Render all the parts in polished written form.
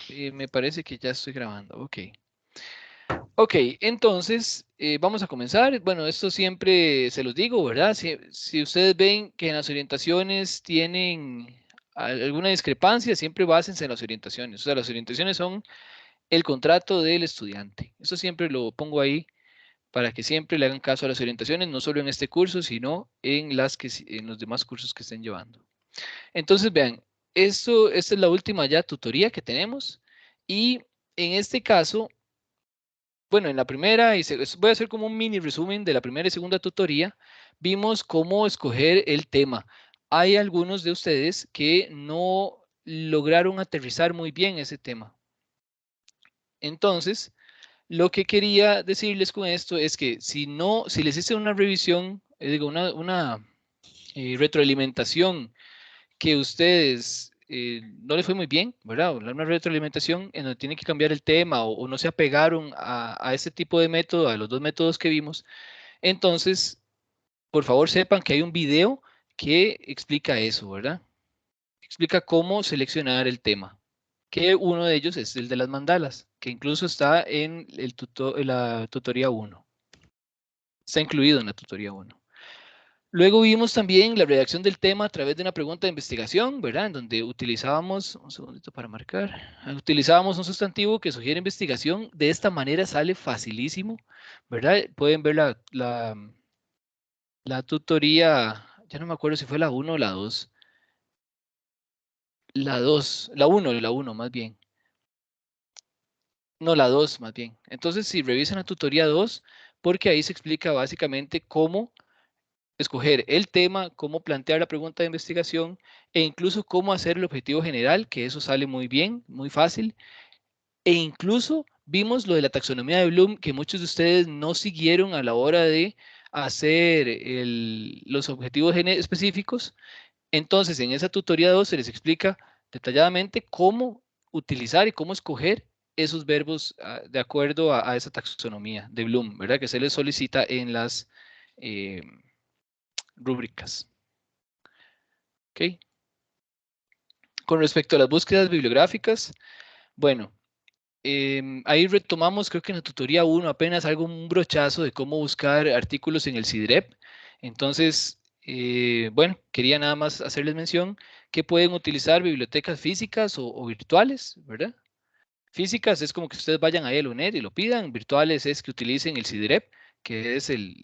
Me parece que ya estoy grabando. Ok. Ok, entonces vamos a comenzar. Bueno, esto siempre se los digo, ¿verdad? Si ustedes ven que en las orientaciones tienen alguna discrepancia, siempre básense en las orientaciones. O sea, las orientaciones son el contrato del estudiante. Eso siempre lo pongo ahí para que siempre le hagan caso a las orientaciones, no solo en este curso, sino en en los demás cursos que estén llevando. Entonces, vean, esta es la última ya tutoría que tenemos y en este caso, bueno, en la primera, voy a hacer como un mini resumen de la primera y segunda tutoría, vimos cómo escoger el tema. Hay algunos de ustedes que no lograron aterrizar muy bien ese tema. Entonces, lo que quería decirles con esto es que si les hice una revisión, digo, una retroalimentación que ustedes no les fue muy bien, ¿verdad? O una retroalimentación en donde tienen que cambiar el tema o no se apegaron a ese tipo de método, a los dos métodos que vimos, entonces, por favor, sepan que hay un video que explica eso, ¿verdad? Explica cómo seleccionar el tema, que uno de ellos es el de las mandalas, que incluso está en la tutoría 1. Está incluido en la tutoría 1. Luego vimos también la redacción del tema a través de una pregunta de investigación, ¿verdad? En donde utilizábamos, un segundito para marcar, utilizábamos un sustantivo que sugiere investigación. De esta manera sale facilísimo, ¿verdad? Pueden ver la tutoría, ya no me acuerdo si fue la 1 o la 2. La 2, la 1 más bien. No, la 2 más bien. Entonces, si revisan la tutoría 2, porque ahí se explica básicamente cómo escoger el tema, cómo plantear la pregunta de investigación e incluso cómo hacer el objetivo general, que eso sale muy bien, muy fácil. E incluso vimos lo de la taxonomía de Bloom, que muchos de ustedes no siguieron a la hora de hacer los objetivos específicos. Entonces, en esa tutoría 2 se les explica detalladamente cómo utilizar y cómo escoger esos verbos de acuerdo a esa taxonomía de Bloom, ¿verdad? Que se les solicita en las eh, rúbricas. ¿Ok? Con respecto a las búsquedas bibliográficas, bueno, ahí retomamos, creo que en la tutoría 1 apenas algo, un brochazo de cómo buscar artículos en el CIDREP. Entonces, bueno, quería nada más hacerles mención que pueden utilizar bibliotecas físicas o virtuales, ¿verdad? Físicas es como que ustedes vayan ahí al UNED y lo pidan, virtuales es que utilicen el CIDREP, que es el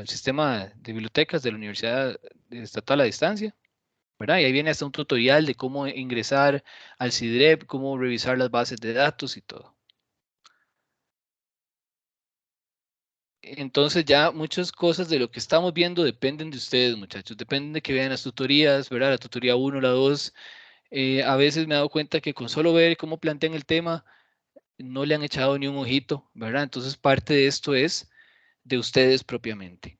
sistema de bibliotecas de la Universidad Estatal a Distancia. ¿Verdad? Y ahí viene hasta un tutorial de cómo ingresar al CIDREP, cómo revisar las bases de datos y todo. Entonces ya muchas cosas de lo que estamos viendo dependen de ustedes, muchachos. Dependen de que vean las tutorías, ¿verdad? La tutoría 1, la 2. A veces me he dado cuenta que con solo ver cómo plantean el tema, no le han echado ni un ojito, ¿verdad? Entonces parte de esto es de ustedes propiamente.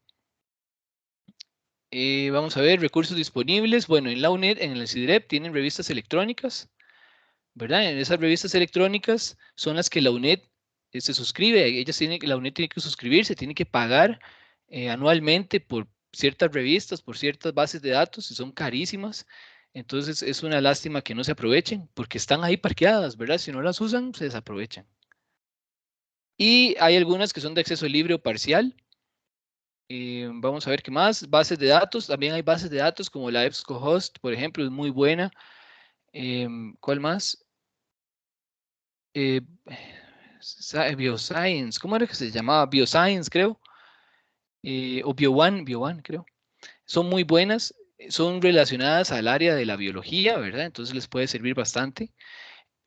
Vamos a ver, recursos disponibles. Bueno, en la UNED, en el CIDREP, tienen revistas electrónicas. ¿Verdad? En esas revistas electrónicas son las que la UNED se suscribe, la UNED tiene que suscribirse, tiene que pagar anualmente por ciertas revistas, por ciertas bases de datos, y son carísimas. Entonces es una lástima que no se aprovechen, porque están ahí parqueadas, ¿verdad? Si no las usan, se desaprovechan. Y hay algunas que son de acceso libre o parcial. Vamos a ver qué más. Bases de datos, también hay bases de datos como la EBSCOhost, por ejemplo, es muy buena. ¿Cuál más? Eh, Bioscience, ¿cómo era que se llamaba? Bioscience, creo, o BioOne, creo. Son muy buenas, son relacionadas al área de la biología, ¿verdad? Entonces les puede servir bastante.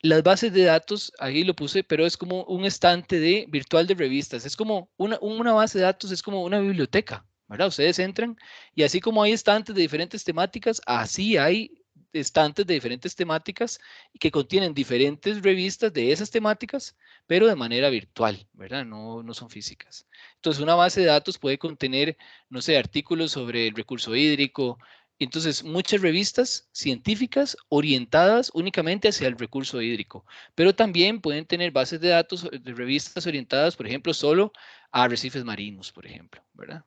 Las bases de datos, ahí lo puse, pero es como un estante virtual de revistas. Es como una base de datos, es como una biblioteca, ¿verdad? Ustedes entran y así como hay estantes de diferentes temáticas, así hay estantes de diferentes temáticas que contienen diferentes revistas de esas temáticas, pero de manera virtual, ¿verdad? No, no son físicas. Entonces, una base de datos puede contener, no sé, artículos sobre el recurso hídrico, entonces, muchas revistas científicas orientadas únicamente hacia el recurso hídrico, pero también pueden tener bases de datos de revistas orientadas, por ejemplo, solo a arrecifes marinos, por ejemplo, ¿verdad?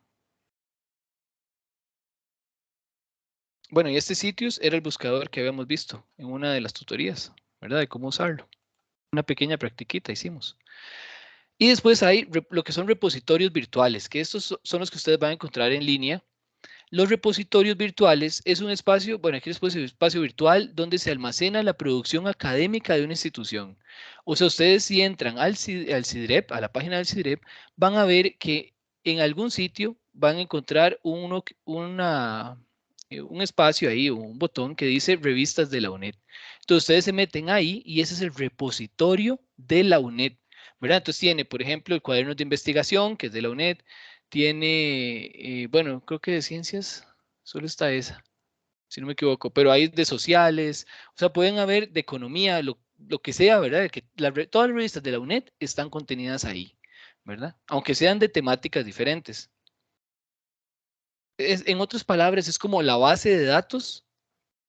Bueno, y este Sitius era el buscador que habíamos visto en una de las tutorías, ¿verdad? De cómo usarlo. Una pequeña practiquita hicimos. Y después hay lo que son repositorios virtuales, que estos son los que ustedes van a encontrar en línea. Los repositorios virtuales es un espacio, bueno, aquí después es un espacio virtual donde se almacena la producción académica de una institución. O sea, ustedes si entran al CIDREP, a la página del CIDREP, van a ver que en algún sitio van a encontrar un espacio ahí, un botón que dice revistas de la UNED. Entonces ustedes se meten ahí y ese es el repositorio de la UNED, ¿verdad? Entonces tiene, por ejemplo, el cuaderno de investigación, que es de la UNED, tiene, bueno, creo que de ciencias solo está esa, si no me equivoco, pero hay de sociales, o sea, pueden haber de economía, lo que sea, ¿verdad? Que todas las revistas de la UNED están contenidas ahí, ¿verdad? Aunque sean de temáticas diferentes. En otras palabras, es como la base de datos,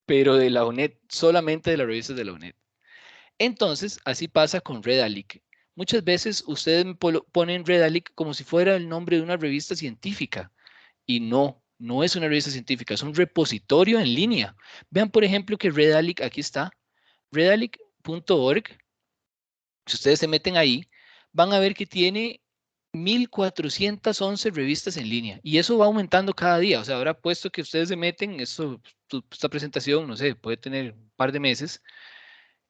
pero de la UNED, solamente de las revistas de la UNED. Entonces, así pasa con Redalyc. Muchas veces ustedes ponen Redalyc como si fuera el nombre de una revista científica. Y no, no es una revista científica, es un repositorio en línea. Vean, por ejemplo, que Redalyc, aquí está, redalyc.org. Si ustedes se meten ahí, van a ver que tiene 1411 revistas en línea y eso va aumentando cada día. O sea, ahora puesto que ustedes se meten, esta presentación, no sé, puede tener un par de meses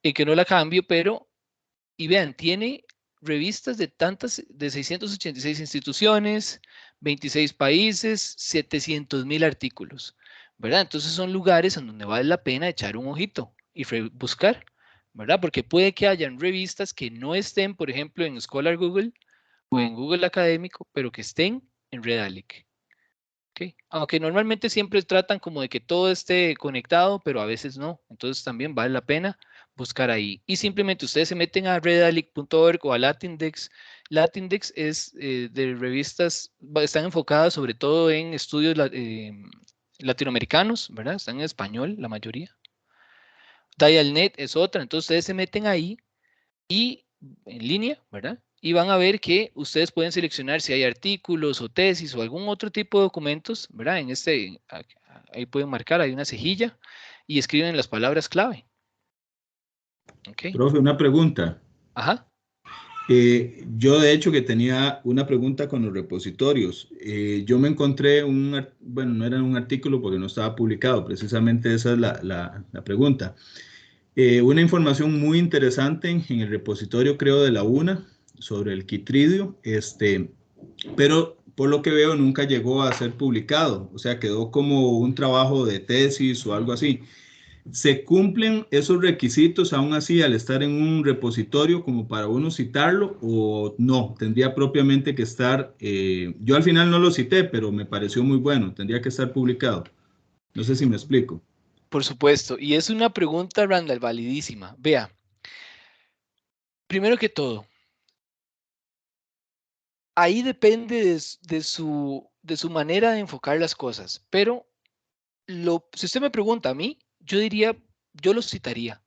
y que no la cambio, pero, y vean, tiene revistas de 686 instituciones, 26 países, 700,000 artículos, ¿verdad? Entonces son lugares en donde vale la pena echar un ojito y buscar, ¿verdad? Porque puede que hayan revistas que no estén, por ejemplo, en Scholar Google o en Google Académico, pero que estén en Redalyc. ¿Ok? Aunque normalmente siempre tratan como de que todo esté conectado, pero a veces no. Entonces también vale la pena buscar ahí. Y simplemente ustedes se meten a redalyc.org o a Latindex. Latindex es de revistas, están enfocadas sobre todo en estudios latinoamericanos, ¿verdad? Están en español, la mayoría. Dialnet es otra, entonces ustedes se meten ahí y en línea, ¿verdad? Y van a ver que ustedes pueden seleccionar si hay artículos o tesis o algún otro tipo de documentos, ¿verdad? Ahí pueden marcar, hay una cejilla y escriben las palabras clave. ¿Ok? Profe, una pregunta. Ajá. Yo de hecho que tenía una pregunta con los repositorios. Yo me encontré bueno, no era un artículo porque no estaba publicado, precisamente esa es la pregunta. Una información muy interesante en el repositorio, creo, de la UNA sobre el quitridio, pero por lo que veo nunca llegó a ser publicado, o sea, quedó como un trabajo de tesis o algo así. ¿Se cumplen esos requisitos aún así al estar en un repositorio como para uno citarlo o no? Tendría propiamente que estar, yo al final no lo cité, pero me pareció muy bueno, tendría que estar publicado. No sé si me explico. Por supuesto. Y es una pregunta, Randall, validísima. Vea, primero que todo, ahí depende de su manera de enfocar las cosas, pero si usted me pregunta a mí, yo diría, yo lo citaría,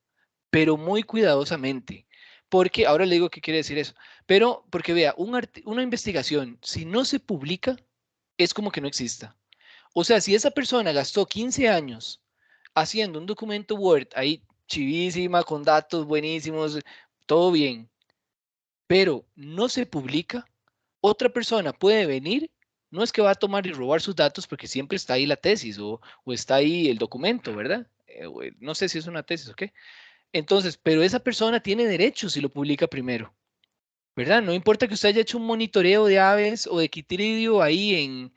pero muy cuidadosamente, porque ahora le digo qué quiere decir eso, pero porque vea, una investigación, si no se publica, es como que no exista. O sea, si esa persona gastó 15 años haciendo un documento Word ahí chivísima, con datos buenísimos, todo bien, pero no se publica, otra persona puede venir, no es que va a tomar y robar sus datos porque siempre está ahí la tesis o está ahí el documento, ¿verdad? No sé si es una tesis o qué. Entonces, pero esa persona tiene derecho si lo publica primero, ¿verdad? No importa que usted haya hecho un monitoreo de aves o de quitirio ahí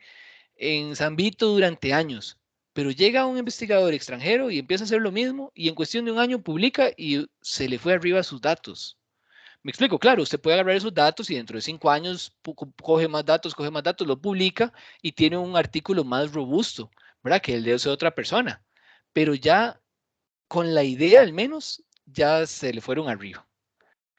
en San Vito durante años, pero llega un investigador extranjero y empieza a hacer lo mismo y en cuestión de un año publica y se le fue arriba sus datos. Me explico, claro, usted puede agarrar esos datos y dentro de 5 años coge más datos, lo publica y tiene un artículo más robusto, ¿verdad? Que el de esa otra persona. Pero ya con la idea al menos, ya se le fueron arriba,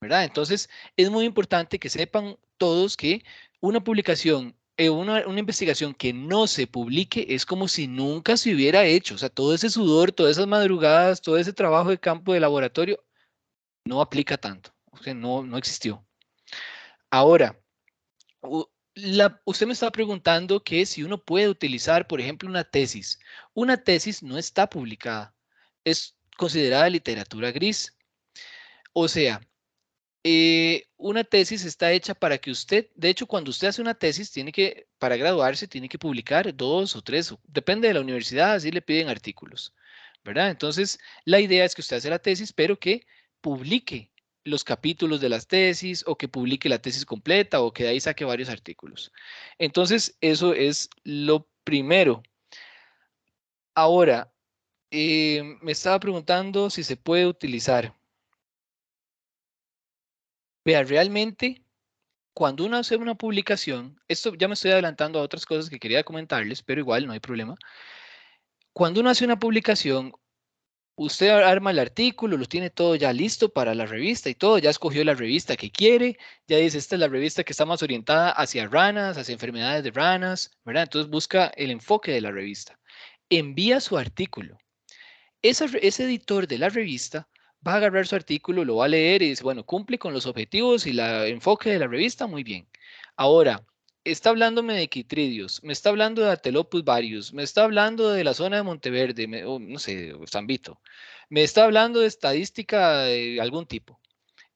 ¿verdad? Entonces, es muy importante que sepan todos que una publicación, una investigación que no se publique es como si nunca se hubiera hecho. O sea, todo ese sudor, todas esas madrugadas, todo ese trabajo de campo de laboratorio no aplica tanto. O sea, no existió. Ahora, usted me está preguntando que si uno puede utilizar, por ejemplo, una tesis. Una tesis no está publicada, es considerada literatura gris. O sea, Una tesis está hecha para que usted, de hecho, cuando usted hace una tesis, tiene que, para graduarse, tiene que publicar 2 o 3, depende de la universidad, así le piden artículos, ¿verdad? Entonces, la idea es que usted hace la tesis, pero que publique los capítulos de las tesis o que publique la tesis completa o que de ahí saque varios artículos. Entonces, eso es lo primero. Ahora, me estaba preguntando si se puede utilizar. Vea, realmente, cuando uno hace una publicación, esto ya me estoy adelantando a otras cosas que quería comentarles, pero igual no hay problema. Cuando uno hace una publicación, usted arma el artículo, lo tiene todo ya listo para la revista y todo, ya escogió la revista que quiere, ya dice, esta es la revista que está más orientada hacia ranas, hacia enfermedades de ranas, ¿verdad? Entonces busca el enfoque de la revista. Envía su artículo. Ese editor de la revista va a agarrar su artículo, lo va a leer y dice, bueno, cumple con los objetivos y el enfoque de la revista, muy bien. Ahora, está hablándome de quitridios, me está hablando de Atelopus varius, me está hablando de la zona de Monteverde, o no sé, o San Vito, me está hablando de estadística de algún tipo.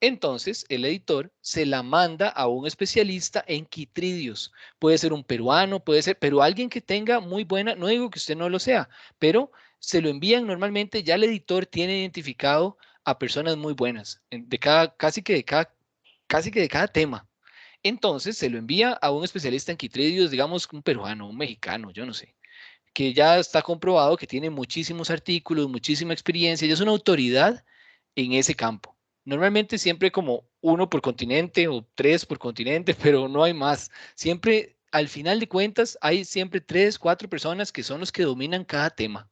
Entonces, el editor se la manda a un especialista en quitridios. Puede ser un peruano, puede ser, pero alguien que tenga muy buena, no digo que usted no lo sea, pero se lo envían normalmente, ya el editor tiene identificado a personas muy buenas, de cada, casi que de cada tema. Entonces, se lo envía a un especialista en quitridios, digamos un peruano, un mexicano, yo no sé, que ya está comprobado que tiene muchísimos artículos, muchísima experiencia, y es una autoridad en ese campo. Normalmente siempre como 1 por continente o 3 por continente, pero no hay más. Siempre, al final de cuentas, hay siempre 3, 4 personas que son los que dominan cada tema.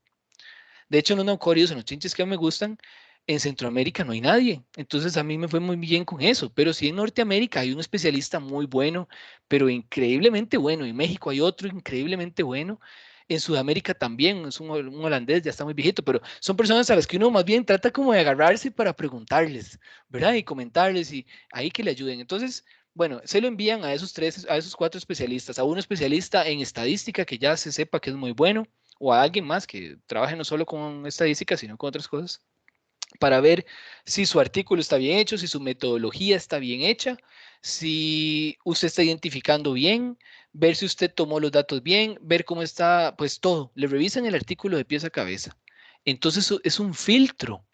De hecho, en los naucorios, en los chinches que me gustan, en Centroamérica no hay nadie. Entonces a mí me fue muy bien con eso. Pero sí en Norteamérica hay un especialista muy bueno, pero increíblemente bueno. En México hay otro increíblemente bueno. En Sudamérica también, es un holandés, ya está muy viejito, pero son personas a las que uno más bien trata como de agarrarse para preguntarles, ¿verdad? Y comentarles y ahí que le ayuden. Entonces, bueno, se lo envían a esos 4 especialistas, a un especialista en estadística que ya se sepa que es muy bueno, o a alguien más que trabaje no solo con estadística, sino con otras cosas, para ver si su artículo está bien hecho, si su metodología está bien hecha, si usted está identificando bien, ver si usted tomó los datos bien, ver cómo está, pues todo. Le revisan el artículo de pies a cabeza. Entonces es un filtro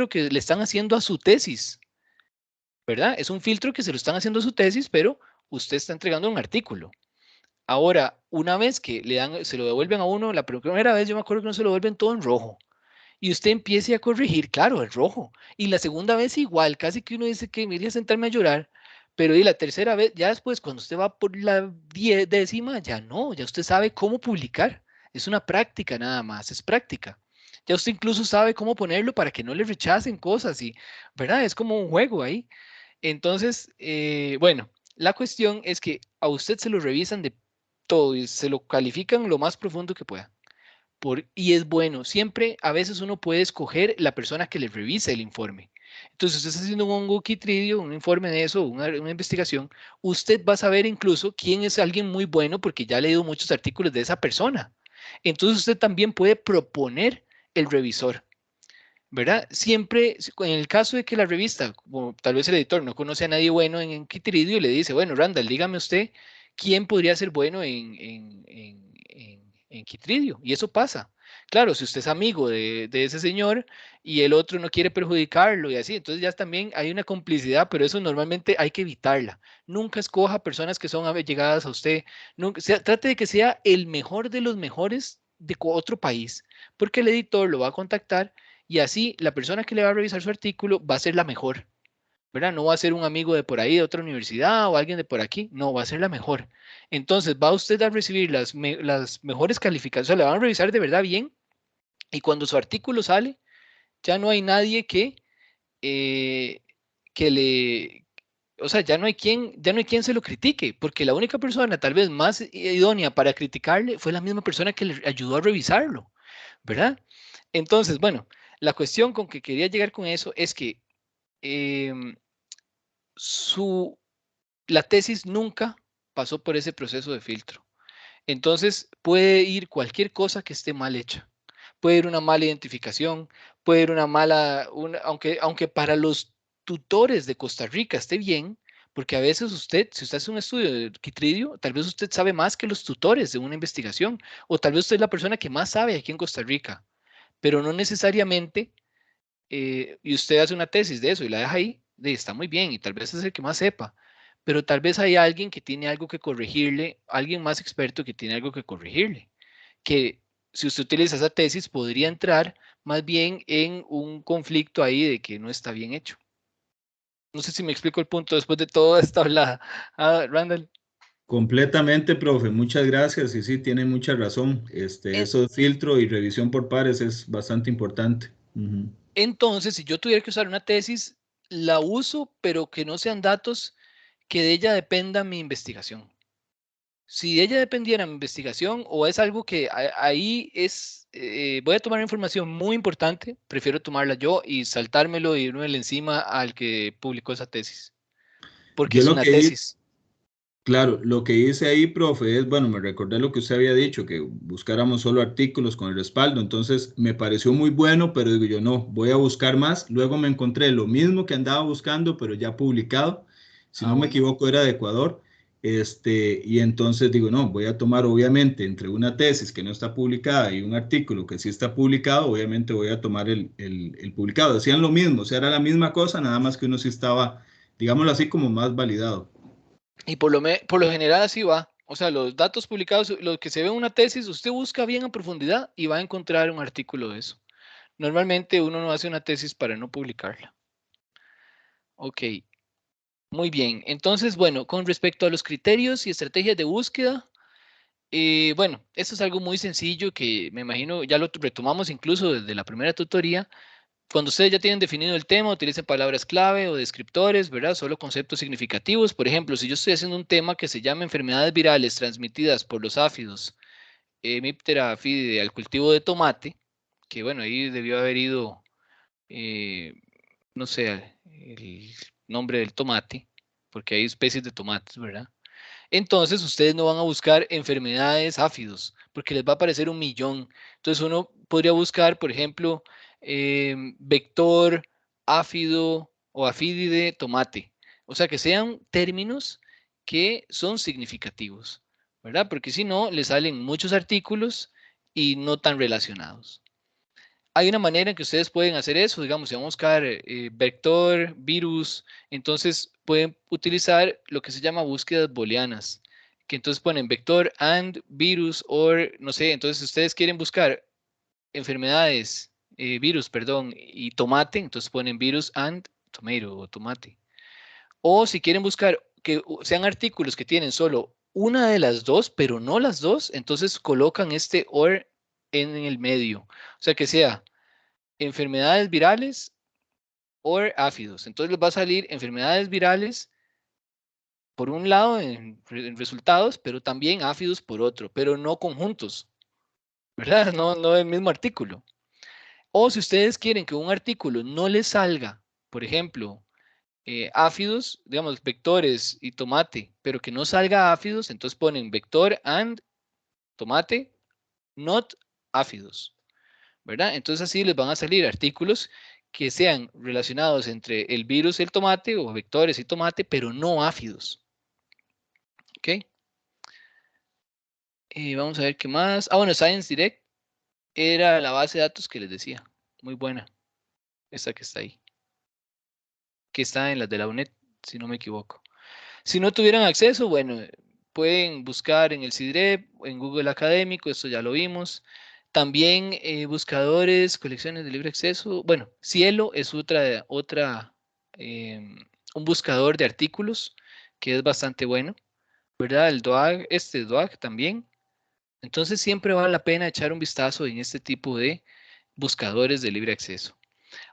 que le están haciendo a su tesis, ¿verdad? Es un filtro que se lo están haciendo a su tesis, pero usted está entregando un artículo. Ahora, una vez que le dan, se lo devuelven a uno, la primera vez yo me acuerdo que no se lo devuelven todo en rojo. Y usted empiece a corregir, claro, el rojo. Y la segunda vez igual, casi que uno dice que me iría a sentarme a llorar. Pero y la tercera vez, ya después, cuando usted va por la 10ª, ya no, ya usted sabe cómo publicar. Es una práctica nada más, es práctica. Ya usted incluso sabe cómo ponerlo para que no le rechacen cosas y, ¿verdad? Es como un juego ahí. Entonces, bueno, la cuestión es que a usted se lo revisan de todo y se lo califican lo más profundo que pueda. Y es bueno, siempre, a veces uno puede escoger la persona que le revisa el informe. Entonces, usted está haciendo un hongo Wikitridio, un informe de eso, una investigación, usted va a saber incluso quién es alguien muy bueno porque ya ha leído muchos artículos de esa persona. Entonces, usted también puede proponer el revisor. ¿Verdad? Siempre, en el caso de que la revista, como tal vez el editor no conoce a nadie bueno en Wikitridio y le dice, bueno, Randall, dígame usted quién podría ser bueno en Wikitridio. Y eso pasa. Claro, si usted es amigo de ese señor y el otro no quiere perjudicarlo y así, entonces ya también hay una complicidad, pero eso normalmente hay que evitarla. Nunca escoja personas que son allegadas a usted. Nunca, trate de que sea el mejor de los mejores de otro país, porque el editor lo va a contactar y así la persona que le va a revisar su artículo va a ser la mejor, ¿verdad? No va a ser un amigo de por ahí, de otra universidad o alguien de por aquí, no, va a ser la mejor. Entonces va usted a recibir las mejores calificaciones, o sea, le van a revisar de verdad bien y cuando su artículo sale, ya no hay nadie eh, que le... O sea, ya no hay quien se lo critique, porque la única persona tal vez más idónea para criticarle fue la misma persona que le ayudó a revisarlo, ¿verdad? Entonces, bueno, la cuestión con que quería llegar con eso es que em, su, la tesis nunca pasó por ese proceso de filtro. Entonces, puede ir cualquier cosa que esté mal hecha. Puede ir una mala identificación, puede ir una mala, aunque para los tutores de Costa Rica esté bien, porque a veces usted, si usted hace un estudio de Kitridio, tal vez usted sabe más que los tutores de una investigación, o tal vez usted es la persona que más sabe aquí en Costa Rica, pero no necesariamente, y usted hace una tesis de eso y la deja ahí, está muy bien, y tal vez es el que más sepa, pero tal vez hay alguien que tiene algo que corregirle, alguien más experto que tiene algo que corregirle, que si usted utiliza esa tesis podría entrar más bien en un conflicto ahí de que no está bien hecho. No sé si me explico el punto después de toda esta hablada. Randall. Completamente, profe, muchas gracias. Y sí, tiene mucha razón. En- Eso de filtro y revisión por pares es bastante importante. Ujú. Entonces, si yo tuviera que usar una tesis, la uso, pero que no sean datos que de ella dependa mi investigación. Si de ella dependiera mi investigación o es algo que ahí es, voy a tomar información muy importante, prefiero tomarla yo y saltármelo y irme encima al que publicó esa tesis, porque Yo es lo una que hice, tesis. claro, lo que hice ahí, profe, es, bueno, me recordé lo que usted había dicho, que buscáramos solo artículos con el respaldo. Entonces me pareció muy bueno, pero digo yo, no, voy a buscar más. Luego me encontré lo mismo que andaba buscando, pero ya publicado. Si Ah, no me bueno. equivoco, era de Ecuador. Y entonces digo, no, voy a tomar obviamente entre una tesis que no está publicada y un artículo que sí está publicado, obviamente voy a tomar el publicado. Decían lo mismo, o sea, era la misma cosa, nada más que uno sí estaba, digámoslo así, como más validado. Y por lo general así va. O sea, los datos publicados, lo que se ve en una tesis, usted busca bien a profundidad y va a encontrar un artículo de eso. Normalmente uno no hace una tesis para no publicarla. Ok, muy bien. Entonces, bueno, con respecto a los criterios y estrategias de búsqueda, bueno, esto es algo muy sencillo que me imagino ya lo retomamos incluso desde la primera tutoría. Cuando ustedes ya tienen definido el tema, utilicen palabras clave o descriptores, ¿verdad? Solo conceptos significativos. Por ejemplo, si yo estoy haciendo un tema que se llama enfermedades virales transmitidas por los áfidos, Hemiptera fidide al cultivo de tomate, que bueno, ahí debió haber ido, eh, no sé, el nombre del tomate, porque hay especies de tomates, ¿verdad? Entonces ustedes no van a buscar enfermedades áfidos, porque les va a aparecer un millón. Entonces uno podría buscar, por ejemplo, vector áfido o afidide tomate. O sea, que sean términos que son significativos, ¿verdad? Porque si no, le salen muchos artículos y no tan relacionados. Hay una manera en que ustedes pueden hacer eso, digamos, si vamos a buscar vector, virus, entonces pueden utilizar lo que se llama búsquedas booleanas, que entonces ponen vector and virus o no sé, entonces si ustedes quieren buscar enfermedades, virus, perdón, y tomate, entonces ponen virus and tomato o tomate. O si quieren buscar que sean artículos que tienen solo una de las dos, pero no las dos, entonces colocan este or en el medio. O sea, que sea enfermedades virales o áfidos. Entonces les va a salir enfermedades virales por un lado en resultados, pero también áfidos por otro, pero no conjuntos, ¿verdad? No, no el mismo artículo. O si ustedes quieren que un artículo no les salga, por ejemplo, áfidos, digamos, vectores y tomate, pero que no salga áfidos, entonces ponen vector and tomate, not áfidos. ¿Verdad? Entonces así les van a salir artículos que sean relacionados entre el virus y el tomate o vectores y tomate, pero no áfidos. ¿Ok? Vamos a ver qué más. Ah, bueno, Science Direct era la base de datos que les decía. Muy buena. Esta que está ahí. Que está en las de la UNED, si no me equivoco. Si no tuvieran acceso, bueno, pueden buscar en el CIDREP, en Google Académico, esto ya lo vimos. También buscadores, colecciones de libre acceso. Bueno, Cielo es un buscador de artículos que es bastante bueno, ¿verdad? El DOAG, este DOAG también. Entonces siempre vale la pena echar un vistazo en este tipo de buscadores de libre acceso.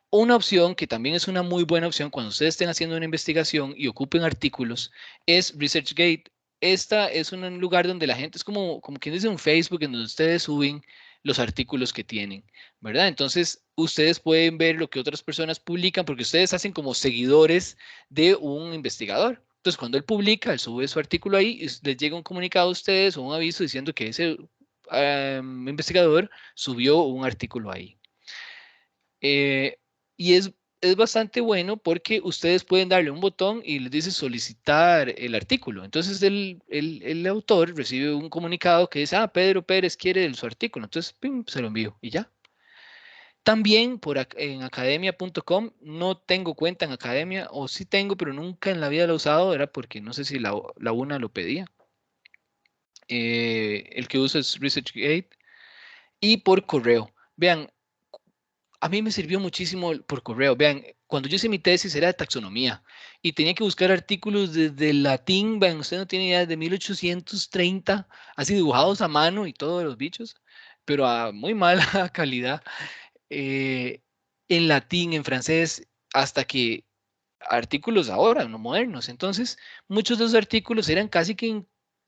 Una opción que también es una muy buena opción cuando ustedes estén haciendo una investigación y ocupen artículos es ResearchGate. Esta es un lugar donde la gente es como quien dice un Facebook en donde ustedes suben los artículos que tienen, ¿verdad? Entonces ustedes pueden ver lo que otras personas publican porque ustedes hacen como seguidores de un investigador. Entonces cuando él publica, él sube su artículo ahí y les llega un comunicado a ustedes o un aviso diciendo que ese investigador subió un artículo ahí. Eh, y es es bastante bueno porque ustedes pueden darle un botón y les dice solicitar el artículo. Entonces el autor recibe un comunicado que dice, ah, Pedro Pérez quiere su artículo. Entonces, pim, se lo envío y ya. También en academia.com, no tengo cuenta en Academia, o sí tengo, pero nunca en la vida lo he usado, era porque no sé si la UNA lo pedía. El que uso es ResearchGate y por correo. Vean, a mí me sirvió muchísimo por correo. Vean, cuando yo hice mi tesis era de taxonomía y tenía que buscar artículos desde el latín, vean, usted no tiene idea, de 1830, así dibujados a mano y todos los bichos, pero a muy mala calidad, eh, en latín, en francés, hasta que artículos ahora, no modernos. Entonces, muchos de esos artículos eran casi que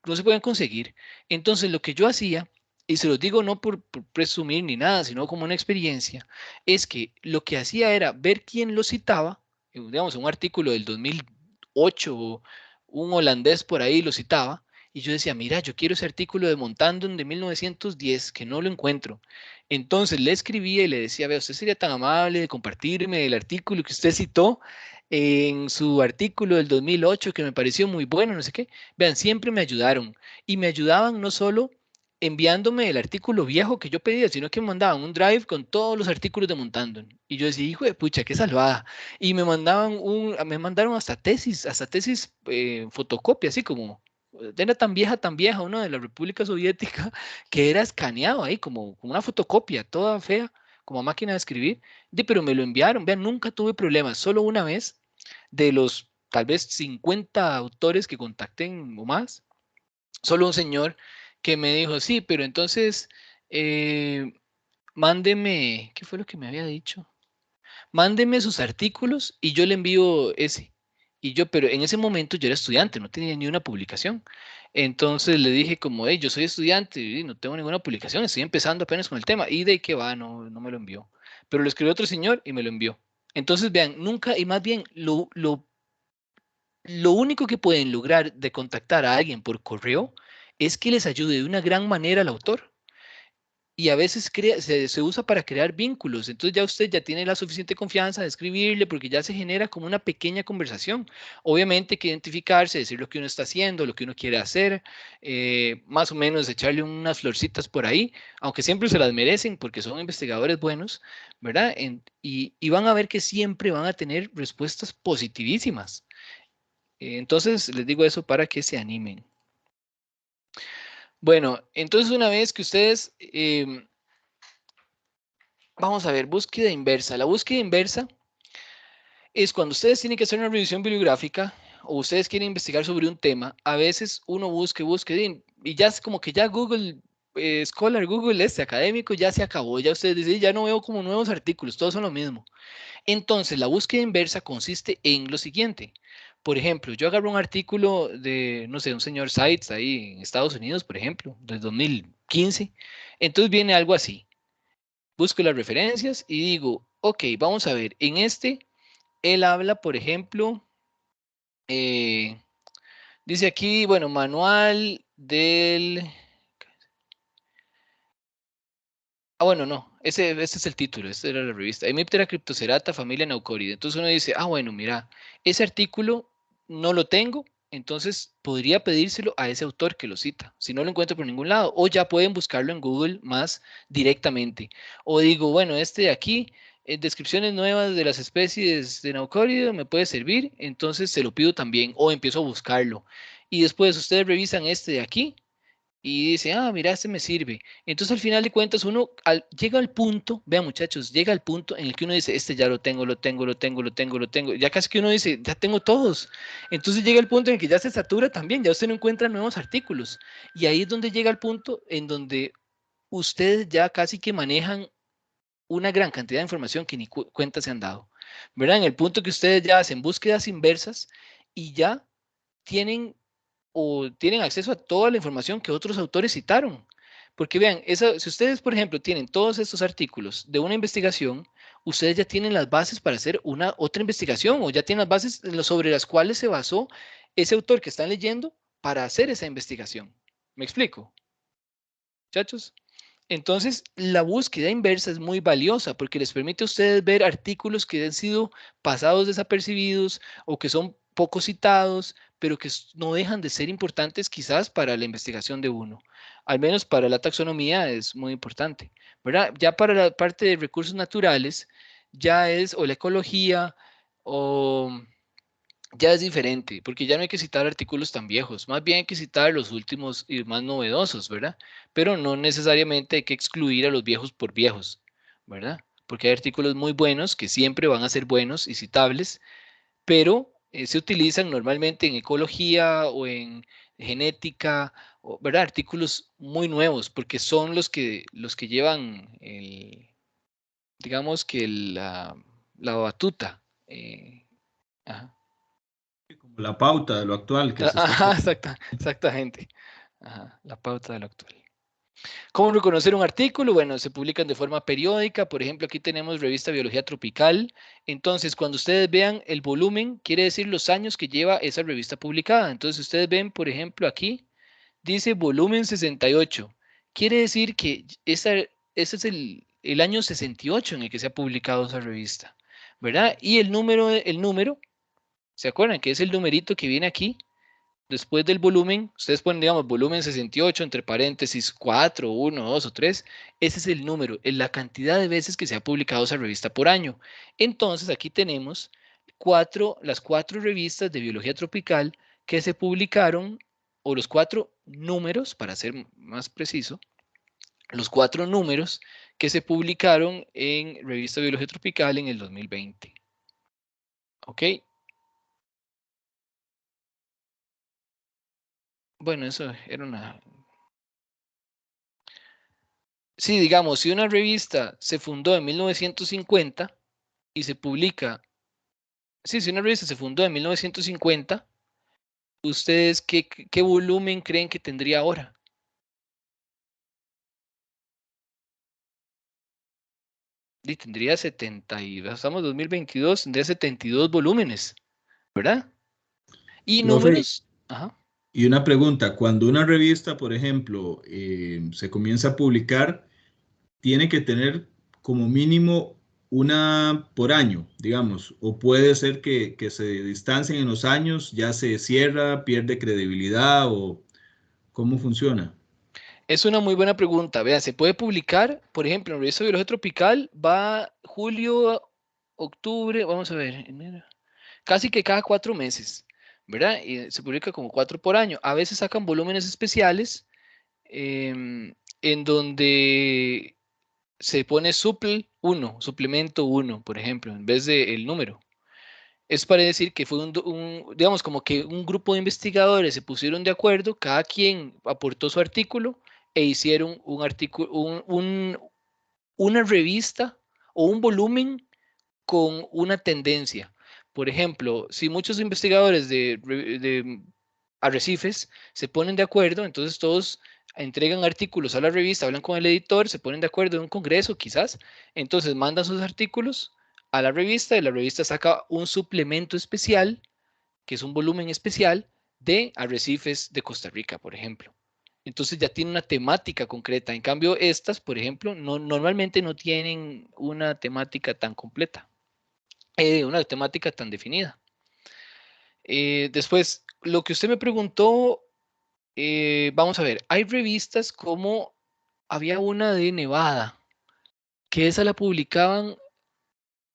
no se podían conseguir. Entonces, lo que yo hacía, y se los digo no por presumir ni nada, sino como una experiencia, es que lo que hacía era ver quién lo citaba, digamos, un artículo del 2008, un holandés por ahí lo citaba, y yo decía, mira, yo quiero ese artículo de Montandon de 1910, que no lo encuentro. Entonces le escribía y le decía, vea, usted sería tan amable de compartirme el artículo que usted citó en su artículo del 2008 que me pareció muy bueno, no sé qué. Vean, siempre me ayudaron y me ayudaban no solo enviándome el artículo viejo que yo pedía, sino que me mandaban un drive con todos los artículos de Montandon. Y yo decía, hijo de pucha, qué salvada. Y me mandaron hasta tesis fotocopia, así como, era tan vieja, una de la República Soviética, que era escaneado ahí como una fotocopia, toda fea, como a máquina de escribir. Pero me lo enviaron, vean, nunca tuve problemas, solo una vez de los tal vez 50 autores que contacten o más, solo un señor que me dijo, sí, pero entonces eh, mándeme, ¿qué fue lo que me había dicho? Mándeme sus artículos y yo le envío ese. Y yo, pero en ese momento yo era estudiante, no tenía ni una publicación. Entonces le dije como, hey, yo soy estudiante y no tengo ninguna publicación, estoy empezando apenas con el tema. ¿Y de qué va? No, no me lo envió. Pero lo escribió otro señor y me lo envió. Entonces, vean, nunca, y más bien, lo único que pueden lograr de contactar a alguien por correo es que les ayude de una gran manera al autor. Y a veces se usa para crear vínculos. Entonces ya usted ya tiene la suficiente confianza de escribirle porque ya se genera como una pequeña conversación. Obviamente hay que identificarse, decir lo que uno está haciendo, lo que uno quiere hacer, más o menos echarle unas florcitas por ahí, aunque siempre se las merecen porque son investigadores buenos, ¿verdad? Y van a ver que siempre van a tener respuestas positivísimas. Entonces, les digo eso para que se animen. Bueno, entonces una vez que ustedes, vamos a ver, búsqueda inversa. La búsqueda inversa es cuando ustedes tienen que hacer una revisión bibliográfica o ustedes quieren investigar sobre un tema, a veces uno busque y ya es como que ya Google Scholar, Google académico ya se acabó, ya ustedes dicen, ya no veo como nuevos artículos, todos son lo mismo. Entonces, la búsqueda inversa consiste en lo siguiente. Por ejemplo, yo agarro un artículo de, no sé, un señor Seitz ahí en Estados Unidos, por ejemplo, del 2015. Entonces viene algo así. Busco las referencias y digo, ok, vamos a ver, en este, él habla, por ejemplo, eh, dice aquí, bueno, manual del... Ah, bueno, no, ese es el título, esta era la revista. Hemiptera cryptocerata, familia Naucorida. Entonces uno dice, ah, bueno, mira, ese artículo no lo tengo, entonces podría pedírselo a ese autor que lo cita, si no lo encuentro por ningún lado, o ya pueden buscarlo en Google más directamente. O digo, bueno, este de aquí, descripciones nuevas de las especies de Naucorida me puede servir, entonces se lo pido también, o empiezo a buscarlo. Y después ustedes revisan este de aquí y dice, ah, mira, este me sirve. Entonces, al final de cuentas, uno llega al punto, vean muchachos, llega al punto en el que uno dice, este ya lo tengo, lo tengo, lo tengo, lo tengo, lo tengo. Ya casi que uno dice, ya tengo todos. Entonces llega el punto en el que ya se satura también, ya usted no encuentra nuevos artículos. Y ahí es donde llega el punto en donde ustedes ya casi que manejan una gran cantidad de información que ni cuenta se han dado. ¿Verdad? En el punto que ustedes ya hacen búsquedas inversas y ya tienen o tienen acceso a toda la información que otros autores citaron. Porque vean, si ustedes, por ejemplo, tienen todos estos artículos de una investigación, ustedes ya tienen las bases para hacer una otra investigación o ya tienen las bases sobre las cuales se basó ese autor que están leyendo para hacer esa investigación. ¿Me explico, muchachos? Entonces, la búsqueda inversa es muy valiosa porque les permite a ustedes ver artículos que han sido pasados desapercibidos o que son poco citados, pero que no dejan de ser importantes quizás para la investigación de uno. Al menos para la taxonomía es muy importante, ¿verdad? Ya para la parte de recursos naturales, ya es o la ecología o ya es diferente, porque ya no hay que citar artículos tan viejos, más bien hay que citar los últimos y más novedosos, ¿verdad? Pero no necesariamente hay que excluir a los viejos por viejos, ¿verdad? Porque hay artículos muy buenos que siempre van a ser buenos y citables, pero se utilizan normalmente en ecología o en genética, ¿verdad? Artículos muy nuevos, porque son los que llevan digamos que la batuta. Ajá. Como la pauta de lo actual que se está Ajá, publicando. exactamente. Ajá, la pauta de lo actual. ¿Cómo reconocer un artículo? Bueno, se publican de forma periódica. Por ejemplo, aquí tenemos Revista Biología Tropical. Entonces, cuando ustedes vean el volumen, quiere decir los años que lleva esa revista publicada. Entonces, ustedes ven, por ejemplo, aquí dice volumen 68. Quiere decir que ese es el año 68 en el que se ha publicado esa revista, ¿verdad? Y el número, ¿se acuerdan? Que es el numerito que viene aquí después del volumen, ustedes ponen, digamos, volumen 68 entre paréntesis 4, 1, 2 o 3. Ese es el número, es la cantidad de veces que se ha publicado esa revista por año. Entonces, aquí tenemos las cuatro revistas de biología tropical que se publicaron, o los cuatro números, para ser más preciso, los cuatro números que se publicaron en Revista Biología Tropical en el 2020. ¿Ok? Bueno, eso era una. Sí, digamos, si una revista se fundó en 1950 y se publica, sí, si una revista se fundó en 1950, ¿ustedes qué volumen creen que tendría ahora? Y tendría 70 y estamos en 2022, tendría 72 volúmenes, ¿verdad? Y Profe, números, ajá. y una pregunta, cuando una revista, por ejemplo, se comienza a publicar, tiene que tener como mínimo una por año, digamos, o puede ser que se distancien en los años, ya se cierra, pierde credibilidad o cómo funciona. Es una muy buena pregunta. Vean, se puede publicar, por ejemplo, en Revista Biología Tropical va julio, octubre, vamos a ver, enero, casi que cada 4 meses, ¿verdad? Y se publica como cuatro por año. A veces sacan volúmenes especiales en donde se pone suplemento uno, por ejemplo, en vez del número. Es para decir que fue digamos, como que un grupo de investigadores se pusieron de acuerdo, cada quien aportó su artículo e hicieron un artículo, una revista o un volumen con una tendencia. Por ejemplo, si muchos investigadores de arrecifes se ponen de acuerdo, entonces todos entregan artículos a la revista, hablan con el editor, se ponen de acuerdo en un congreso quizás, entonces mandan sus artículos a la revista y la revista saca un suplemento especial, que es un volumen especial de arrecifes de Costa Rica, por ejemplo. Entonces ya tiene una temática concreta. En cambio, estas, por ejemplo, normalmente no tienen una temática tan completa, una temática tan definida. Después, lo que usted me preguntó, vamos a ver, hay revistas como, había una de Nevada, que esa la publicaban,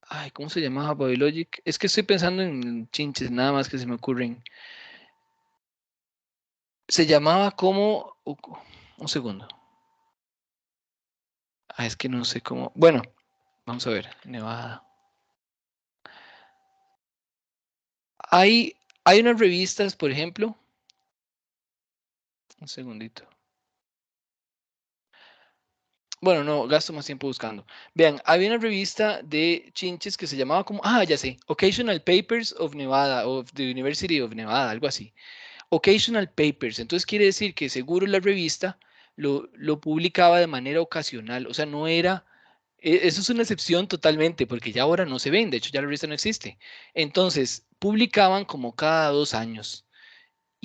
ay, ¿cómo se llamaba? Biologic. Es que estoy pensando en chinches, nada más que se me ocurren. Se llamaba como, un segundo. Ah, es que no sé cómo. Bueno, vamos a ver, Nevada. Hay unas revistas, por ejemplo, un segundito. Bueno, no, gasto más tiempo buscando. Vean, había una revista de chinches que se llamaba como, ya sé, Occasional Papers of Nevada, of the University of Nevada, algo así. Occasional Papers, entonces quiere decir que seguro la revista lo publicaba de manera ocasional, o sea, no era, eso es una excepción totalmente, porque ya ahora no se ven, de hecho ya la revista no existe. Entonces, publicaban como cada 2 años.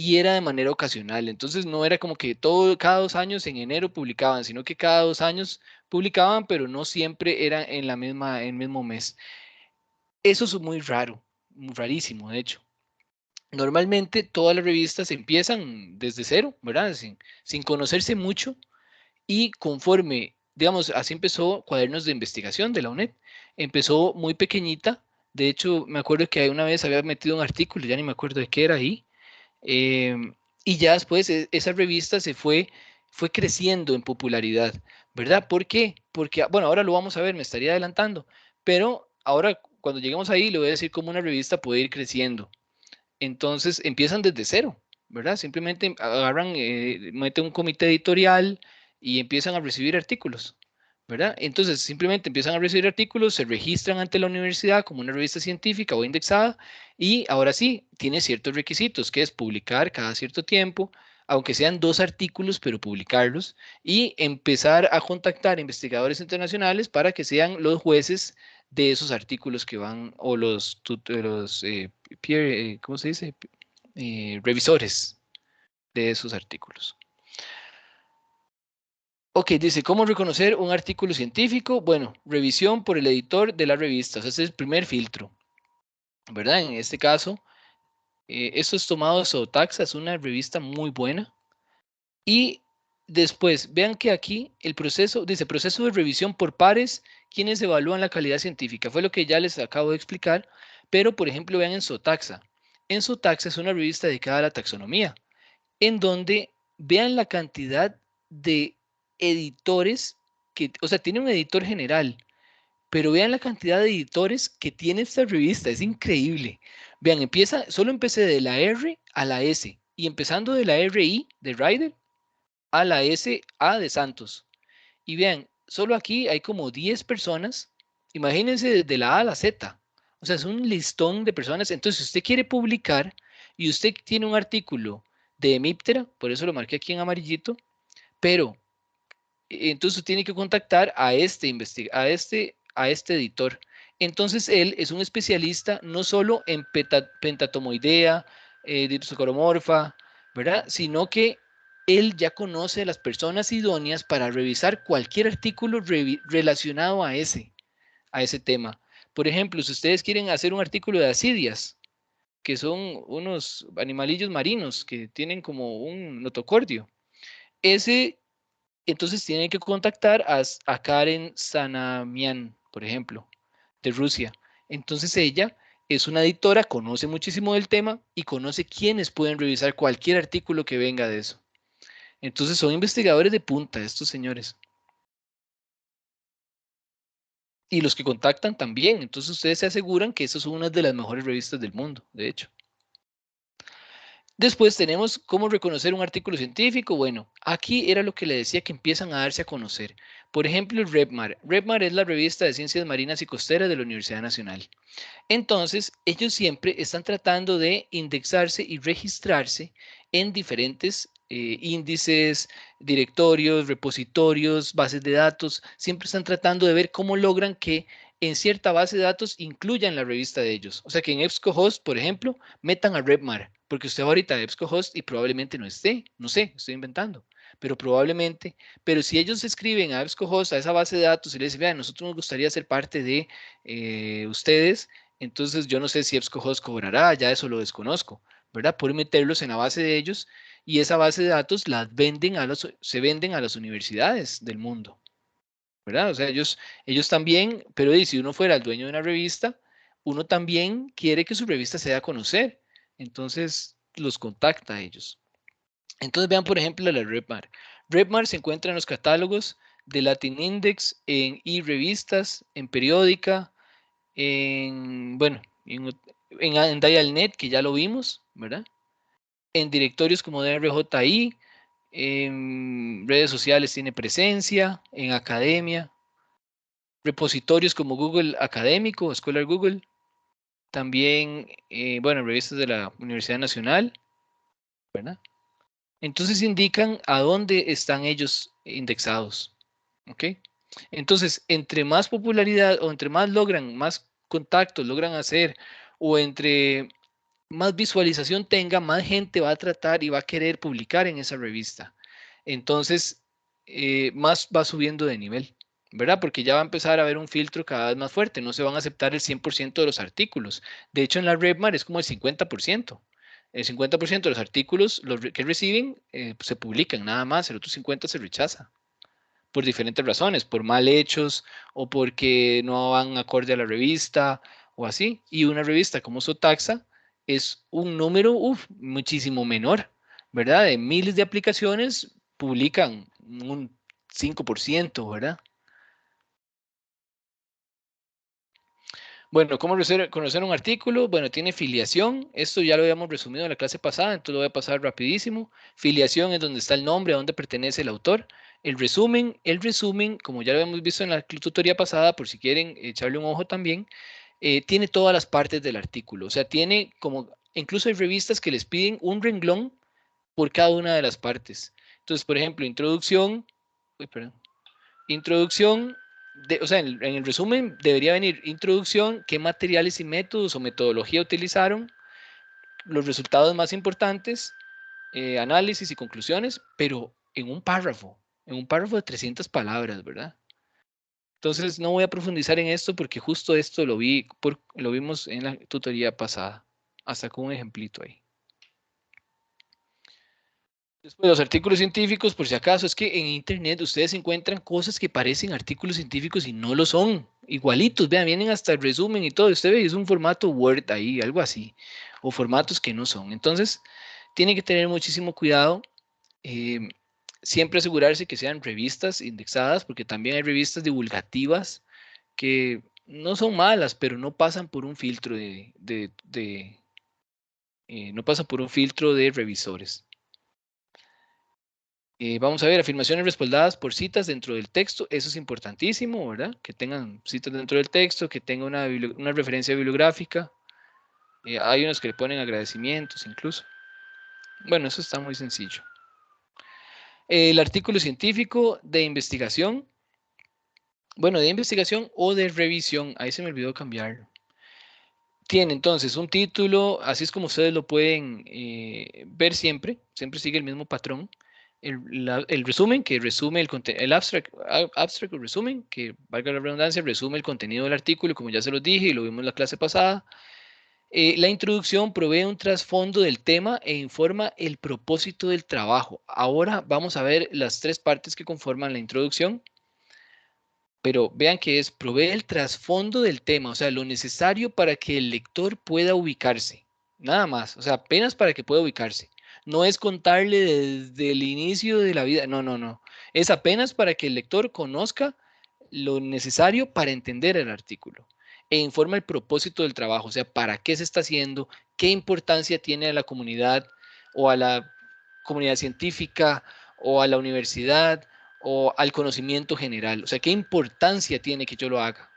y era de manera ocasional. Entonces no era como que cada 2 años en enero publicaban, sino que cada 2 años publicaban, pero no siempre era en el mismo mes. Eso es muy raro, muy rarísimo, de hecho. Normalmente todas las revistas empiezan desde cero, ¿verdad? Sin conocerse mucho y conforme, digamos, así empezó Cuadernos de Investigación de la UNED. Empezó muy pequeñita. De hecho, me acuerdo que una vez había metido un artículo, ya ni me acuerdo de qué era ahí. Y ya después esa revista fue creciendo en popularidad, ¿verdad? ¿Por qué? Porque, bueno, ahora lo vamos a ver, me estaría adelantando, pero ahora cuando lleguemos ahí le voy a decir cómo una revista puede ir creciendo. Entonces empiezan desde cero, ¿verdad? Simplemente agarran, meten un comité editorial y empiezan a recibir artículos, ¿verdad? Entonces simplemente empiezan a recibir artículos, se registran ante la universidad como una revista científica o indexada y ahora sí, tiene ciertos requisitos, que es publicar cada cierto tiempo, aunque sean 2 artículos, pero publicarlos y empezar a contactar investigadores internacionales para que sean los jueces de esos artículos que van, o los ¿cómo se dice? Revisores de esos artículos. Ok, dice, ¿cómo reconocer un artículo científico? Bueno, revisión por el editor de la revista. O sea, ese es el primer filtro, ¿verdad? En este caso, esto es tomado de Zootaxa, es una revista muy buena. Y después, vean que aquí el proceso, dice, proceso de revisión por pares, quienes evalúan la calidad científica. Fue lo que ya les acabo de explicar, pero por ejemplo, vean en Zootaxa. En Zootaxa es una revista dedicada a la taxonomía, en donde vean la cantidad de editores que, o sea, tiene un editor general, pero vean la cantidad de editores que tiene esta revista, es increíble. Vean, solo empecé de la R a la S, y empezando de la RI de Ryder a la SA de Santos. Y vean, solo aquí hay como 10 personas. Imagínense desde la A a la Z. O sea, es un listón de personas. Entonces, si usted quiere publicar y usted tiene un artículo de Hemiptera, por eso lo marqué aquí en amarillito, pero entonces usted tiene que contactar a este editor. Entonces, él es un especialista no solo en pentatomoidea, dipsocoromorfa, ¿verdad? Sino que él ya conoce a las personas idóneas para revisar cualquier artículo relacionado a ese tema. Por ejemplo, si ustedes quieren hacer un artículo de asidias, que son unos animalillos marinos que tienen como un notocordio, ese, entonces tienen que contactar a Karen Sanamian, por ejemplo, de Rusia. Entonces ella es una editora, conoce muchísimo del tema y conoce quiénes pueden revisar cualquier artículo que venga de eso. Entonces son investigadores de punta estos señores. Y los que contactan también. Entonces ustedes se aseguran que esas son una de las mejores revistas del mundo, de hecho. Después tenemos cómo reconocer un artículo científico. Bueno, aquí era lo que le decía, que empiezan a darse a conocer. Por ejemplo, el REPMAR. REPMAR es la revista de Ciencias Marinas y Costeras de la Universidad Nacional. Entonces, ellos siempre están tratando de indexarse y registrarse en diferentes índices, directorios, repositorios, bases de datos. Siempre están tratando de ver cómo logran que en cierta base de datos incluyan la revista de ellos. O sea, que en EBSCOhost, por ejemplo, metan a RepMar, porque usted va ahorita a EBSCOhost y probablemente no esté. No sé, estoy inventando, pero probablemente. Pero si ellos escriben a EBSCOhost, a esa base de datos, y les dicen, vean, nosotros nos gustaría ser parte de ustedes, entonces yo no sé si EBSCOhost cobrará, ya eso lo desconozco, ¿verdad? Pueden meterlos en la base de ellos y esa base de datos se venden a las universidades del mundo, ¿verdad? O sea, ellos también, pero si uno fuera el dueño de una revista, uno también quiere que su revista se dé a conocer, entonces los contacta a ellos. Entonces vean, por ejemplo, la RepMar. RepMar se encuentra en los catálogos de Latin Index, en e-revistas, en periódica, bueno, en Dialnet, que ya lo vimos, ¿verdad? En directorios como DRJI, en redes sociales tiene presencia, en academia, repositorios como Google Académico, Scholar Google, también, bueno, revistas de la Universidad Nacional, ¿verdad? Entonces indican a dónde están ellos indexados, ¿ok? Entonces, entre más popularidad o entre más logran, más contactos logran hacer, o entre más visualización tenga, más gente va a tratar y va a querer publicar en esa revista. Entonces, más va subiendo de nivel, ¿verdad? Porque ya va a empezar a haber un filtro cada vez más fuerte, no se van a aceptar el 100% de los artículos. De hecho, en la RedMar es como el 50%. El 50% de los artículos que reciben se publican nada más, el otro 50% se rechaza por diferentes razones, por mal hechos o porque no van acorde a la revista o así. Y una revista como Sotaxa es un número muchísimo menor, ¿verdad? De miles de aplicaciones publican un 5%, ¿verdad? Bueno, ¿cómo conocer un artículo? Bueno, tiene filiación. Esto ya lo habíamos resumido en la clase pasada, entonces lo voy a pasar rapidísimo. Filiación es donde está el nombre, a dónde pertenece el autor. El resumen, como ya lo habíamos visto en la tutoría pasada, por si quieren echarle un ojo también, tiene todas las partes del artículo. O sea, tiene como, incluso hay revistas que les piden un renglón por cada una de las partes. Entonces, por ejemplo, introducción, uy, perdón, introducción, o sea, en el resumen debería venir introducción, qué materiales y métodos o metodología utilizaron, los resultados más importantes, análisis y conclusiones, pero en un párrafo de 300 palabras, ¿verdad? Entonces no voy a profundizar en esto porque justo esto lo vimos en la tutoría pasada, hasta con un ejemplito ahí. Después, los artículos científicos, por si acaso, es que en Internet ustedes encuentran cosas que parecen artículos científicos y no lo son. Igualitos, vean, vienen hasta el resumen y todo. Usted ve, es un formato Word ahí, algo así. O formatos que no son. Entonces, tiene que tener muchísimo cuidado. eh, Siempre asegurarse que sean revistas indexadas, porque también hay revistas divulgativas que no son malas, pero no pasan por un filtro no pasan por un filtro de revisores. Vamos a ver, afirmaciones respaldadas por citas dentro del texto, eso es importantísimo, ¿verdad? Que tengan citas dentro del texto, que tenga una referencia bibliográfica. Hay unos que le ponen agradecimientos incluso. Bueno, eso está muy sencillo. El artículo científico de investigación, bueno, de investigación o de revisión, ahí se me olvidó cambiarlo. Tiene entonces un título, así es como ustedes lo pueden ver siempre, siempre sigue el mismo patrón. El resumen, que resume el abstract o resumen, que valga la redundancia, resume el contenido del artículo, como ya se los dije y lo vimos en la clase pasada. La introducción provee un trasfondo del tema e informa el propósito del trabajo. Ahora vamos a ver las tres partes que conforman la introducción, pero vean que provee el trasfondo del tema, o sea, lo necesario para que el lector pueda ubicarse, nada más, o sea, apenas para que pueda ubicarse. No es contarle desde el inicio de la vida, no, no, no. Es apenas para que el lector conozca lo necesario para entender el artículo e informa el propósito del trabajo, o sea, para qué se está haciendo, qué importancia tiene a la comunidad o a la comunidad científica o a la universidad o al conocimiento general. O sea, ¿qué importancia tiene que yo lo haga?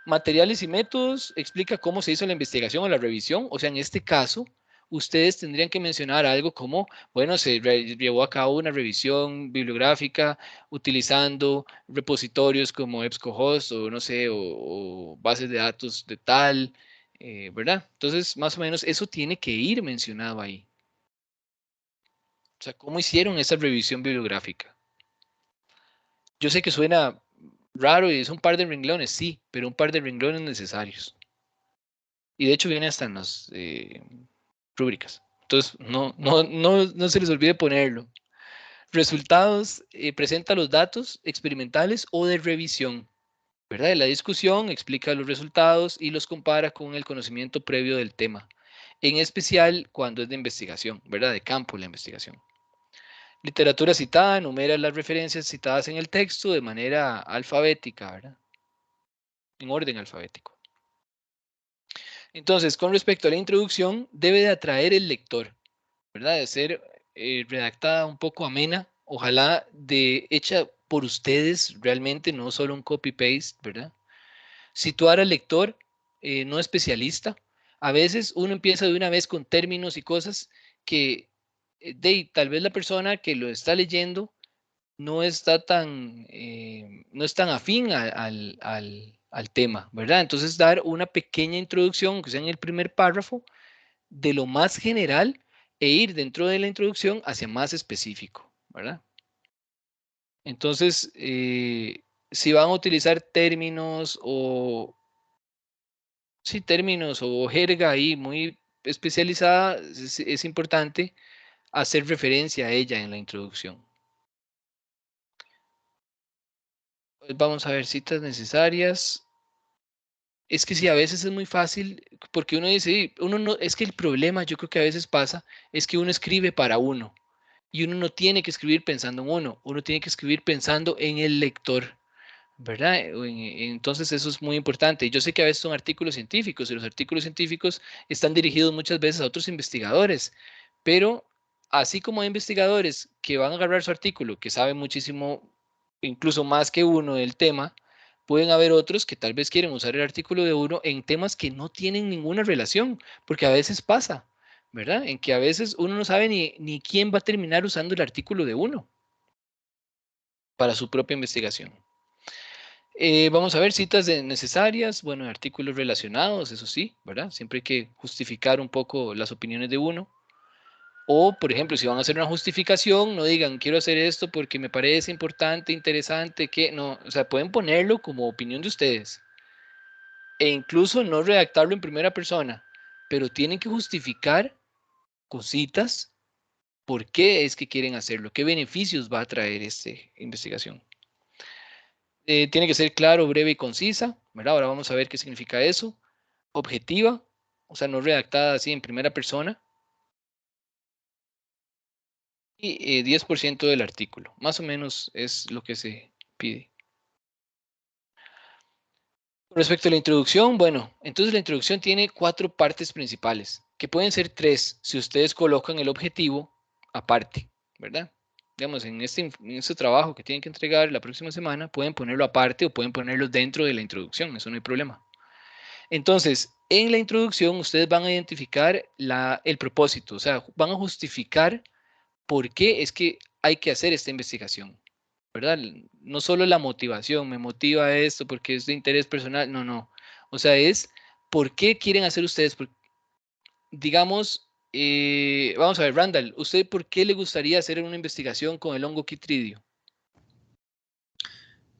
Materiales y métodos explica cómo se hizo la investigación o la revisión. O sea, en este caso, ustedes tendrían que mencionar algo como, bueno, se llevó a cabo una revisión bibliográfica utilizando repositorios como EBSCOhost o no sé, o bases de datos de tal, ¿verdad? Entonces, más o menos eso tiene que ir mencionado ahí. O sea, ¿cómo hicieron esa revisión bibliográfica? Yo sé que suena raro y es un par de renglones, sí, pero un par de renglones necesarios. Y de hecho viene hasta en las rúbricas. Entonces, no se les olvide ponerlo. Resultados, presenta los datos experimentales o de revisión, ¿verdad? De la discusión, explica los resultados y los compara con el conocimiento previo del tema, en especial cuando es de investigación, ¿verdad? De campo la investigación. Literatura citada, enumera las referencias citadas en el texto de manera alfabética, ¿verdad? En orden alfabético. Entonces, con respecto a la introducción, debe de atraer el lector, ¿verdad? De ser redactada un poco amena, ojalá hecha por ustedes realmente, no solo un copy-paste, ¿verdad? Situar al lector, no especialista. A veces uno empieza de una vez con términos y cosas que tal vez la persona que lo está leyendo no está no es tan afín al tema, ¿verdad? Entonces dar una pequeña introducción, que sea en el primer párrafo, de lo más general e ir dentro de la introducción hacia más específico, ¿verdad? Entonces, si van a utilizar términos o, sí, términos o jerga ahí muy especializada, es importante hacer referencia a ella en la introducción. Vamos a ver citas necesarias. Es que sí, a veces es muy fácil, porque uno dice, uno no, es que el problema yo creo que a veces pasa, es que uno escribe para uno, y uno no tiene que escribir pensando en uno tiene que escribir pensando en el lector, ¿verdad? Entonces eso es muy importante. Yo sé que a veces son artículos científicos, y los artículos científicos están dirigidos muchas veces a otros investigadores, pero así como hay investigadores que van a agarrar su artículo, que saben muchísimo, incluso más que uno del tema, pueden haber otros que tal vez quieren usar el artículo de uno en temas que no tienen ninguna relación, porque a veces pasa, ¿verdad? En que a veces uno no sabe ni quién va a terminar usando el artículo de uno para su propia investigación. Vamos a ver citas necesarias, bueno, artículos relacionados, eso sí, ¿verdad? Siempre hay que justificar un poco las opiniones de uno. O, por ejemplo, si van a hacer una justificación, no digan, quiero hacer esto porque me parece importante, interesante, que no, o sea, pueden ponerlo como opinión de ustedes. E incluso no redactarlo en primera persona, pero tienen que justificar cositas, por qué es que quieren hacerlo, qué beneficios va a traer esta investigación. Tiene que ser claro, breve y concisa, ¿verdad? Ahora vamos a ver qué significa eso. Objetiva, o sea, no redactada así en primera persona. Y 10% del artículo, más o menos es lo que se pide. Respecto a la introducción, bueno, entonces la introducción tiene 4 partes principales, que pueden ser 3 si ustedes colocan el objetivo aparte, ¿verdad? Digamos, en este trabajo que tienen que entregar la próxima semana, pueden ponerlo aparte o pueden ponerlo dentro de la introducción, eso no hay problema. Entonces, en la introducción ustedes van a identificar el propósito, o sea, van a justificar por qué es que hay que hacer esta investigación, ¿verdad? No solo la motivación, me motiva esto porque es de interés personal, no, no. O sea, es por qué quieren hacer ustedes, digamos, vamos a ver, Randall, ¿usted por qué le gustaría hacer una investigación con el hongo Chytridium?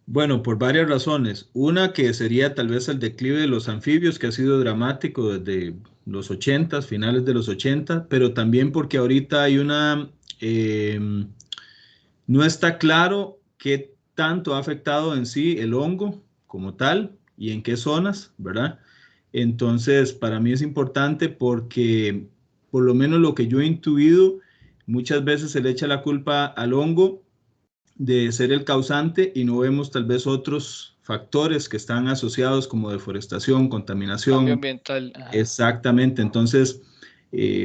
Bueno, por varias razones. Una que sería tal vez el declive de los anfibios, que ha sido dramático desde los 80, finales de los 80, pero también porque ahorita hay no está claro qué tanto ha afectado en sí el hongo como tal y en qué zonas, ¿verdad? Entonces, para mí es importante porque, por lo menos lo que yo he intuido, muchas veces se le echa la culpa al hongo de ser el causante y no vemos tal vez otros factores que están asociados como deforestación, Cambio contaminación. ambiental. Ajá. Exactamente, entonces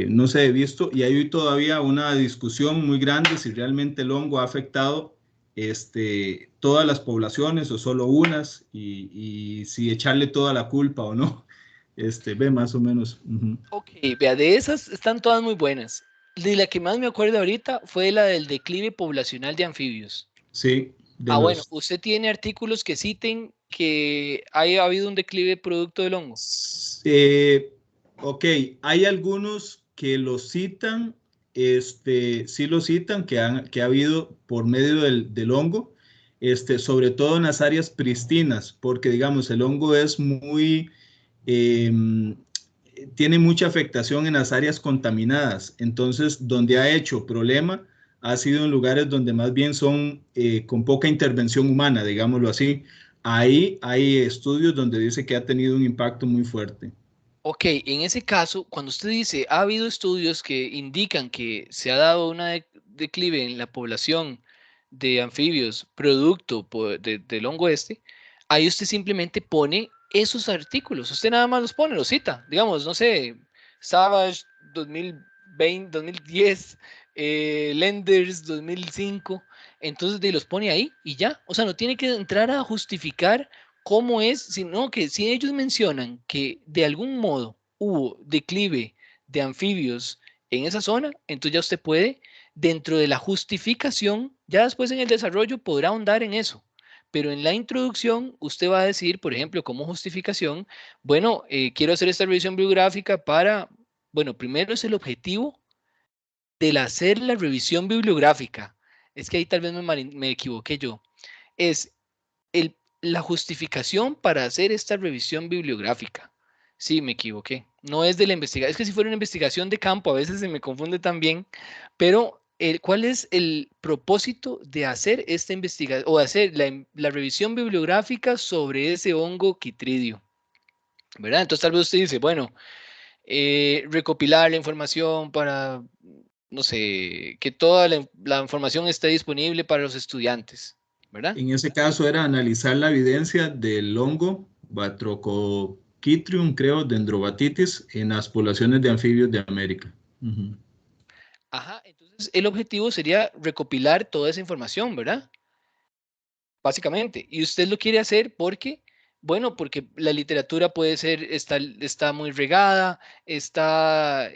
no se he visto y hay todavía una discusión muy grande si realmente el hongo ha afectado todas las poblaciones o solo unas y si echarle toda la culpa o no. Ve más o menos. Ujú. Ok, vea, de esas están todas muy buenas. De la que más me acuerdo ahorita fue la del declive poblacional de anfibios. Sí, de Ah, bueno, los... ¿usted tiene artículos que citen que haya habido un declive producto del hongo? Eh, ok, hay algunos que lo citan, sí lo citan, que ha habido por medio del hongo, sobre todo en las áreas pristinas, porque digamos, el hongo es eh, tiene mucha afectación en las áreas contaminadas, entonces donde ha hecho problema ha sido en lugares donde más bien son con poca intervención humana, digámoslo así. Ahí hay estudios donde dice que ha tenido un impacto muy fuerte. Ok, en ese caso, cuando usted dice, ha habido estudios que indican que se ha dado una declive en la población de anfibios producto del hongo este, ahí usted simplemente pone esos artículos, usted nada más los pone, los cita, digamos, no sé, Savage 2020, 2010, Lenders 2005, entonces los pone ahí y ya, o sea, no tiene que entrar a justificar cómo es, sino que si ellos mencionan que de algún modo hubo declive de anfibios en esa zona, entonces ya usted puede, dentro de la justificación, ya después en el desarrollo podrá ahondar en eso. Pero en la introducción, usted va a decir, por ejemplo, como justificación, bueno, quiero hacer esta revisión bibliográfica para, Bueno, primero es el objetivo del hacer la revisión bibliográfica. Es que ahí tal vez me equivoqué yo. Es la justificación para hacer esta revisión bibliográfica. Sí, me equivoqué. No es de la investigación. Es que si fuera una investigación de campo, a veces se me confunde también, pero ¿cuál es el propósito de hacer esta investigación o de hacer la revisión bibliográfica sobre ese hongo Chytridium? ¿Verdad? Entonces tal vez usted dice, bueno, recopilar la información para, no sé, que toda la información esté disponible para los estudiantes, ¿verdad? En ese caso era analizar la evidencia del hongo Batrachochytrium, creo, dendrobatitis, en las poblaciones de anfibios de América. Ujú. Ajá, entonces el objetivo sería recopilar toda esa información, ¿verdad? Básicamente. Y usted lo quiere hacer porque, bueno, porque la literatura puede ser, está muy regada, está,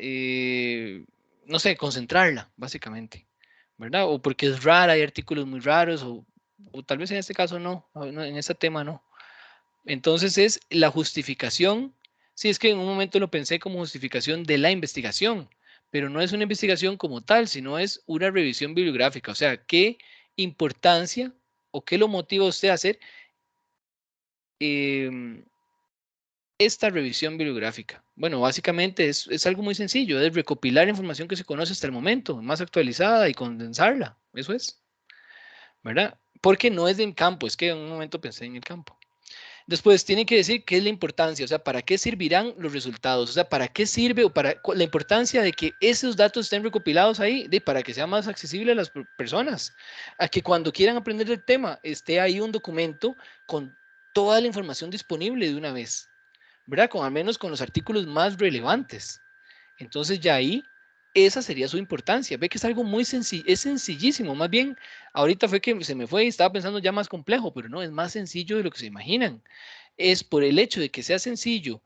no sé, concentrarla, básicamente, ¿verdad? O porque es rara, hay artículos muy raros, o tal vez en este caso no, en este tema no. Entonces es la justificación. Sí, es que en un momento lo pensé como justificación de la investigación, pero no es una investigación como tal, sino es una revisión bibliográfica. O sea, ¿qué importancia o qué lo motiva a usted a hacer em, esta revisión bibliográfica? Bueno, básicamente es algo muy sencillo, es recopilar información que se conoce hasta el momento, más actualizada y condensarla. Eso es, ¿verdad? Porque no es del campo, es que en un momento pensé en el campo. Después tiene que decir qué es la importancia, o sea, para qué servirán los resultados, o sea, para qué sirve o para la importancia de que esos datos estén recopilados ahí, para que sea más accesible a las personas, a que cuando quieran aprender el tema esté ahí un documento con toda la información disponible de una vez, ¿verdad? Con al menos con los artículos más relevantes. Entonces ya ahí, esa sería su importancia. Ve que es algo muy sencillo, es sencillísimo. Más bien, ahorita fue que se me fue y estaba pensando ya más complejo, pero no, es más sencillo de lo que se imaginan. Es por el hecho de que sea sencillo,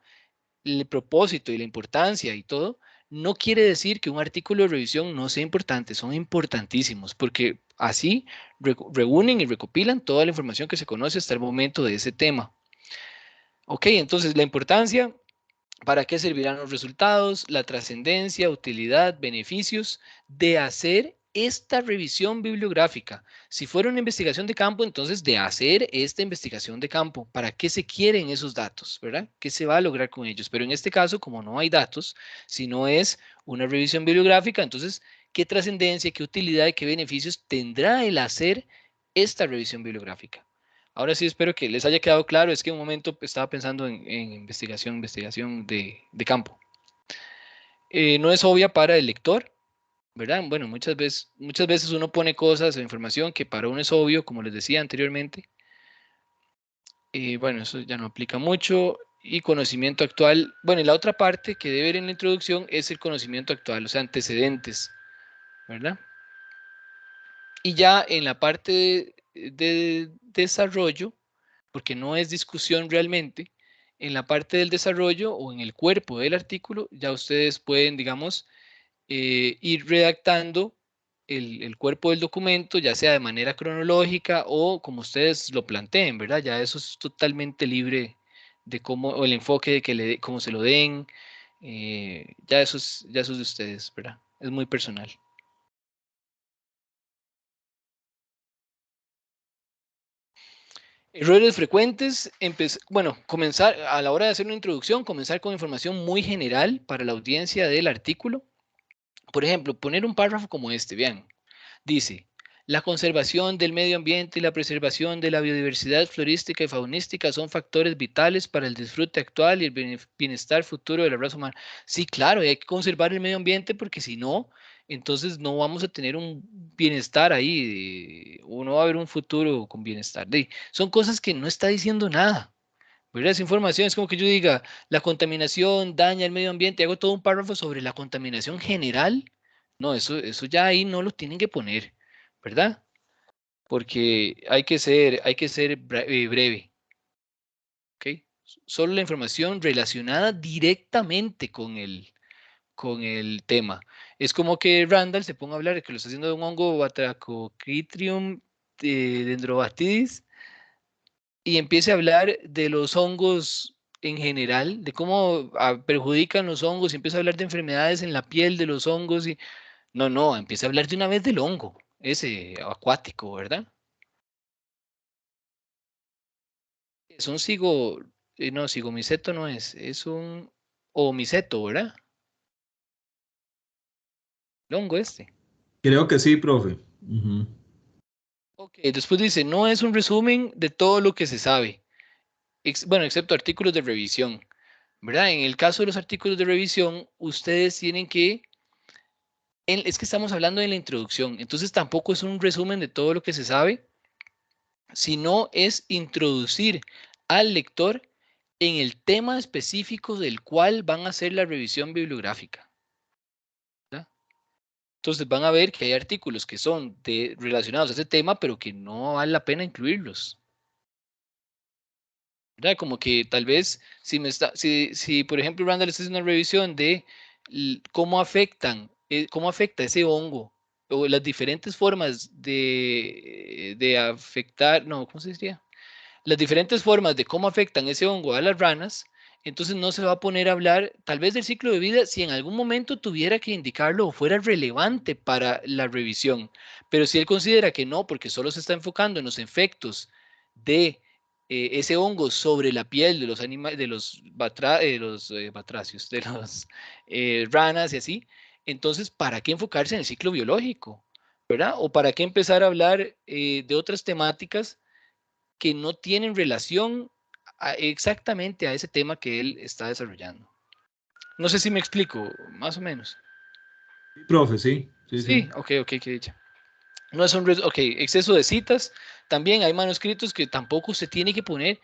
el propósito y la importancia y todo, no quiere decir que un artículo de revisión no sea importante, son importantísimos, porque así reúnen y recopilan toda la información que se conoce hasta el momento de ese tema. Ok, entonces la importancia, ¿para qué servirán los resultados? La trascendencia, utilidad, beneficios de hacer esta revisión bibliográfica. Si fuera una investigación de campo, entonces de hacer esta investigación de campo. ¿Para qué se quieren esos datos? ¿Verdad? ¿Qué se va a lograr con ellos? Pero en este caso, como no hay datos, sino es una revisión bibliográfica, entonces, ¿qué trascendencia, qué utilidad y qué beneficios tendrá el hacer esta revisión bibliográfica? Ahora sí espero que les haya quedado claro, es que en un momento estaba pensando en investigación de campo. No es obvia para el lector, ¿verdad? Bueno, muchas veces uno pone cosas o información que para uno es obvio, como les decía anteriormente. Bueno, eso ya no aplica mucho. Y conocimiento actual. Bueno, y la otra parte que debe ver en la introducción es el conocimiento actual, o sea, antecedentes, ¿verdad? Y ya en la parte de desarrollo, porque no es discusión realmente, en la parte del desarrollo o en el cuerpo del artículo, ya ustedes pueden, digamos, ir redactando el cuerpo del documento, ya sea de manera cronológica o como ustedes lo planteen, ¿verdad? Ya eso es totalmente libre de cómo, o el enfoque de que cómo se lo den, ya eso es de ustedes, ¿verdad? Es muy personal. Errores frecuentes, bueno, comenzar a la hora de hacer una introducción, comenzar con información muy general para la audiencia del artículo. Por ejemplo, poner un párrafo como este, vean, dice, la conservación del medio ambiente y la preservación de la biodiversidad florística y faunística son factores vitales para el disfrute actual y el bienestar futuro de la raza humana. Sí, claro, y hay que conservar el medio ambiente porque si no, entonces no vamos a tener un bienestar ahí, o no va a haber un futuro con bienestar. Son cosas que no está diciendo nada. ¿Verdad? Esa información es como que yo diga, la contaminación daña el medio ambiente, hago todo un párrafo sobre la contaminación general. No, eso ya ahí no lo tienen que poner, ¿verdad? Porque hay que ser breve, ¿ok? Solo la información relacionada directamente con el tema. Es como que Randall se ponga a hablar de que lo está haciendo de un hongo Batrachochytrium dendrobatidis y empiece a hablar de los hongos en general, de cómo perjudican los hongos, y empieza a hablar de enfermedades en la piel de los hongos, y no, empieza a hablar de una vez del hongo, ese acuático, ¿verdad? Es un no, cigomiceto no es un omiceto, ¿verdad? El hongo este. Creo que sí, profe. Ujú. Ok, después dice, no es un resumen de todo lo que se sabe, bueno, excepto artículos de revisión, ¿verdad? En el caso de los artículos de revisión, ustedes tienen que, es que estamos hablando de la introducción, entonces tampoco es un resumen de todo lo que se sabe, sino es introducir al lector en el tema específico del cual van a hacer la revisión bibliográfica, ¿verdad? Entonces van a ver que hay artículos que son relacionados a ese tema, pero que no vale la pena incluirlos, ¿verdad? Como que tal vez si por ejemplo Randall está haciendo una revisión de cómo afecta ese hongo o las diferentes formas de afectar, no, ¿cómo se diría? Las diferentes formas de cómo afectan ese hongo a las ranas, entonces no se va a poner a hablar tal vez del ciclo de vida si en algún momento tuviera que indicarlo o fuera relevante para la revisión. Pero si él considera que no, porque solo se está enfocando en los efectos de ese hongo sobre la piel de los animales, de los batracios, de los ranas y así, entonces, ¿para qué enfocarse en el ciclo biológico? ¿Verdad? ¿O para qué empezar a hablar de otras temáticas que no tienen relación exactamente a ese tema que él está desarrollando? No sé si me explico, más o menos. Sí, profe, sí, sí, sí. Sí, ok, qué dicha. No es un, ok, exceso de citas. También hay manuscritos que tampoco se tiene que poner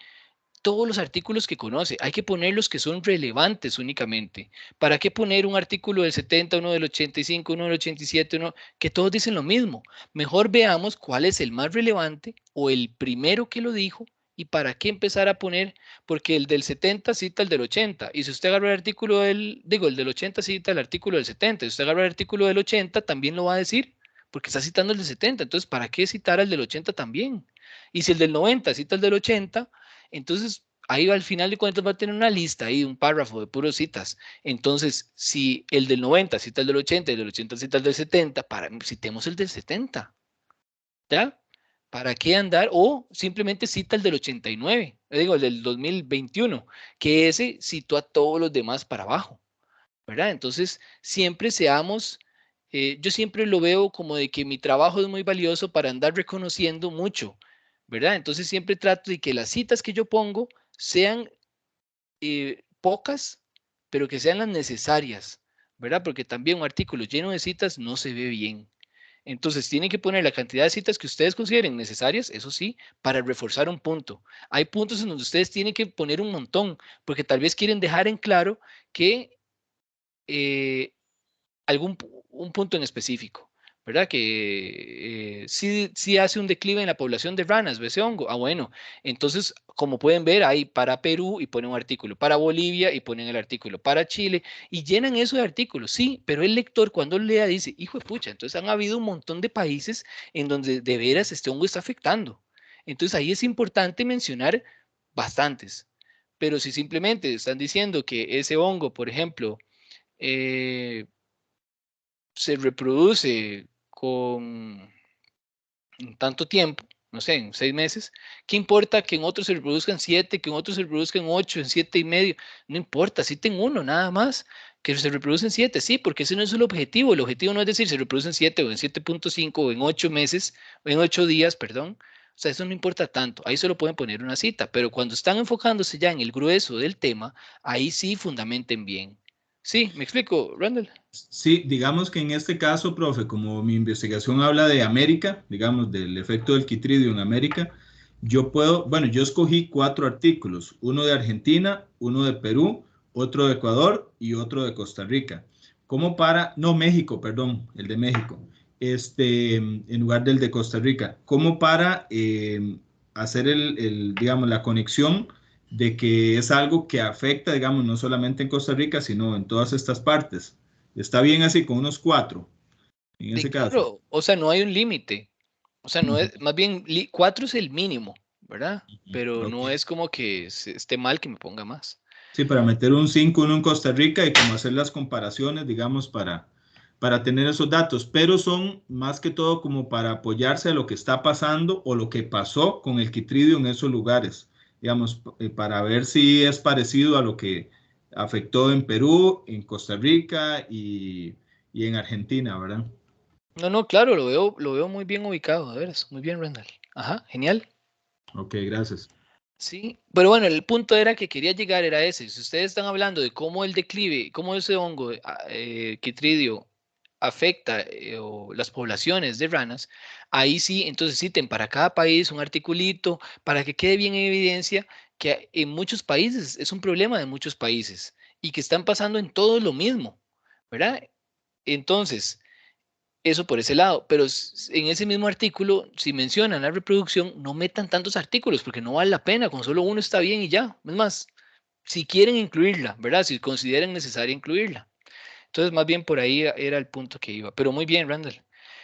todos los artículos que conoce, hay que poner los que son relevantes únicamente. ¿Para qué poner un artículo del 70, uno del 85, uno del 87, uno que todos dicen lo mismo? Mejor veamos cuál es el más relevante o el primero que lo dijo y para qué empezar a poner, porque el del 70 cita el del 80 y si usted agarra el artículo el del 80 cita el artículo del 70, si usted agarra el artículo del 80 también lo va a decir porque está citando el del 70, entonces ¿para qué citar al del 80 también? Y si el del 90 cita el del 80, entonces, ahí al final de cuentas va a tener una lista ahí, un párrafo de puros citas. Entonces, si el del 90 cita el del 80 y el del 80 cita el del 70, citemos el del 70, ¿ya? ¿Para qué andar? O simplemente cita el del 89, digo, el del 2021, que ese citó a todos los demás para abajo, ¿verdad? Entonces, siempre seamos, yo siempre lo veo como de que mi trabajo es muy valioso para andar reconociendo mucho, ¿verdad? Entonces, siempre trato de que las citas que yo pongo sean pocas, pero que sean las necesarias, ¿verdad? Porque también un artículo lleno de citas no se ve bien. Entonces, tienen que poner la cantidad de citas que ustedes consideren necesarias, eso sí, para reforzar un punto. Hay puntos en donde ustedes tienen que poner un montón, porque tal vez quieren dejar en claro que eh, un punto en específico, ¿verdad? Que sí hace un declive en la población de ranas, ese hongo. Ah, bueno, entonces, como pueden ver, hay para Perú y ponen un artículo, para Bolivia y ponen el artículo, para Chile y llenan eso de artículos, sí, pero el lector cuando lea dice, hijo de pucha, entonces han habido un montón de países en donde de veras este hongo está afectando. Entonces ahí es importante mencionar bastantes, pero si simplemente están diciendo que ese hongo, por ejemplo, eh, se reproduce con tanto tiempo, no sé, en 6 meses, ¿qué importa que en otros se reproduzcan 7, que en otros se reproduzcan 8, en 7 y medio? No importa, si tengo uno nada más, que se reproducen 7, sí, porque ese no es el objetivo. El objetivo no es decir se reproducen 7 o en 7.5 o en 8 meses, o en 8 días, perdón. O sea, eso no importa tanto. Ahí solo pueden poner una cita, pero cuando están enfocándose ya en el grueso del tema, ahí sí fundamenten bien. Sí, me explico, Randall. Sí, digamos que en este caso, profe, como mi investigación habla de América, digamos, del efecto del quitridio en América, yo puedo, bueno, yo escogí 4 artículos, uno de Argentina, uno de Perú, otro de Ecuador y otro de Costa Rica, como para, no, México, perdón, el de México, en lugar del de Costa Rica, como para hacer digamos, la conexión de que es algo que afecta, digamos, no solamente en Costa Rica, sino en todas estas partes. Está bien así, con unos 4, en Sí, ese caso. claro, o sea, no hay un límite. O sea, no Ujú, es, más bien, 4 es el mínimo, ¿verdad? ujú. Pero Ok, no es como que esté mal que me ponga más. Sí, para meter un 5 uno en Costa Rica y como hacer las comparaciones, digamos, para tener esos datos, pero son más que todo como para apoyarse a lo que está pasando o lo que pasó con el Quitриdio en esos lugares, digamos, para ver si es parecido a lo que afectó en Perú, en Costa Rica y en Argentina, ¿verdad? No, no, claro, lo veo muy bien ubicado, de veras, muy bien, Randall. Ajá, genial. Ok, gracias. Sí, pero bueno, el punto era que quería llegar era ese. Si ustedes están hablando de cómo el declive, cómo ese hongo, Chytridio, afecta o las poblaciones de ranas, ahí sí, entonces citen para cada país un articulito para que quede bien en evidencia que en muchos países es un problema de muchos países y que están pasando en todo lo mismo, ¿verdad? Entonces, eso por ese lado, pero en ese mismo artículo, si mencionan la reproducción, no metan tantos artículos porque no vale la pena, con solo uno está bien y ya. Es más, si quieren incluirla, ¿verdad? Si consideran necesaria incluirla. Entonces, más bien por ahí era el punto que iba. Pero muy bien, Randall.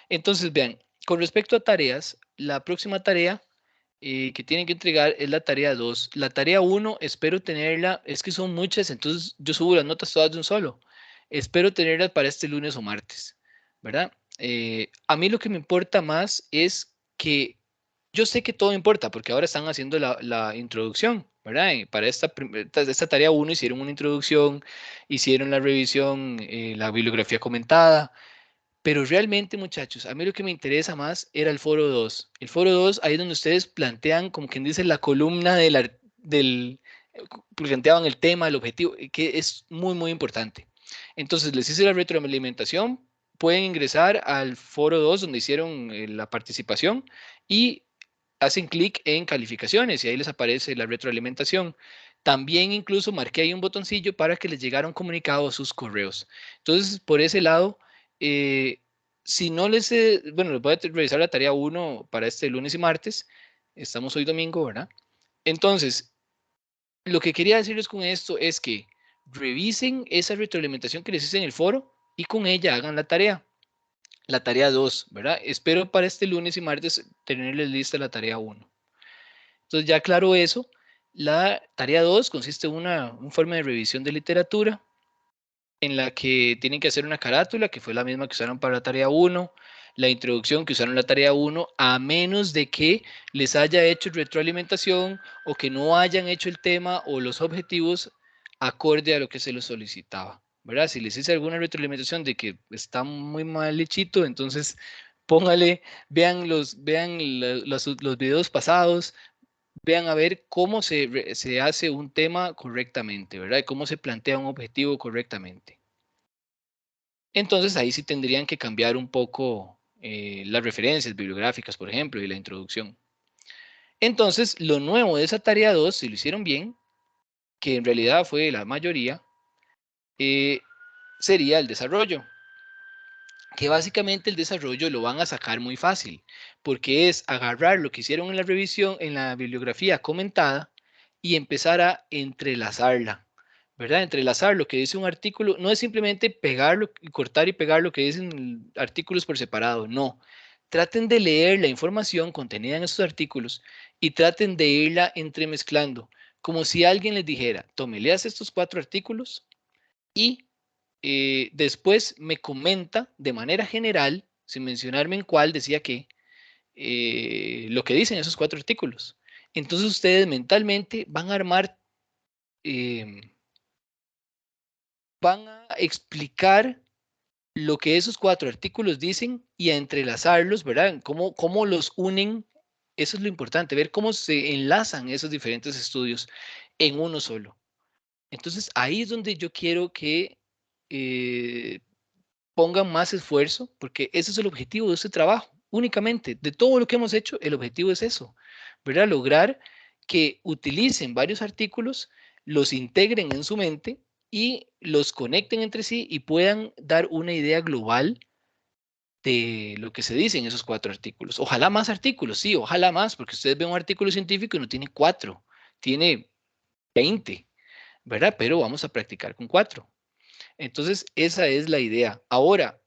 Entonces, vean, con respecto a tareas, la próxima tarea que tienen que entregar es la tarea 2. La tarea 1, espero tenerla, es que son muchas, entonces yo subo las notas todas de un solo. Espero tenerlas para este lunes o martes, ¿verdad? A mí lo que me importa más es que yo sé que todo importa porque ahora están haciendo la introducción, ¿verdad? Y para esta tarea 1 hicieron una introducción, hicieron la revisión, la bibliografía comentada, pero realmente, muchachos, a mí lo que me interesa más era el foro 2. El foro 2, ahí es donde ustedes plantean, como quien dice, la columna planteaban el tema, el objetivo, que es muy, muy importante. Entonces, les hice la retroalimentación, pueden ingresar al foro 2 donde hicieron la participación y hacen clic en calificaciones y ahí les aparece la retroalimentación. También incluso marqué ahí un botoncillo para que les llegara un comunicado a sus correos. Entonces, por ese lado, eh, si no les, bueno, les voy a revisar la tarea 1 para este lunes y martes. Estamos hoy domingo, ¿verdad? Entonces, lo que quería decirles con esto es que revisen esa retroalimentación que les hice en el foro y con ella hagan la tarea 2, ¿verdad? Espero para este lunes y martes tenerles lista la tarea 1. Entonces, ya claro eso, la tarea 2 consiste en un informe de revisión de literatura en la que tienen que hacer una carátula, que fue la misma que usaron para la tarea 1, la introducción que usaron en la tarea 1, a menos de que les haya hecho retroalimentación o que no hayan hecho el tema o los objetivos acorde a lo que se les solicitaba, ¿verdad? Si les hice alguna retroalimentación de que está muy mal hechito, entonces póngale, vean los videos pasados, vean a ver cómo se hace un tema correctamente, ¿verdad? Y cómo se plantea un objetivo correctamente. Entonces ahí sí tendrían que cambiar un poco las referencias bibliográficas, por ejemplo, y la introducción. Entonces, lo nuevo de esa tarea 2, si lo hicieron bien, que en realidad fue la mayoría, eh, sería el desarrollo, que básicamente el desarrollo lo van a sacar muy fácil, porque es agarrar lo que hicieron en la revisión, en la bibliografía comentada, y empezar a entrelazarla, ¿verdad? Entrelazar lo que dice un artículo, no es simplemente pegarlo, cortar y pegar lo que dicen artículos por separado, no. Traten de leer la información contenida en esos artículos y traten de irla entremezclando, como si alguien les dijera, tome, leas estos 4 artículos y después me comenta de manera general, sin mencionarme en cuál, decía que lo que dicen esos 4 artículos. Entonces ustedes mentalmente van a armar, eh, van a explicar lo que esos 4 artículos dicen y a entrelazarlos, ¿verdad? ¿Cómo los unen? Eso es lo importante, ver cómo se enlazan esos diferentes estudios en uno solo. Entonces ahí es donde yo quiero que eh, pongan más esfuerzo, porque ese es el objetivo de este trabajo, únicamente. De todo lo que hemos hecho, el objetivo es eso, ¿verdad? Lograr que utilicen varios artículos, los integren en su mente y los conecten entre sí y puedan dar una idea global de lo que se dice en esos 4 artículos. Ojalá más artículos, sí, ojalá más, porque ustedes ven un artículo científico y no tiene 4, tiene 20, ¿verdad? Pero vamos a practicar con 4. Entonces, esa es la idea. Ahora,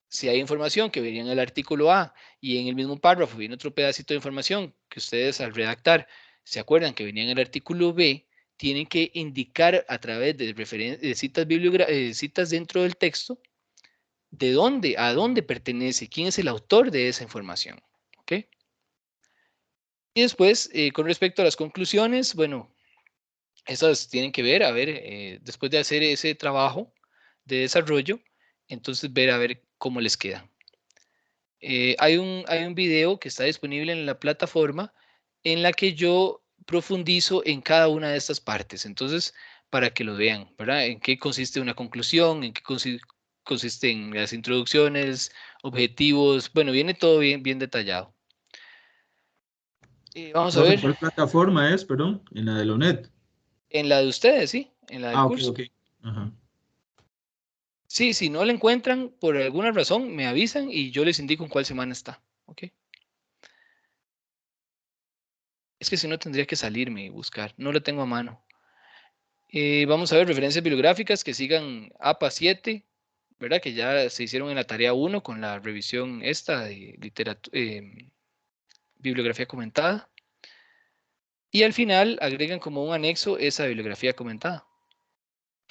si hay información que venía en el artículo A y en el mismo párrafo viene otro pedacito de información que ustedes al redactar se acuerdan que venía en el artículo B, tienen que indicar a través de citas dentro del texto a dónde pertenece, quién es el autor de esa información. ¿Ok? Y después, con respecto a las conclusiones, bueno, esas tienen que ver, a ver, después de hacer ese trabajo de desarrollo, entonces ver a ver cómo les queda. Hay un video que está disponible en la plataforma en la que yo profundizo en cada una de estas partes. Entonces, para que lo vean, ¿verdad? En qué consiste una conclusión, en qué consisten las introducciones, objetivos. Bueno, viene todo bien, bien detallado. Vamos a Profe, ver, ¿cuál plataforma es, perdón? En la de la UNED. en la de ustedes, ¿sí? En la del Ah, ok, curso. ok. Ajá. Sí, si no la encuentran por alguna razón, me avisan y yo les indico en cuál semana está. ¿Ok? Es que si no tendría que salirme y buscar. No lo tengo a mano. Vamos a ver referencias bibliográficas que sigan APA 7, ¿verdad? Que ya se hicieron en la tarea 1 con la revisión esta de bibliografía comentada. Y al final agregan como un anexo esa bibliografía comentada.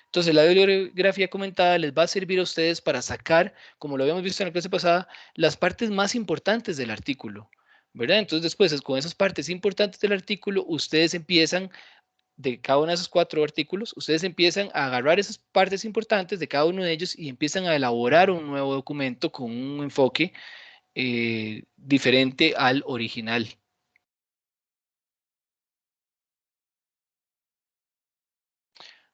Entonces, la bibliografía comentada les va a servir a ustedes para sacar, como lo habíamos visto en la clase pasada, las partes más importantes del artículo, ¿verdad? Entonces, después, con esas partes importantes del artículo, ustedes empiezan, de cada uno de esos 4 artículos, ustedes empiezan a agarrar esas partes importantes de cada uno de ellos y empiezan a elaborar un nuevo documento con un enfoque diferente al original.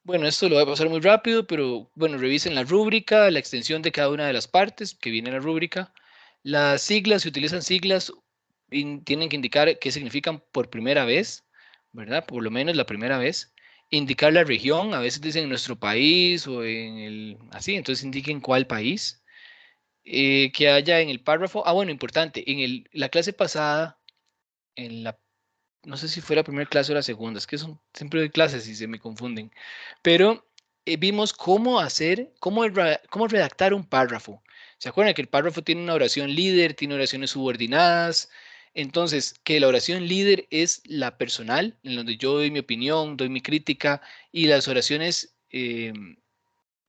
Bueno, esto lo voy a pasar muy rápido, pero bueno, revisen la rúbrica, la extensión de cada una de las partes que viene en la rúbrica. Las siglas, si utilizan siglas, tienen que indicar qué significan por primera vez, ¿verdad? Por lo menos la primera vez. Indicar la región, a veces dicen nuestro país o en el, así, entonces indiquen cuál país. Que haya en el párrafo, bueno, importante, la clase pasada, en la no sé si fue la primera clase o la segunda, es que son siempre hay clases y se me confunden, pero vimos cómo redactar un párrafo. ¿Se acuerdan que el párrafo tiene una oración líder, tiene oraciones subordinadas? Entonces, que la oración líder es la personal, en donde yo doy mi opinión, doy mi crítica, y las oraciones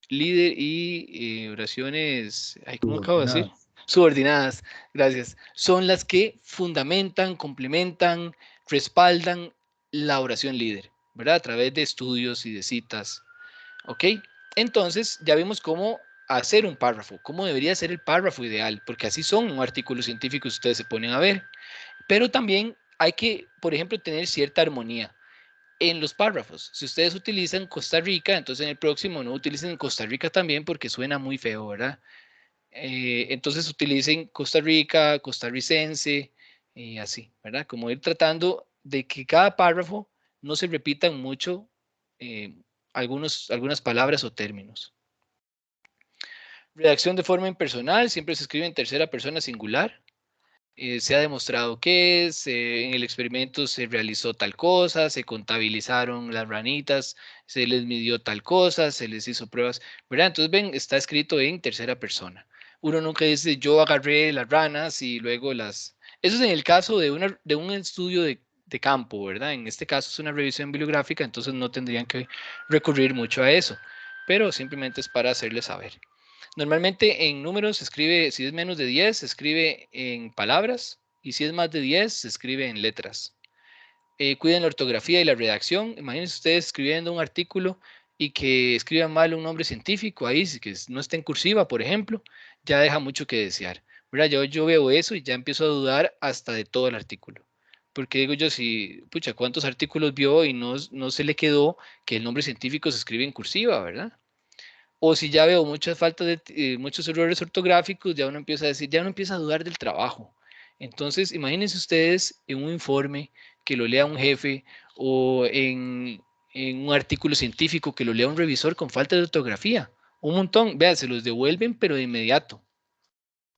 líder y oraciones, ay, ¿cómo acabo de decir? Subordinadas. Subordinadas, gracias. Son las que fundamentan, complementan, respaldan la oración líder, ¿verdad? A través de estudios y de citas. ¿Ok? Entonces, ya vimos cómo hacer un párrafo, cómo debería ser el párrafo ideal, porque así son un artículo científico, ustedes se ponen a ver. Pero también hay que, por ejemplo, tener cierta armonía en los párrafos. Si ustedes utilizan Costa Rica, entonces en el próximo no utilicen Costa Rica también porque suena muy feo, ¿verdad? Entonces utilicen Costa Rica, costarricense y así, ¿verdad? Como ir tratando de que cada párrafo no se repitan mucho eh, algunas palabras o términos. Redacción de forma impersonal, siempre se escribe en tercera persona singular. Se ha demostrado que en el experimento se realizó tal cosa, se contabilizaron las ranitas, se les midió tal cosa, se les hizo pruebas, ¿verdad? Entonces, ven, está escrito en tercera persona. Uno nunca dice yo agarré las ranas y luego las... Eso es en el caso de un estudio de campo, ¿verdad? En este caso es una revisión bibliográfica, entonces no tendrían que recurrir mucho a eso, pero simplemente es para hacerles saber. Normalmente en números se escribe, si es menos de 10, se escribe en palabras y si es más de 10, se escribe en letras. Cuiden la ortografía y la redacción. Imagínense ustedes escribiendo un artículo y que escriban mal un nombre científico ahí, que no esté en cursiva, por ejemplo, ya deja mucho que desear. ¿Verdad? Yo veo eso y ya empiezo a dudar hasta de todo el artículo. Porque digo yo, si, pucha, ¿cuántos artículos vio y no se le quedó que el nombre científico se escribe en cursiva, ¿verdad? O si ya veo muchas faltas muchos errores ortográficos, ya uno empieza a decir, ya uno empieza a dudar del trabajo. Entonces, imagínense ustedes en un informe que lo lea un jefe o en un artículo científico que lo lea un revisor con falta de ortografía. Un montón, vea, se los devuelven, pero de inmediato,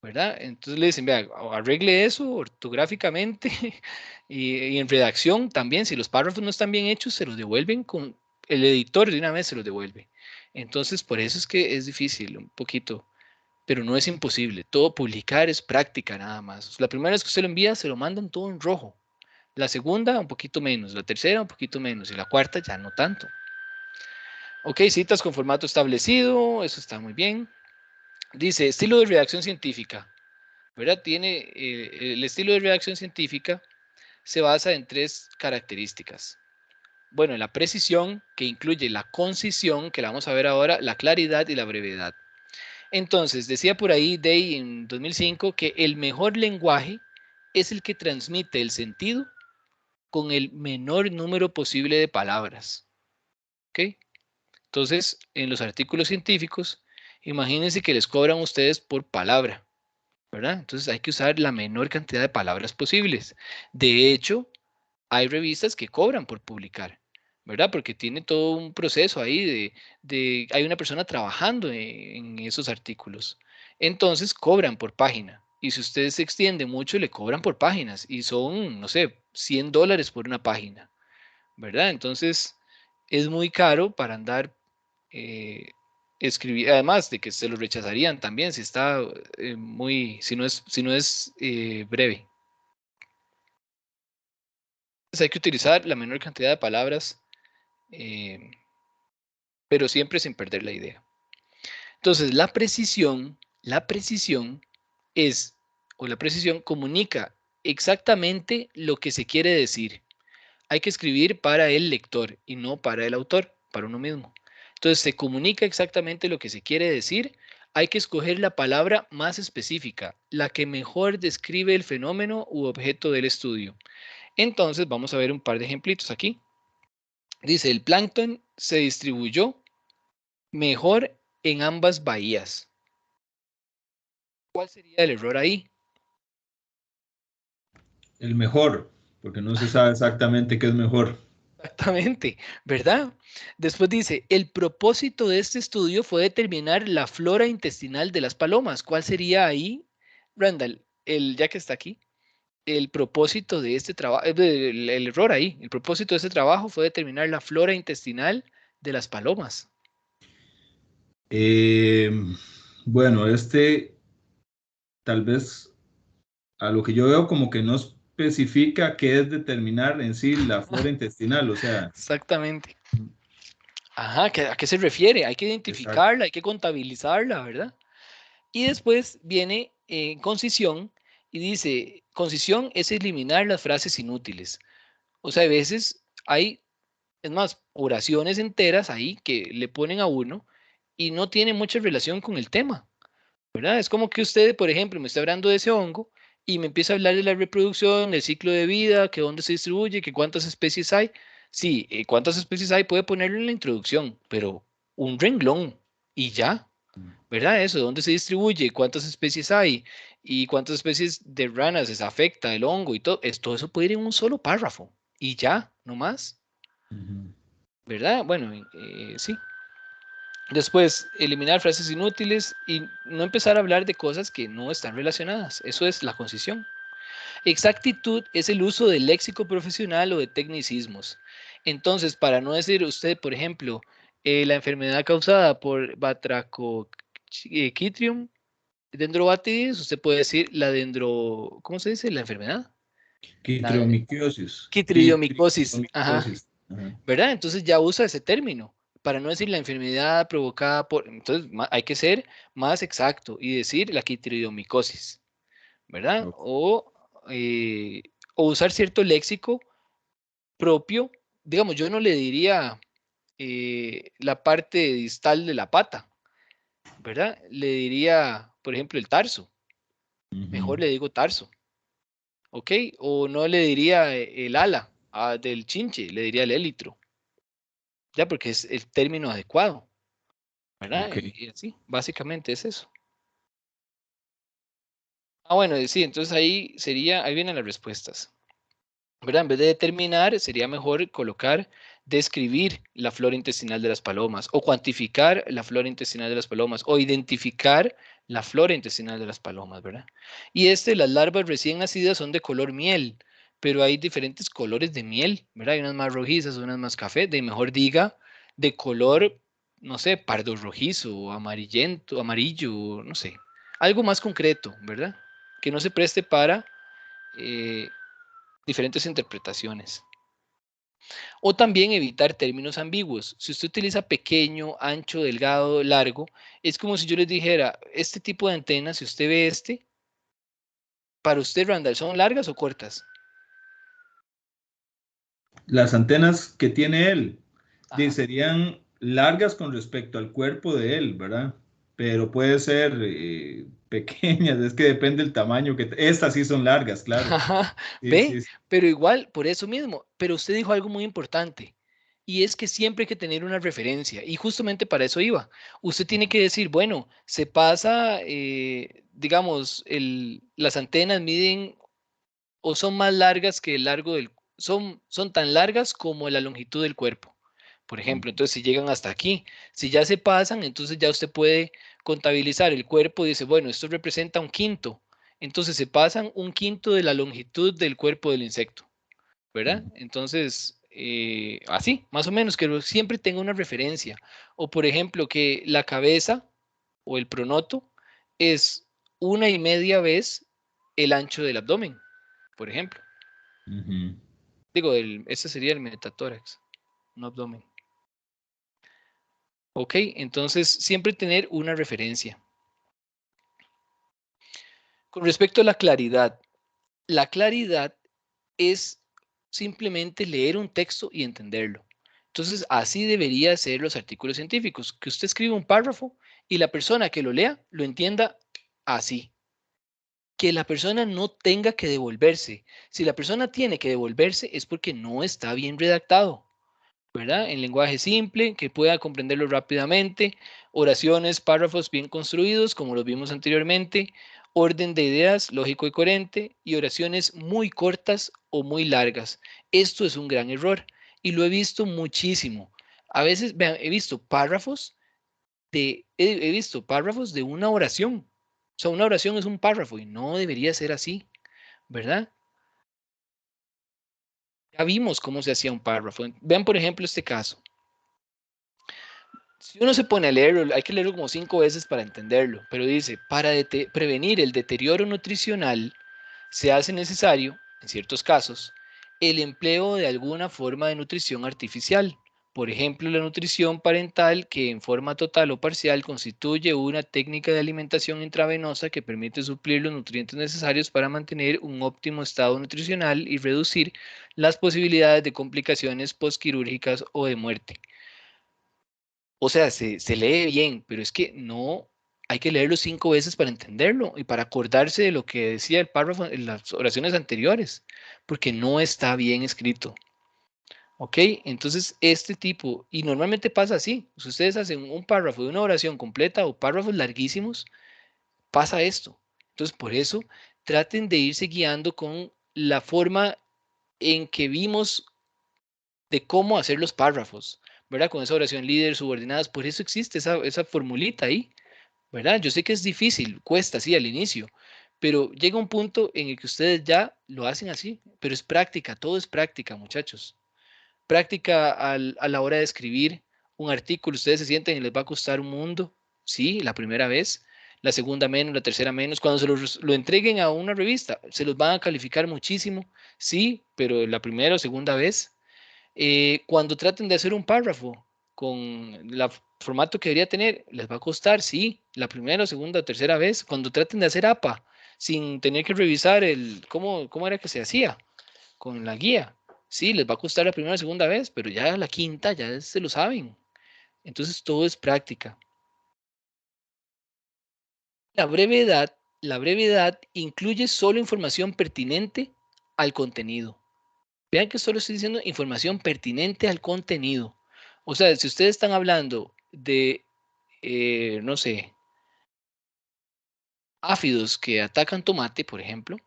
¿verdad? Entonces le dicen, vea, arregle eso ortográficamente y en redacción también, si los párrafos no están bien hechos, se los devuelven con el editor de una vez se los devuelve. Entonces, por eso es que es difícil un poquito, pero no es imposible. Todo publicar es práctica nada más. La primera vez que usted lo envía, se lo mandan todo en rojo, La segunda, un poquito menos. La tercera, un poquito menos. Y la cuarta, ya no tanto. Ok, citas con formato establecido. Eso está muy bien. Dice, estilo de redacción científica. ¿Verdad? Tiene el estilo de redacción científica se basa en 3 características. Bueno, la precisión, que incluye la concisión, que la vamos a ver ahora, la claridad y la brevedad. Entonces, decía por ahí Day en 2005 que el mejor lenguaje es el que transmite el sentido con el menor número posible de palabras. ¿Ok? Entonces, en los artículos científicos, imagínense que les cobran ustedes por palabra, ¿verdad? Entonces hay que usar la menor cantidad de palabras posibles. De hecho, hay revistas que cobran por publicar, ¿verdad? Porque tiene todo un proceso ahí hay una persona trabajando en esos artículos. Entonces cobran por página. Y si usted se extiende mucho, le cobran por páginas. Y son, no sé, $100 por una página, ¿verdad? Entonces es muy caro para andar escribir, además de que se lo rechazarían también si está si no es breve. Entonces hay que utilizar la menor cantidad de palabras, eh, pero siempre sin perder la idea. Entonces, la precisión es, o la precisión comunica exactamente lo que se quiere decir. Hay que escribir para el lector y no para el autor, para uno mismo. Entonces, se comunica exactamente lo que se quiere decir. Hay que escoger la palabra más específica, la que mejor describe el fenómeno u objeto del estudio. Entonces, vamos a ver un par de ejemplitos aquí. Dice, el plancton se distribuyó mejor en ambas bahías. ¿Cuál sería el error ahí? El mejor, porque no se sabe exactamente qué es mejor. Exactamente, ¿verdad? Después dice, el propósito de este estudio fue determinar la flora intestinal de las palomas. ¿Cuál sería ahí, Randall, ya que está aquí? El propósito de este trabajo, el error ahí, el propósito de este trabajo fue determinar la flora intestinal de las palomas. Eh, bueno, tal vez a lo que yo veo como que no especifica qué es determinar en sí la flora intestinal, o sea, Exactamente. Ajá, ¿a qué se refiere? Hay que exacto. identificarla, hay que contabilizarla, ¿verdad? Y después viene concisión y dice, concisión es eliminar las frases inútiles. O sea, a veces hay, es más, oraciones enteras ahí que le ponen a uno y no tienen mucha relación con el tema, ¿verdad? Es como que usted, por ejemplo, me está hablando de ese hongo y me empieza a hablar de la reproducción, el ciclo de vida, que dónde se distribuye, que cuántas especies hay. Sí, cuántas especies hay puede ponerlo en la introducción, pero un renglón y ya. ¿Verdad? Eso, dónde se distribuye, cuántas especies hay y cuántas especies de ranas les afecta el hongo y todo, todo eso puede ir en un solo párrafo y ya, no más, Ujú. ¿verdad? Bueno, sí. Después, eliminar frases inútiles y no empezar a hablar de cosas que no están relacionadas. Eso es la concisión. Exactitud es el uso del léxico profesional o de tecnicismos. Entonces, para no decir usted, por ejemplo, la enfermedad causada por Batrachochitrium dendrobatidis, usted puede decir ¿cómo se dice? La enfermedad. La Quitromicosis. quitridiomicosis, ajá, Quitromicosis. Ajá. ¿verdad? Entonces ya usa ese término para no decir la enfermedad provocada por, entonces hay que ser más exacto y decir la quitridiomicosis, ¿verdad? Ok. O usar cierto léxico propio, digamos, yo no le diría la parte distal de la pata, ¿verdad? Le diría, por ejemplo, el tarso, Ujú. mejor le digo tarso. ¿Ok? O no le diría el ala del chinche, le diría el élitro, ya porque es el término adecuado, ¿verdad? Ok. Y así, básicamente es eso. Ah, bueno, sí, entonces ahí vienen las respuestas, ¿verdad? En vez de determinar, sería mejor colocar, describir la flora intestinal de las palomas, o cuantificar la flora intestinal de las palomas, o identificar la flora intestinal de las palomas, ¿verdad? Y las larvas recién nacidas son de color miel, pero hay diferentes colores de miel, ¿verdad? Hay unas más rojizas, unas más café, de mejor diga, de color, no sé, pardo rojizo, amarillento, amarillo, no sé, algo más concreto, ¿verdad? Que no se preste para eh, diferentes interpretaciones. O también evitar términos ambiguos. Si usted utiliza pequeño, ancho, delgado, largo, es como si yo les dijera, este tipo de antenas, si usted ve este, para usted, Randall, ¿son largas o cortas? Las antenas que tiene él Ajá. serían largas con respecto al cuerpo de él, ¿verdad? Pero puede ser pequeñas, es que depende del tamaño que... Estas sí son largas, claro. Ajá, Sí, ve, sí, sí. pero igual, por eso mismo, pero usted dijo algo muy importante, y es que siempre hay que tener una referencia, y justamente para eso iba. Usted tiene que decir, bueno, se pasa, digamos, las antenas miden o son más largas que el largo son tan largas como la longitud del cuerpo. Por ejemplo, entonces si llegan hasta aquí, si ya se pasan, entonces ya usted puede contabilizar el cuerpo y dice, bueno, esto representa un quinto. Entonces se pasan un quinto de la longitud del cuerpo del insecto, ¿verdad? Entonces, así, más o menos, que siempre tenga una referencia. O por ejemplo, que la cabeza o el pronoto es 1,5 vez el ancho del abdomen, por ejemplo. Ujú. Digo, ese sería el metatórax, no abdomen. Ok, entonces siempre tener una referencia. Con respecto a la claridad es simplemente leer un texto y entenderlo. Entonces, así debería ser los artículos científicos, que usted escriba un párrafo y la persona que lo lea lo entienda así. Que la persona no tenga que devolverse. Si la persona tiene que devolverse es porque no está bien redactado. ¿Verdad? En lenguaje simple, que pueda comprenderlo rápidamente, oraciones, párrafos bien construidos, como los vimos anteriormente, orden de ideas lógico y coherente, y oraciones muy cortas o muy largas. Esto es un gran error y lo he visto muchísimo. A veces, vean, he visto párrafos de una oración. O sea, una oración es un párrafo y no debería ser así, ¿verdad? Ya vimos cómo se hacía un párrafo. Vean, por ejemplo, este caso. Si uno se pone a leerlo, hay que leerlo como 5 veces para entenderlo, pero dice, para prevenir el deterioro nutricional, se hace necesario, en ciertos casos, el empleo de alguna forma de nutrición artificial. Por ejemplo, la nutrición parental, que en forma total o parcial constituye una técnica de alimentación intravenosa que permite suplir los nutrientes necesarios para mantener un óptimo estado nutricional y reducir las posibilidades de complicaciones postquirúrgicas o de muerte. O sea, se lee bien, pero es que no hay que leerlo 5 veces para entenderlo y para acordarse de lo que decía el párrafo en las oraciones anteriores, porque no está bien escrito. ¿Ok? Entonces, este tipo, y normalmente pasa así, si ustedes hacen un párrafo de una oración completa o párrafos larguísimos, pasa esto. Entonces, por eso, traten de irse guiando con la forma en que vimos de cómo hacer los párrafos, ¿verdad? Con esa oración líder, subordinadas, por eso existe esa formulita ahí, ¿verdad? Yo sé que es difícil, cuesta así al inicio, pero llega un punto en el que ustedes ya lo hacen así, pero es práctica, todo es práctica, muchachos. Práctica a la hora de escribir un artículo, ustedes se sienten y les va a costar un mundo, sí, la primera vez, la segunda menos, la tercera menos, cuando lo entreguen a una revista, se los van a calificar muchísimo, sí, pero la primera o segunda vez cuando traten de hacer un párrafo con el formato que debería tener, les va a costar, sí, la primera, segunda o tercera vez. Cuando traten de hacer APA sin tener que revisar cómo era que se hacía con la guía, sí, les va a costar la primera o segunda vez, pero ya la quinta ya se lo saben. Entonces todo es práctica. La brevedad, la brevedad incluye solo información pertinente al contenido. Vean que solo estoy diciendo información pertinente al contenido. O sea, si ustedes están hablando de, no sé, áfidos que atacan tomate, por ejemplo,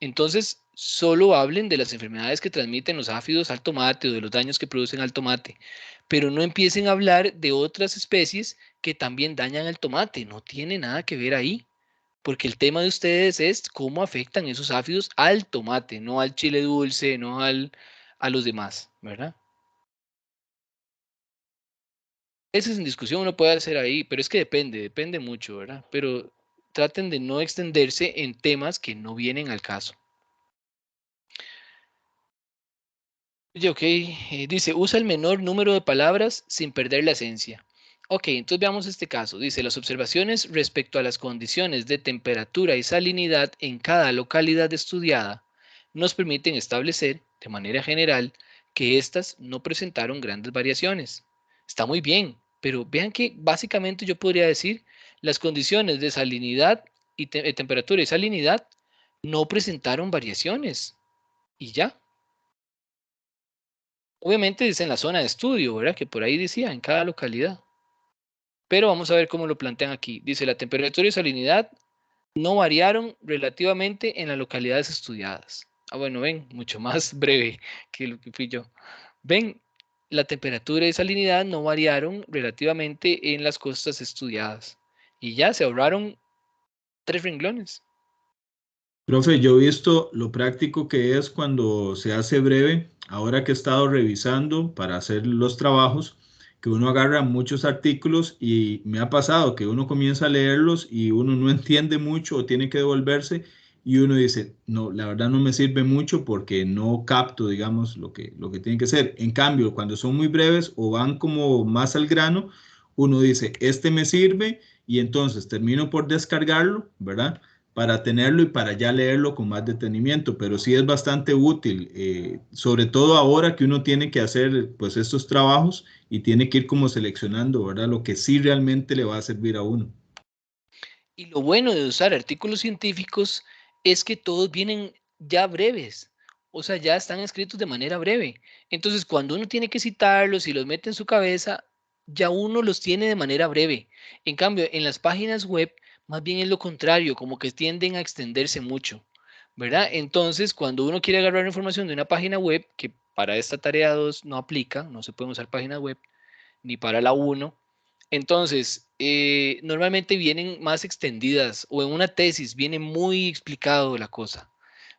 entonces solo hablen de las enfermedades que transmiten los áfidos al tomate o de los daños que producen al tomate, pero no empiecen a hablar de otras especies que también dañan al tomate. No tiene nada que ver ahí, porque el tema de ustedes es cómo afectan esos áfidos al tomate, no al chile dulce, no a los demás, ¿verdad? Esa es en discusión, uno puede hacer ahí, pero es que depende mucho, ¿verdad? Pero traten de no extenderse en temas que no vienen al caso. Oye, ok, dice, usa el menor número de palabras sin perder la esencia. Ok, entonces veamos este caso. Dice, las observaciones respecto a las condiciones de temperatura y salinidad en cada localidad estudiada nos permiten establecer, de manera general, que éstas no presentaron grandes variaciones. Está muy bien, pero vean que básicamente yo podría decir, las condiciones de salinidad y temperatura y salinidad no presentaron variaciones. Y ya. Obviamente dice en la zona de estudio, ¿verdad? Que por ahí decía, en cada localidad. Pero vamos a ver cómo lo plantean aquí. Dice, la temperatura y salinidad no variaron relativamente en las localidades estudiadas. Ah, bueno, ven, mucho más breve que lo que fui yo. Ven, la temperatura y salinidad no variaron relativamente en las costas estudiadas. Y ya se ahorraron 3 renglones. Profe, yo he visto lo práctico que es cuando se hace breve, ahora que he estado revisando para hacer los trabajos, que uno agarra muchos artículos y me ha pasado que uno comienza a leerlos y uno no entiende mucho o tiene que devolverse y uno dice, no, la verdad no me sirve mucho porque no capto, digamos, lo que tiene que ser. En cambio, cuando son muy breves o van como más al grano, uno dice, este me sirve y entonces termino por descargarlo, ¿verdad? Para tenerlo y para ya leerlo con más detenimiento, pero sí es bastante útil, sobre todo ahora que uno tiene que hacer pues estos trabajos y tiene que ir como seleccionando, ¿verdad? Lo que sí realmente le va a servir a uno. Y lo bueno de usar artículos científicos es que todos vienen ya breves, o sea, ya están escritos de manera breve. Entonces, cuando uno tiene que citarlos y los mete en su cabeza, ya uno los tiene de manera breve. En cambio, en las páginas web, más bien es lo contrario, como que tienden a extenderse mucho, ¿verdad? Entonces, cuando uno quiere agarrar información de una página web, que para esta tarea 2 no aplica, no se pueden usar páginas web, ni para la uno. Entonces, normalmente vienen más extendidas o en una tesis viene muy explicado la cosa,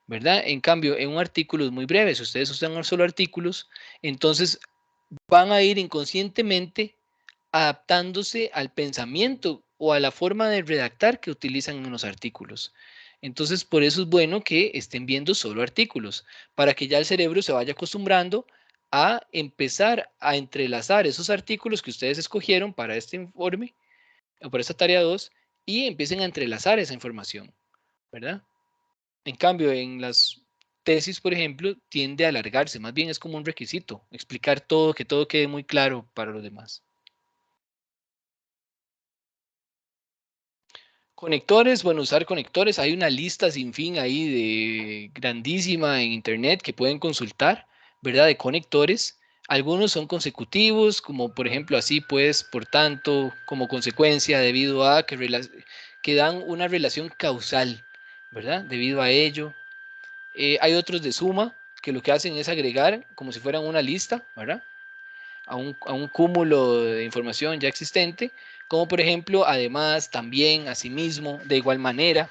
¿verdad? En cambio, en un artículo es muy breve. Si ustedes usan solo artículos, entonces van a ir inconscientemente adaptándose al pensamiento o a la forma de redactar que utilizan en los artículos. Entonces, por eso es bueno que estén viendo solo artículos, para que ya el cerebro se vaya acostumbrando a empezar a entrelazar esos artículos que ustedes escogieron para este informe o para esta tarea 2 y empiecen a entrelazar esa información, ¿verdad? En cambio, en las tesis, por ejemplo, tiende a alargarse, más bien es como un requisito, explicar todo, que todo quede muy claro para los demás. Conectores, bueno, usar conectores, hay una lista sin fin ahí de grandísima en internet que pueden consultar, ¿verdad? De conectores. Algunos son consecutivos, como por ejemplo así pues, por tanto, como consecuencia, debido a que dan una relación causal, ¿verdad? Debido a ello. Hay otros de suma, que lo que hacen es agregar como si fueran una lista, ¿verdad? A un cúmulo de información ya existente, como por ejemplo, además, también, asimismo, de igual manera.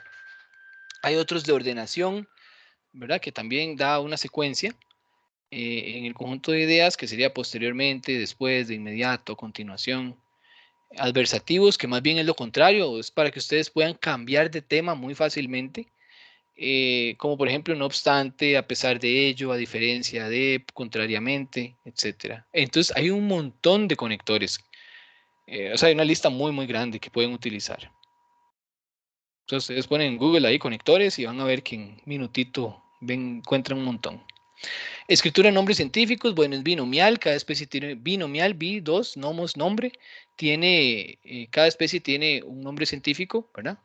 Hay otros de ordenación, ¿verdad? Que también da una secuencia en el conjunto de ideas, que sería posteriormente, después, de inmediato, a continuación. Adversativos, que más bien es lo contrario, es para que ustedes puedan cambiar de tema muy fácilmente, como por ejemplo, no obstante, a pesar de ello, a diferencia de, contrariamente, etcétera. Entonces, hay un montón de conectores. O sea, hay una lista muy, muy grande que pueden utilizar. Entonces, ustedes ponen en Google ahí conectores y van a ver que en minutito encuentran un montón. Escritura de nombres científicos, bueno, es binomial, cada especie tiene binomial, dos, nomos, nombre, cada especie tiene un nombre científico, ¿verdad?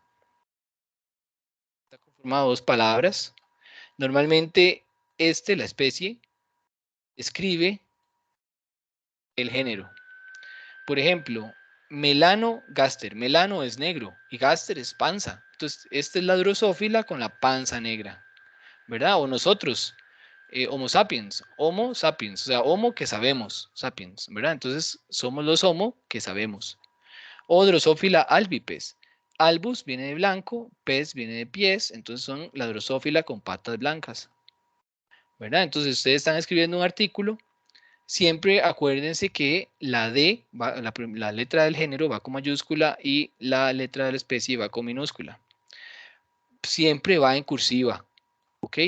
Está conformado de 2 palabras. Normalmente, la especie, escribe el género. Por ejemplo, melano, gaster. Melano es negro y gaster es panza. Entonces, esta es la drosófila con la panza negra, ¿verdad? O nosotros, Homo sapiens, Homo sapiens, o sea, Homo que sabemos, sapiens, ¿verdad? Entonces, somos los Homo que sabemos. O drosófila albipes. Albus viene de blanco, pes viene de pies, entonces son la drosófila con patas blancas, ¿verdad? Entonces, ustedes están escribiendo un artículo. Siempre acuérdense que la letra del género va con mayúscula y la letra de la especie va con minúscula. Siempre va en cursiva, ¿ok?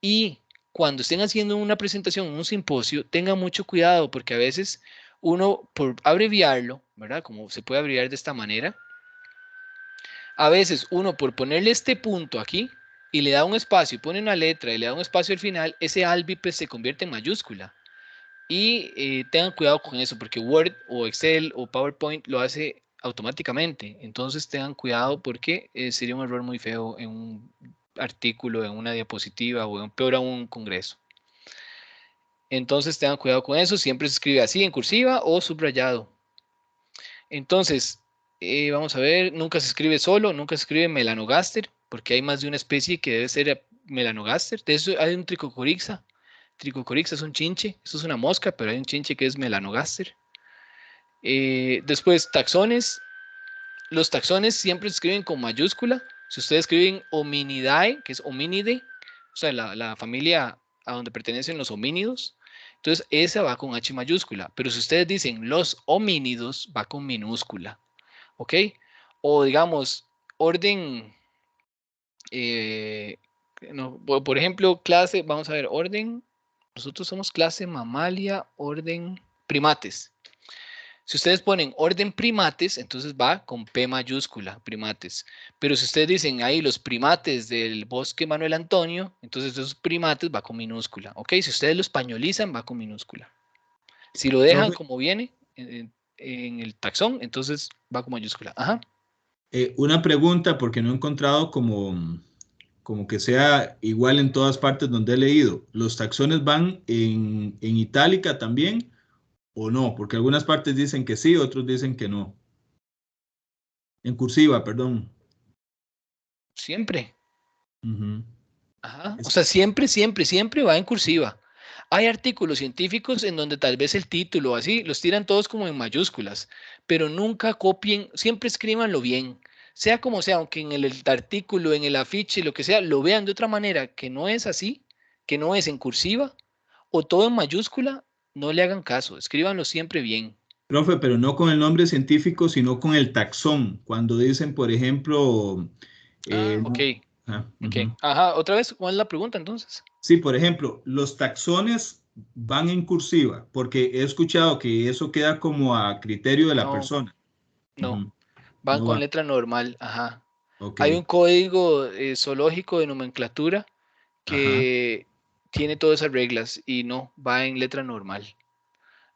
Y cuando estén haciendo una presentación, un simposio, tengan mucho cuidado porque a veces uno, por abreviarlo, ¿verdad? Como se puede abreviar de esta manera, a veces uno por ponerle este punto aquí y le da un espacio, pone una letra y le da un espacio al final, ese álbipe se convierte en mayúscula. Y tengan cuidado con eso porque Word o Excel o PowerPoint lo hace automáticamente. Entonces tengan cuidado porque sería un error muy feo en un artículo, en una diapositiva o en, peor aún un congreso. Entonces tengan cuidado con eso. Siempre se escribe así en cursiva o subrayado. Entonces, vamos a ver, nunca se escribe solo, nunca se escribe melanogaster, porque hay más de una especie que debe ser melanogaster. De eso hay un tricocorixa. Tricocorixa es un chinche, eso es una mosca, pero hay un chinche que es melanogaster. Después, taxones. Los taxones siempre se escriben con mayúscula. Si ustedes escriben hominidae, que es homínide, o sea, la familia a donde pertenecen los homínidos, entonces esa va con H mayúscula. Pero si ustedes dicen los homínidos, va con minúscula. ¿Ok? O digamos, orden, no, por ejemplo, clase, vamos a ver, orden, nosotros somos clase mamalia, orden primates. Si ustedes ponen orden primates, entonces va con P mayúscula, primates. Pero si ustedes dicen ahí los primates del bosque Manuel Antonio, entonces esos primates va con minúscula. ¿Ok? Si ustedes lo españolizan, va con minúscula. Si lo dejan Profe, como viene en el taxón, entonces va con mayúscula. Ajá. una pregunta porque no he encontrado como que sea igual en todas partes donde he leído. ¿Los taxones van en itálica también o no? Porque algunas partes dicen que sí, otros dicen que no. En cursiva, perdón. Siempre. Ujú. Ajá. O Es- sea, siempre, siempre, siempre va en cursiva. Hay artículos científicos en donde tal vez el título o así los tiran todos como en mayúsculas, pero nunca copien, siempre escríbanlo bien. Sea como sea, aunque en el artículo, en el afiche, lo que sea, lo vean de otra manera que no es así, que no es en cursiva o todo en mayúscula, no le hagan caso, escríbanlo siempre bien. Profe, pero no con el nombre científico, sino con el taxón. Cuando dicen, por ejemplo, Ah, ok, no- ah, ok. ujú. Ajá, otra vez, ¿cuál es la pregunta entonces? Sí, por ejemplo, los taxones van en cursiva, porque he escuchado que eso queda como a criterio de la No, persona. no, Ujú. van No con va. letra normal, ajá. Ok. Hay un código zoológico de nomenclatura Ajá. que tiene todas esas reglas y no, va en letra normal.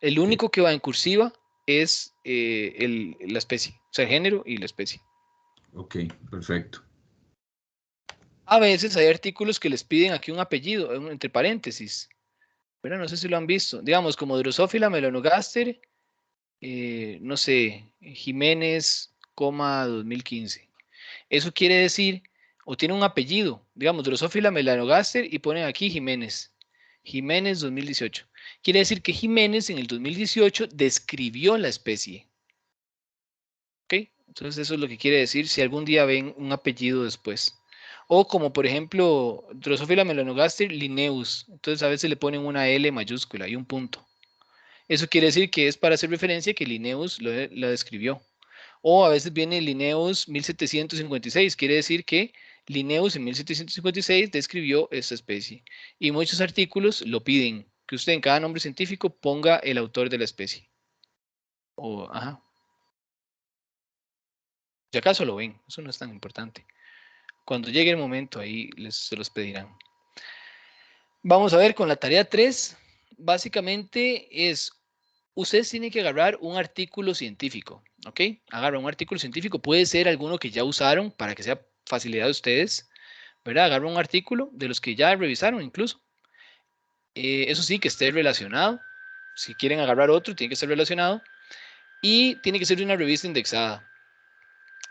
El Ok. único que va en cursiva es la especie, o sea, el género y la especie. Ok. Perfecto. A veces hay artículos que les piden aquí un apellido, entre paréntesis, pero no sé si lo han visto. Digamos, como Drosophila melanogaster, no sé, Jiménez, 2015. Eso quiere decir, o tiene un apellido, digamos, Drosophila melanogaster y ponen aquí Jiménez. Jiménez 2018. Quiere decir que Jiménez en el 2018 describió la especie. ¿Ok? Entonces eso es lo que quiere decir si algún día ven un apellido después. O como por ejemplo, Drosophila melanogaster Linnaeus. Entonces a veces le ponen una L mayúscula y un punto. Eso quiere decir que es para hacer referencia que Linnaeus la describió. O a veces viene Linnaeus 1756, quiere decir que Linnaeus en 1756 describió esta especie. Y muchos artículos lo piden, que usted en cada nombre científico ponga el autor de la especie. O, ajá, si acaso lo ven, eso no es tan importante. Cuando llegue el momento, ahí se los pedirán. Vamos a ver con la tarea 3. Básicamente es, ustedes tienen que agarrar un artículo científico, ¿ok? Agarra un artículo científico, puede ser alguno que ya usaron para que sea facilidad de ustedes, ¿verdad? Agarra un artículo de los que ya revisaron incluso. Eso sí, que esté relacionado. Si quieren agarrar otro, tiene que estar relacionado. Y tiene que ser de una revista indexada.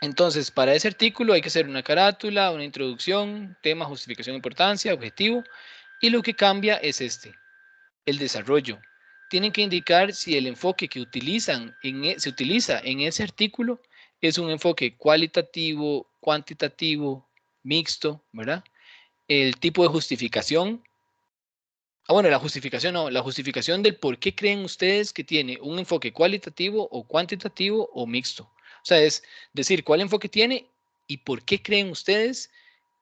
Entonces, para ese artículo hay que hacer una carátula, una introducción, tema, justificación, importancia, objetivo. Y lo que cambia es el desarrollo. Tienen que indicar si el enfoque que utilizan se utiliza en ese artículo es un enfoque cualitativo, cuantitativo, mixto, ¿verdad? El tipo de justificación. Ah, bueno, la justificación no, la justificación del por qué creen ustedes que tiene un enfoque cualitativo o cuantitativo o mixto. O sea, es decir, cuál enfoque tiene y por qué creen ustedes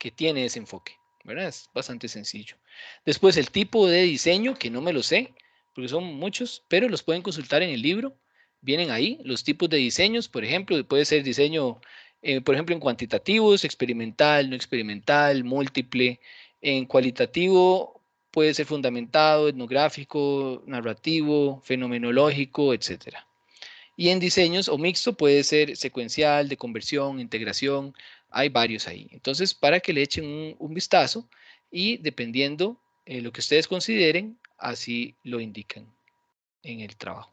que tiene ese enfoque, ¿verdad? Es bastante sencillo. Después el tipo de diseño, que no me lo sé, porque son muchos, pero los pueden consultar en el libro. Vienen ahí los tipos de diseños, por ejemplo, puede ser diseño, por ejemplo, en cuantitativos, experimental, no experimental, múltiple. En cualitativo puede ser fundamentado, etnográfico, narrativo, fenomenológico, etcétera. Y en diseños o mixto puede ser secuencial, de conversión, integración, hay varios ahí. Entonces, para que le echen un vistazo y dependiendo lo que ustedes consideren, así lo indican en el trabajo.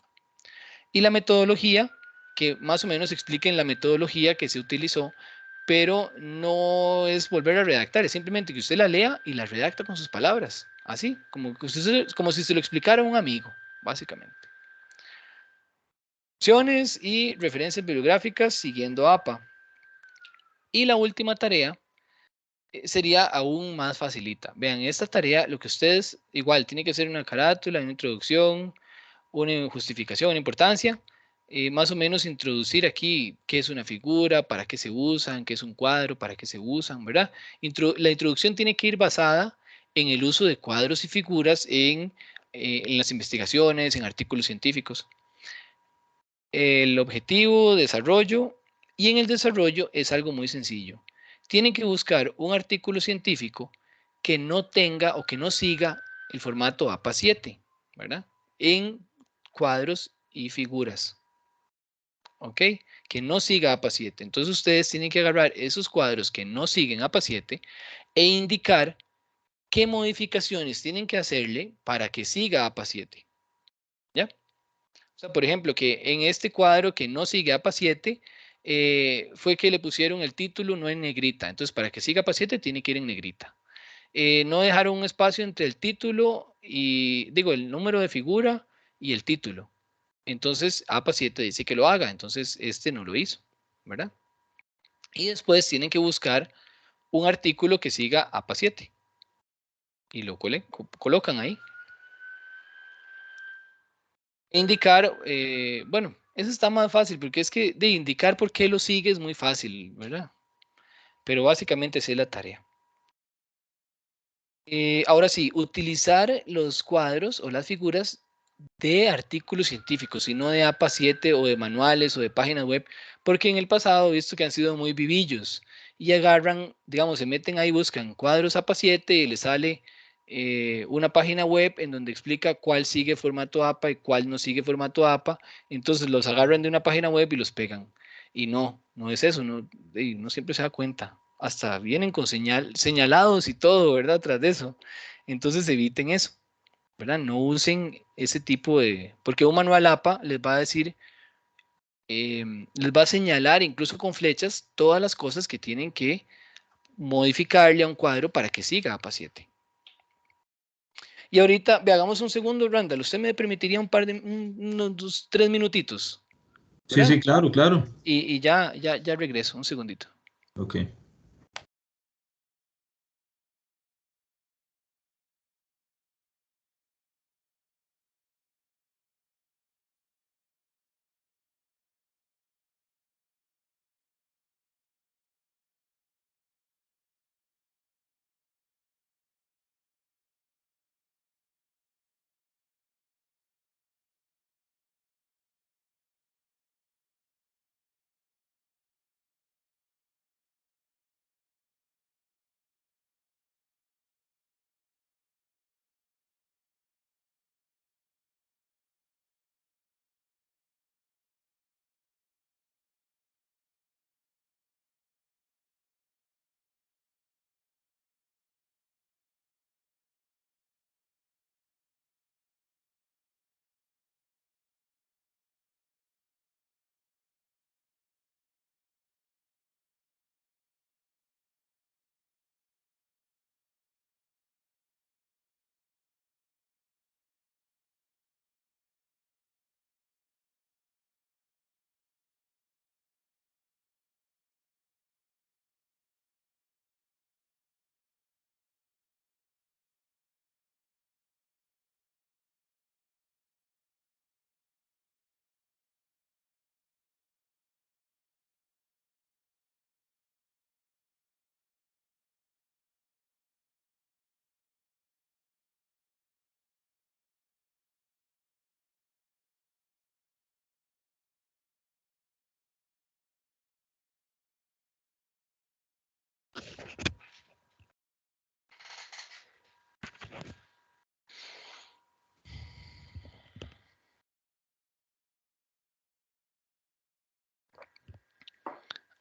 Y la metodología, que más o menos expliquen la metodología que se utilizó, pero no es volver a redactar, es simplemente que usted la lea y la redacta con sus palabras, así, como si se lo explicara a un amigo, básicamente. Opciones y referencias bibliográficas siguiendo APA. Y la última tarea sería aún más facilita. Vean, esta tarea, lo que ustedes, igual, tiene que ser una carátula, una introducción, una justificación, una importancia, más o menos introducir aquí qué es una figura, para qué se usan, qué es un cuadro, para qué se usan, ¿verdad? La introducción tiene que ir basada en el uso de cuadros y figuras en las investigaciones, en artículos científicos. El objetivo, desarrollo, y en el desarrollo es algo muy sencillo. Tienen que buscar un artículo científico que no tenga o que no siga el formato APA 7, ¿verdad? En cuadros y figuras, ¿ok? Que no siga APA 7. Entonces ustedes tienen que agarrar esos cuadros que no siguen APA 7 e indicar qué modificaciones tienen que hacerle para que siga APA 7, ¿ya? O sea, por ejemplo, que en este cuadro que no sigue APA 7, fue que le pusieron el título no en negrita. Entonces, para que siga APA 7, tiene que ir en negrita. No dejaron un espacio entre el título y, digo, el número de figura y el título. Entonces, APA 7 dice que lo haga. Entonces, este no lo hizo, ¿verdad? Y después tienen que buscar un artículo que siga APA 7 y lo colocan ahí. Indicar, bueno, eso está más fácil porque es que de indicar por qué lo sigue es muy fácil, ¿verdad? Pero básicamente esa es la tarea. Ahora sí, utilizar los cuadros o las figuras de artículos científicos y no de APA 7 o de manuales o de páginas web, porque en el pasado he visto que han sido muy vivillos y agarran, digamos, se meten ahí, buscan cuadros APA 7 y les sale una página web en donde explica cuál sigue formato APA y cuál no sigue formato APA, entonces los agarran de una página web y los pegan. Y no, no es eso, no, no siempre se da cuenta. Hasta vienen con señalados y todo, ¿verdad? Tras de eso. Entonces eviten eso. ¿Verdad? No usen ese tipo de, porque un manual APA les va a decir, les va a señalar incluso con flechas todas las cosas que tienen que modificarle a un cuadro para que siga APA 7. Y ahorita, hagamos un segundo, Randall, usted me permitiría unos 3 minutitos, Sí, ¿verdad? sí, claro, claro. Y ya regreso, un segundito. Ok.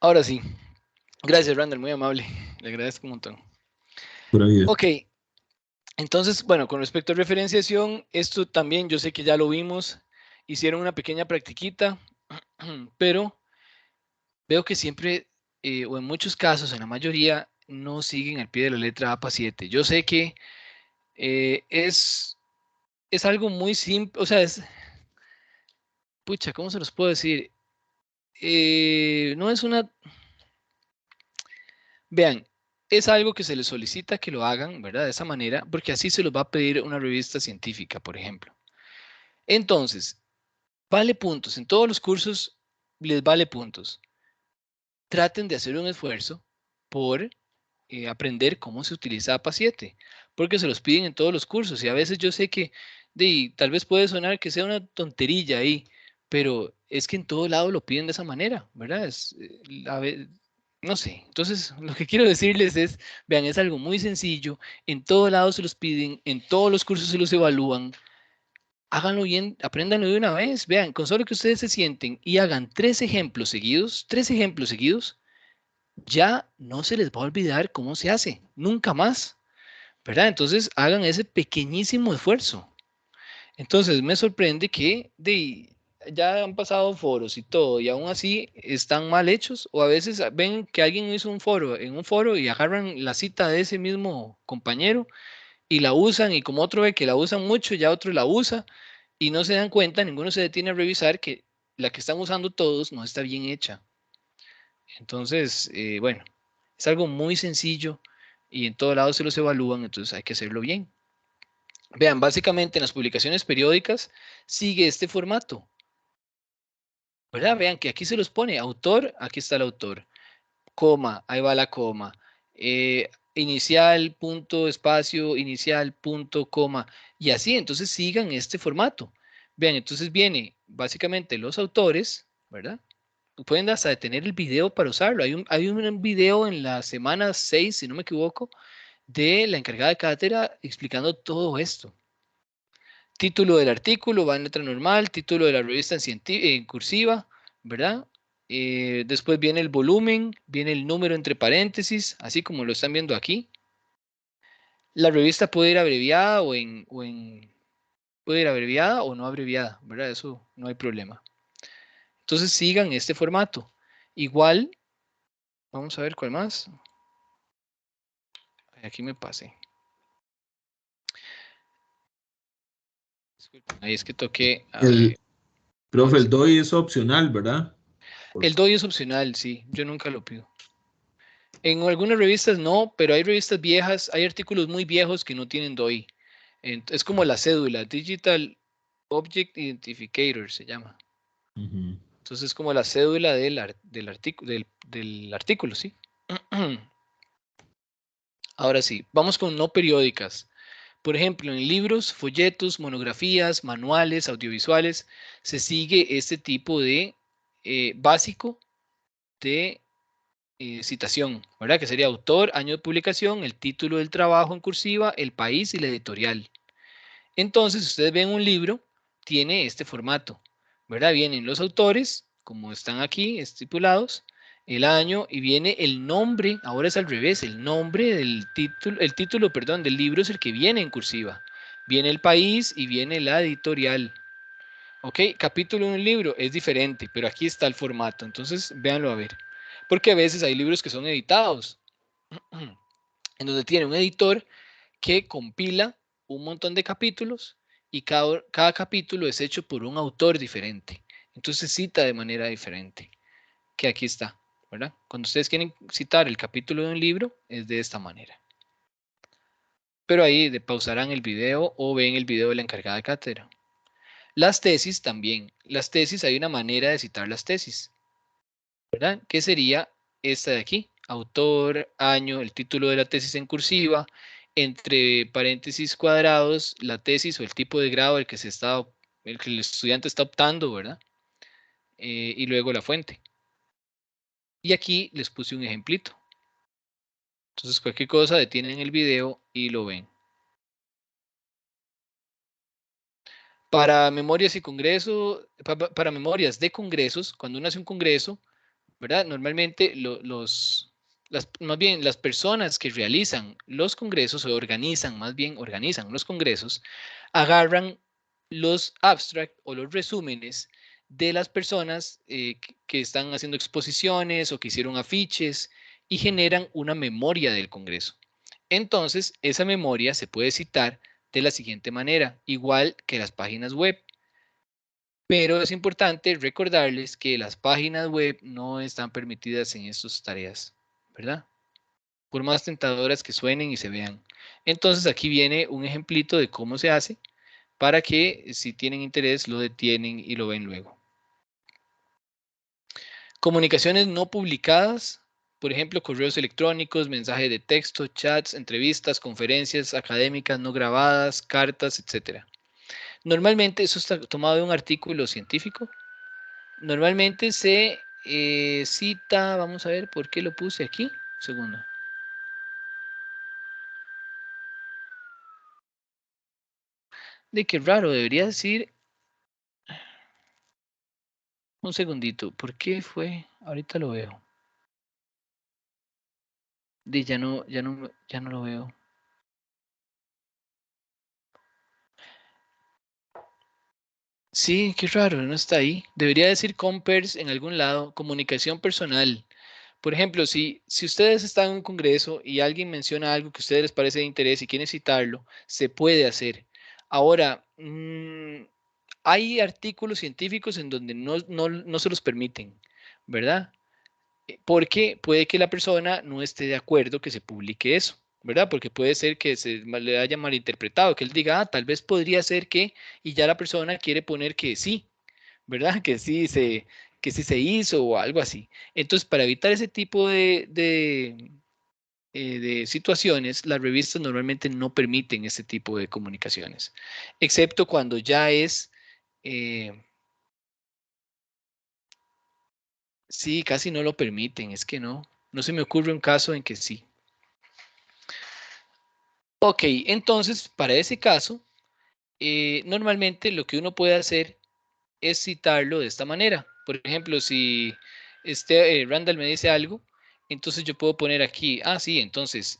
Ahora sí. Gracias, Randall, muy amable. Le agradezco un montón. Pura vida. Ok, entonces, bueno, con respecto a referenciación, esto también yo sé que ya lo vimos. Hicieron una pequeña practiquita, pero veo que siempre, o en muchos casos, en la mayoría, no siguen al pie de la letra APA 7. Yo sé que es algo muy simple, o sea, pucha, ¿cómo se los puedo decir? No es una, vean, es algo que se les solicita que lo hagan, ¿verdad? De esa manera, porque así se los va a pedir una revista científica, por ejemplo. Entonces, vale puntos. En todos los cursos les vale puntos. Traten de hacer un esfuerzo por aprender cómo se utiliza APA 7, porque se los piden en todos los cursos y a veces yo sé que tal vez puede sonar que sea una tonterilla ahí, pero es que en todo lado lo piden de esa manera, ¿verdad? No sé, entonces lo que quiero decirles es, vean, es algo muy sencillo, en todo lado se los piden, en todos los cursos se los evalúan, háganlo bien, apréndanlo de una vez, vean, con solo que ustedes se sienten y hagan tres ejemplos seguidos, ya no se les va a olvidar cómo se hace, nunca más, ¿verdad? Entonces hagan ese pequeñísimo esfuerzo. Entonces me sorprende que ya han pasado foros y todo, y aún así están mal hechos, o a veces ven que alguien hizo un foro en un foro y agarran la cita de ese mismo compañero y la usan, y como otro ve que la usan mucho, ya otro la usa, y no se dan cuenta, ninguno se detiene a revisar que la que están usando todos no está bien hecha. Entonces, bueno, es algo muy sencillo y en todo lado se los evalúan, entonces hay que hacerlo bien. Vean, básicamente en las publicaciones periódicas sigue este formato, ¿verdad? Vean que aquí se los pone autor, aquí está el autor, coma, ahí va la coma, inicial, punto, espacio, inicial, punto, coma, y así, entonces sigan este formato. Vean, entonces viene básicamente los autores, ¿verdad? Pueden hasta detener el video para usarlo. Hay un video en la semana 6, si no me equivoco, de la encargada de cátedra explicando todo esto. Título del artículo va en letra normal, título de la revista en cursiva, ¿verdad? Después viene el volumen, viene el número entre paréntesis, así como lo están viendo aquí. La revista puede ir abreviada puede ir abreviada o no abreviada, ¿verdad? Eso no hay problema. Entonces sigan este formato. Igual, vamos a ver cuál más. Aquí me pasé. Disculpen, ahí es que toqué. El, profe, Ahora el sí. DOI es opcional, ¿verdad? El DOI es opcional, sí. Yo nunca lo pido. En algunas revistas no, pero hay revistas viejas, hay artículos muy viejos que no tienen DOI. Es como la cédula, Digital Object Identificator se llama. Ujú. Entonces es como la cédula del artículo, ¿sí? Ahora sí, vamos con no periódicas. Por ejemplo, en libros, folletos, monografías, manuales, audiovisuales, se sigue este tipo de básico de citación, ¿verdad? Que sería autor, año de publicación, el título del trabajo en cursiva, el país y la editorial. Entonces, si ustedes ven un libro, tiene este formato, ¿verdad? Vienen los autores, como están aquí estipulados, el año y viene el nombre, ahora es al revés, el título, perdón, del libro es el que viene en cursiva. Viene el país y viene la editorial. ¿Ok? Capítulo de un libro es diferente, pero aquí está el formato, entonces véanlo a ver. Porque a veces hay libros que son editados, en donde tiene un editor que compila un montón de capítulos y cada capítulo es hecho por un autor diferente. Entonces cita de manera diferente, que aquí está, ¿verdad? Cuando ustedes quieren citar el capítulo de un libro, es de esta manera. Pero ahí pausarán el video o ven el video de la encargada de cátedra. Las tesis también. Las tesis, hay una manera de citar las tesis, ¿verdad? Que sería esta de aquí. Autor, año, el título de la tesis en cursiva, entre paréntesis cuadrados, la tesis o el tipo de grado el que el estudiante está optando, ¿verdad? Y luego la fuente. Y aquí les puse un ejemplito. Entonces cualquier cosa detienen el video y lo ven. Para memorias y congresos, para memorias de congresos, cuando uno hace un congreso, ¿verdad? Normalmente más bien las personas que realizan los congresos o organizan, más bien organizan los congresos, agarran los abstract o los resúmenes de las personas que están haciendo exposiciones o que hicieron afiches y generan una memoria del congreso. Entonces, esa memoria se puede citar de la siguiente manera, igual que las páginas web. Pero es importante recordarles que las páginas web no están permitidas en estas tareas, ¿verdad? Por más tentadoras que suenen y se vean. Entonces aquí viene un ejemplito de cómo se hace para que si tienen interés lo detienen y lo ven luego. Comunicaciones no publicadas, por ejemplo, correos electrónicos, mensajes de texto, chats, entrevistas, conferencias académicas no grabadas, cartas, etc. Normalmente eso está tomado de un artículo científico. Normalmente se cita, vamos a ver por qué lo puse aquí. Un segundo. De qué raro, debería decir. Un segundito, ¿por qué fue? Ahorita lo veo. Ya no lo veo. Sí, qué raro, no está ahí. Debería decir compers en algún lado, comunicación personal. Por ejemplo, si ustedes están en un congreso y alguien menciona algo que a ustedes les parece de interés y quieren citarlo, se puede hacer. Ahora, hay artículos científicos en donde no se los permiten, ¿verdad? Porque puede que la persona no esté de acuerdo que se publique eso, ¿verdad? Porque puede ser que le haya malinterpretado, que él diga, tal vez podría ser que, y ya la persona quiere poner que sí, ¿verdad? Que sí se hizo o algo así. Entonces, para evitar ese tipo de situaciones, las revistas normalmente no permiten ese tipo de comunicaciones, excepto cuando ya es, eh, sí, casi no lo permiten, es que no se me ocurre un caso en que sí. Ok, entonces, para ese caso, normalmente lo que uno puede hacer es citarlo de esta manera. Por ejemplo, si Randall me dice algo, entonces yo puedo poner aquí, sí, entonces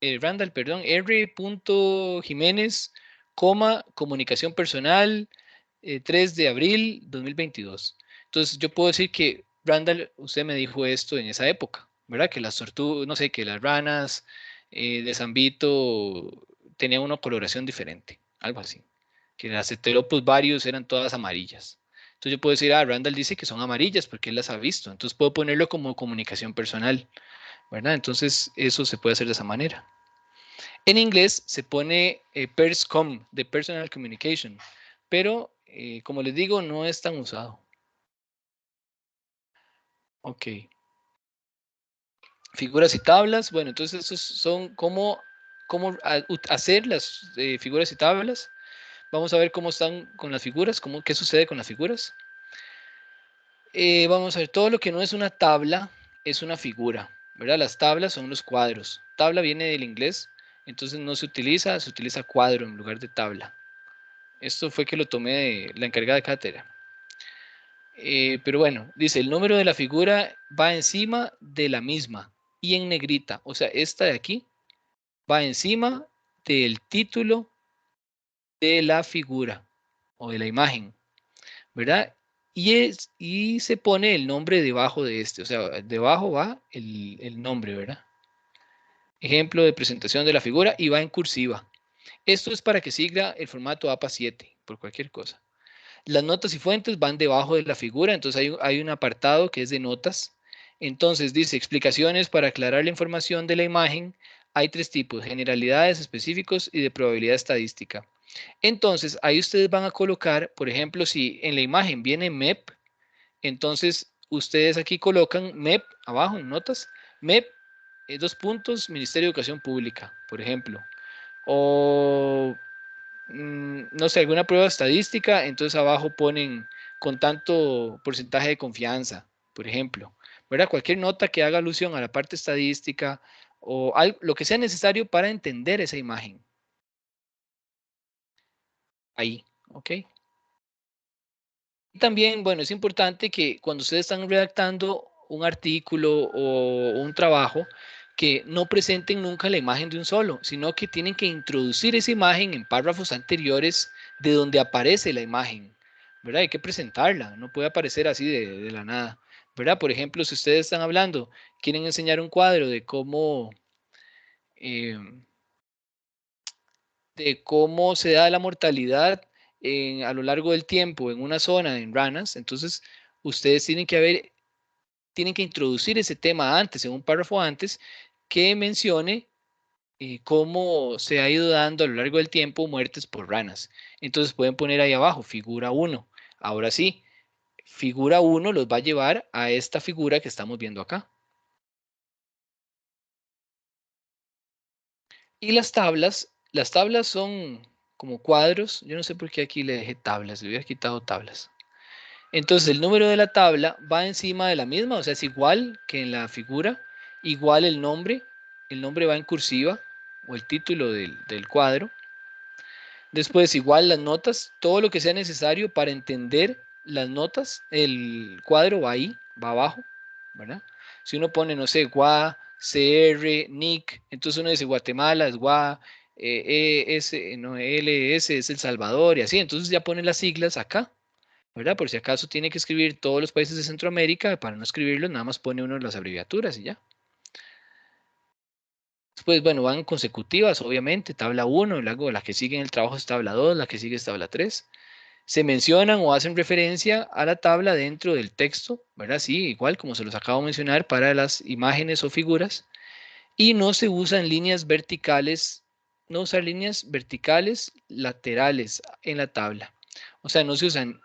Randall, perdón, R. Jiménez, comunicación personal, 3 de abril 2022. Entonces yo puedo decir que Randall, usted me dijo esto en esa época, ¿verdad? Que las tortugas, no sé, que las ranas de San Vito tenían una coloración diferente, algo así. Que las Heteropus varios eran todas amarillas. Entonces yo puedo decir, Randall dice que son amarillas porque él las ha visto. Entonces puedo ponerlo como comunicación personal, ¿verdad? Entonces eso se puede hacer de esa manera. En inglés se pone PersCom, de Personal Communication, pero como les digo, no es tan usado. Ok. Figuras y tablas. Bueno, entonces estos son cómo hacer las figuras y tablas. Vamos a ver cómo están con las figuras, qué sucede con las figuras. Vamos a ver, todo lo que no es una tabla es una figura, ¿verdad? Las tablas son los cuadros. Tabla viene del inglés, entonces no se utiliza cuadro en lugar de tabla. Esto fue que lo tomé de la encargada de cátedra. Pero bueno, dice, el número de la figura va encima de la misma y en negrita. O sea, esta de aquí va encima del título de la figura o de la imagen, ¿verdad? Y se pone el nombre debajo de este. O sea, debajo va el nombre, ¿verdad? Ejemplo de presentación de la figura y va en cursiva. Esto es para que siga el formato APA 7 por cualquier cosa. Las notas y fuentes van debajo de la figura, entonces hay un apartado que es de notas. Entonces dice explicaciones para aclarar la información de la imagen. Hay 3 tipos, generalidades, específicos y de probabilidad estadística. Entonces ahí ustedes van a colocar, por ejemplo, si en la imagen viene MEP, entonces ustedes aquí colocan MEP abajo en notas, MEP, 2 puntos, Ministerio de Educación Pública, por ejemplo. O no sé, alguna prueba estadística, entonces abajo ponen con tanto porcentaje de confianza, por ejemplo, ¿verdad? Cualquier nota que haga alusión a la parte estadística o lo que sea necesario para entender esa imagen. Ahí, ¿ok? también, bueno, es importante que cuando ustedes están redactando un artículo o un trabajo, que no presenten nunca la imagen de un solo, sino que tienen que introducir esa imagen en párrafos anteriores de donde aparece la imagen, ¿verdad? Hay que presentarla, no puede aparecer así de la nada, ¿verdad? Por ejemplo, si ustedes están hablando, quieren enseñar un cuadro eh, de cómo se da la mortalidad a lo largo del tiempo en una zona en ranas, entonces ustedes tienen que introducir ese tema antes, en un párrafo antes, que mencione cómo se ha ido dando a lo largo del tiempo muertes por ranas. Entonces pueden poner ahí abajo, figura 1. Ahora sí, figura 1 los va a llevar a esta figura que estamos viendo acá. Y las tablas son como cuadros. Yo no sé por qué aquí le dejé tablas, le hubiera quitado tablas. Entonces el número de la tabla va encima de la misma, o sea, es igual que en la figura, igual el nombre va en cursiva o el título del cuadro. Después igual las notas, todo lo que sea necesario para entender las notas, el cuadro va ahí, va abajo, ¿verdad? Si uno pone, no sé, GUA, CR, NIC, entonces uno dice Guatemala es GUA, no, LS es El Salvador y así, entonces ya pone las siglas acá, ¿verdad? Por si acaso tiene que escribir todos los países de Centroamérica, para no escribirlos, nada más pone uno las abreviaturas y ya. Después, bueno, van consecutivas, obviamente, tabla 1, luego la que sigue en el trabajo es tabla 2, la que sigue es tabla 3. Se mencionan o hacen referencia a la tabla dentro del texto, ¿verdad? Sí, igual como se los acabo de mencionar para las imágenes o figuras. Y no se usan líneas verticales, no usar líneas verticales laterales en la tabla. O sea, no se usan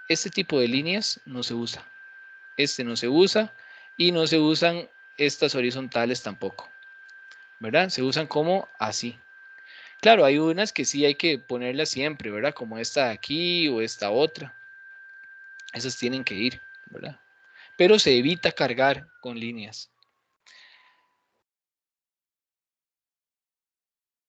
este tipo de líneas, no se usa. Este no se usa y no se usan estas horizontales tampoco, ¿verdad? Se usan como así. Claro, hay unas que sí hay que ponerlas siempre, ¿verdad? Como esta de aquí o esta otra. Esas tienen que ir, ¿verdad? Pero se evita cargar con líneas.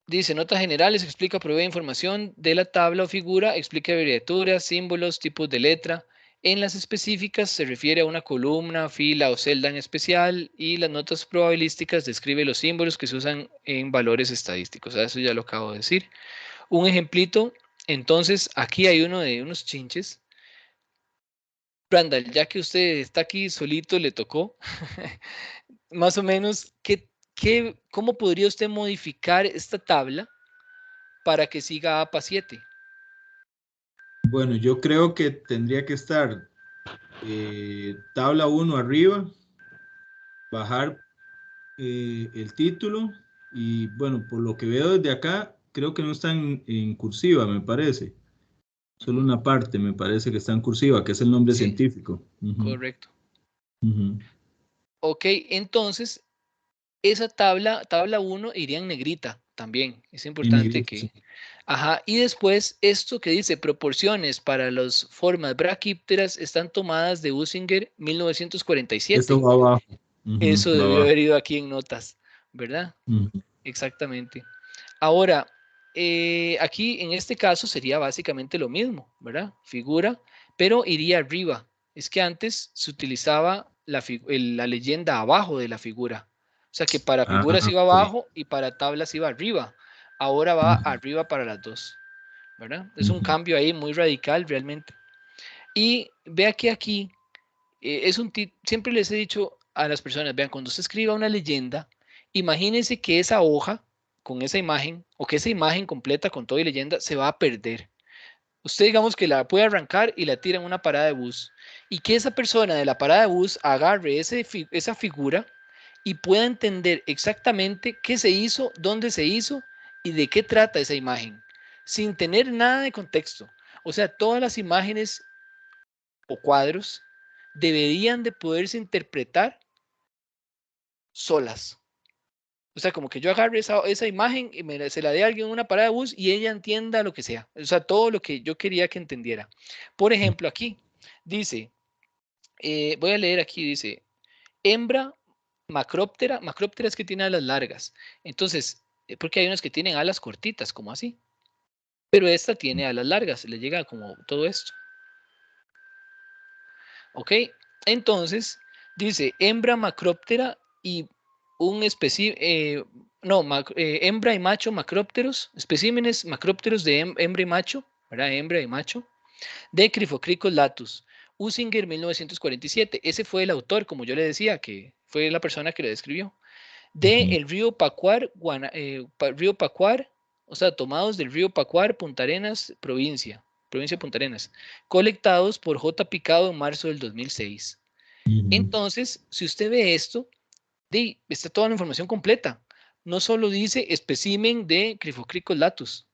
Dice, notas generales, explica, provee información de la tabla o figura, explica abreviaturas, símbolos, tipos de letra. En las específicas se refiere a una columna, fila o celda en especial y las notas probabilísticas describe los símbolos que se usan en valores estadísticos. Eso ya lo acabo de decir. Un ejemplito, entonces aquí hay uno de unos chinches. Randall, ya que usted está aquí solito, le tocó. Más o menos, ¿cómo podría usted modificar esta tabla para que siga APA 7? Bueno, yo creo que tendría que estar tabla 1 arriba, bajar el título y bueno, por lo que veo desde acá, creo que no está en cursiva, me parece. Solo una parte me parece que está en cursiva, que es el nombre Sí, científico. Ujú, correcto. ujú. Ok, entonces esa tabla 1 iría en negrita también. Es En importante negrito, sí. que... Ajá, y después esto que dice proporciones para las formas braquípteras están tomadas de Usinger Eso 1947. va abajo. Ujú, Eso va debió abajo. haber ido aquí en notas, ¿verdad? Ujú. Exactamente. Ahora, aquí en este caso sería básicamente lo mismo, ¿verdad? Figura, pero iría arriba. Es que antes se utilizaba la leyenda abajo de la figura. O sea que para Ah, figuras iba ok. abajo y para tablas iba arriba. Ahora va Ujú, arriba para las dos, ¿verdad? Es un ujú. cambio ahí muy radical realmente. Y vea que aquí siempre les he dicho a las personas, vean, cuando se escriba una leyenda, imagínense que esa hoja con esa imagen o que esa imagen completa con todo y leyenda se va a perder. Usted digamos que la puede arrancar y la tira en una parada de bus y que esa persona de la parada de bus agarre esa figura y pueda entender exactamente qué se hizo, dónde se hizo y de qué trata esa imagen, sin tener nada de contexto. O sea, todas las imágenes o cuadros deberían de poderse interpretar solas. O sea, como que yo agarre esa imagen y se la dé a alguien en una parada de bus y ella entienda lo que sea. O sea, todo lo que yo quería que entendiera. Por ejemplo, aquí dice, voy a leer aquí, dice, hembra macróptera. Macróptera es que tiene alas largas. Entonces, porque hay unos que tienen alas cortitas, como así. Pero esta tiene alas largas, le llega como todo esto. ¿Ok? Entonces, dice hembra macróptera y un hembra y macho macrópteros, especímenes macrópteros de hembra y macho, ¿verdad? Hembra y macho, de Cryphocricus latus, Usinger 1947. Ese fue el autor, como yo le decía, que fue la persona que lo describió. De Ujú. el río Pacuar, río Pacuar, o sea, tomados del río Pacuar, Punta Arenas, provincia de Punta Arenas, colectados por J. Picado en marzo del 2006. Ujú. Entonces, si usted ve esto, está toda la información completa. No solo dice espécimen de Cryphocricus latus,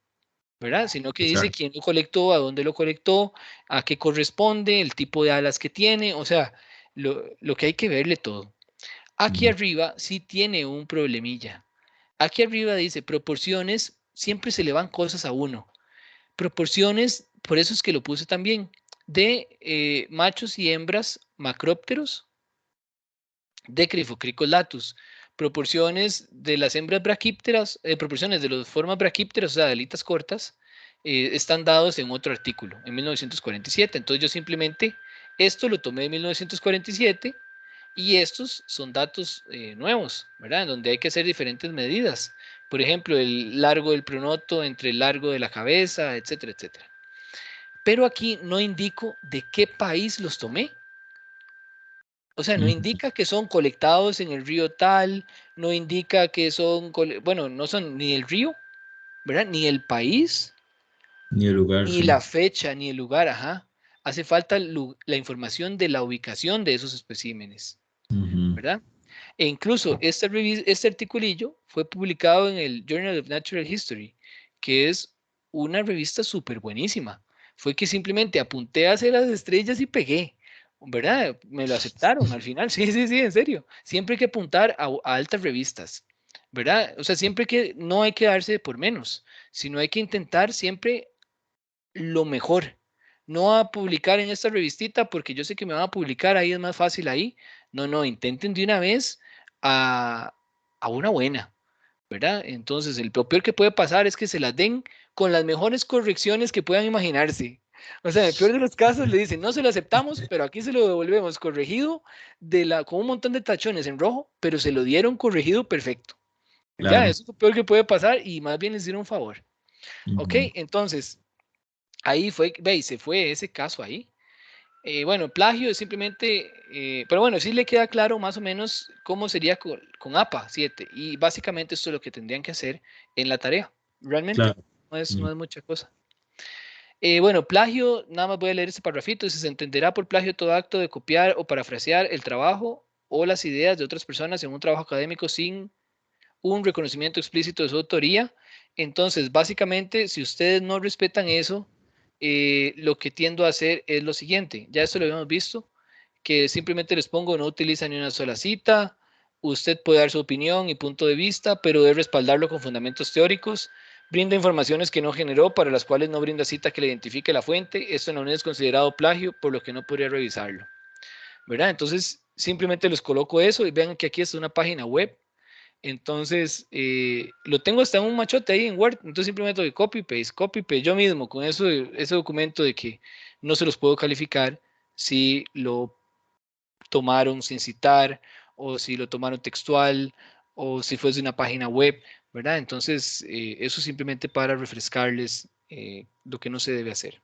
¿verdad? Sino que dice Exacto. quién lo colectó, a dónde lo colectó, a qué corresponde, el tipo de alas que tiene, o sea, lo que hay que verle todo. Aquí Ujú. arriba sí tiene un problemilla. Aquí arriba dice proporciones, siempre se le van cosas a uno. Proporciones, por eso es que lo puse también, de machos y hembras macrópteros de Cryphocricus latus. Proporciones de las hembras braquípteras, proporciones de las formas braquípteras, o sea, de alitas cortas, están dados en otro artículo, en 1947. Entonces yo simplemente esto lo tomé de 1947 y estos son datos nuevos, ¿verdad? En donde hay que hacer diferentes medidas. Por ejemplo, el largo del pronoto entre el largo de la cabeza, etcétera, etcétera. Pero aquí no indico de qué país los tomé. O sea, no Ujú. indica que son colectados en el río tal, no indica que son, bueno, no son ni el río, ¿verdad? Ni el país, Ni el lugar, ni sí. la fecha, ni el lugar, ajá. Hace falta la información de la ubicación de esos especímenes, Ujú. ¿verdad? E incluso este articulillo fue publicado en el Journal of Natural History, que es una revista súper buenísima. Fue que simplemente apunté hacia las estrellas y pegué, ¿verdad? Me lo aceptaron al final. Sí, sí, sí, en serio. Siempre hay que apuntar a altas revistas, ¿verdad? O sea, siempre que no hay que darse por menos, sino hay que intentar siempre lo mejor. No a publicar en esta revistita porque yo sé que me van a publicar ahí, es más fácil ahí. No, no, intenten de una vez a, a una buena, ¿verdad? Entonces, lo peor que puede pasar es que se las den con las mejores correcciones que puedan imaginarse. O sea, en el peor de los casos le dicen, no se lo aceptamos, pero aquí se lo devolvemos corregido con un montón de tachones en rojo, pero se lo dieron corregido perfecto. Ya, Claro. eso es lo peor que puede pasar y más bien les dieron un favor. Ok, Ujú. entonces, ahí fue, veis, se fue ese caso ahí. Bueno, plagio es simplemente, pero bueno, sí le queda claro más o menos cómo sería con APA 7 y básicamente esto es lo que tendrían que hacer en la tarea, realmente, Claro. no Mm. es mucha cosa. Bueno, plagio, nada más voy a leer este parrafito, se entenderá por plagio todo acto de copiar o parafrasear el trabajo o las ideas de otras personas en un trabajo académico sin un reconocimiento explícito de su autoría. Entonces, básicamente, si ustedes no respetan eso, lo que tiendo a hacer es lo siguiente. Ya esto lo habíamos visto, que simplemente les pongo no utiliza ni una sola cita. Usted puede dar su opinión y punto de vista, pero debe respaldarlo con fundamentos teóricos. Brinda informaciones que no generó, para las cuales no brinda cita que le identifique la fuente. Esto no es considerado plagio, por lo que no podría revisarlo, ¿verdad? Entonces, simplemente les coloco eso y vean que aquí está una página web. Entonces, lo tengo hasta en un machote ahí en Word. Entonces, simplemente doy copy, paste yo mismo con eso, ese documento de que no se los puedo calificar si lo tomaron sin citar o si lo tomaron textual o si fuese una página web, ¿verdad? Entonces, eso simplemente para refrescarles lo que no se debe hacer.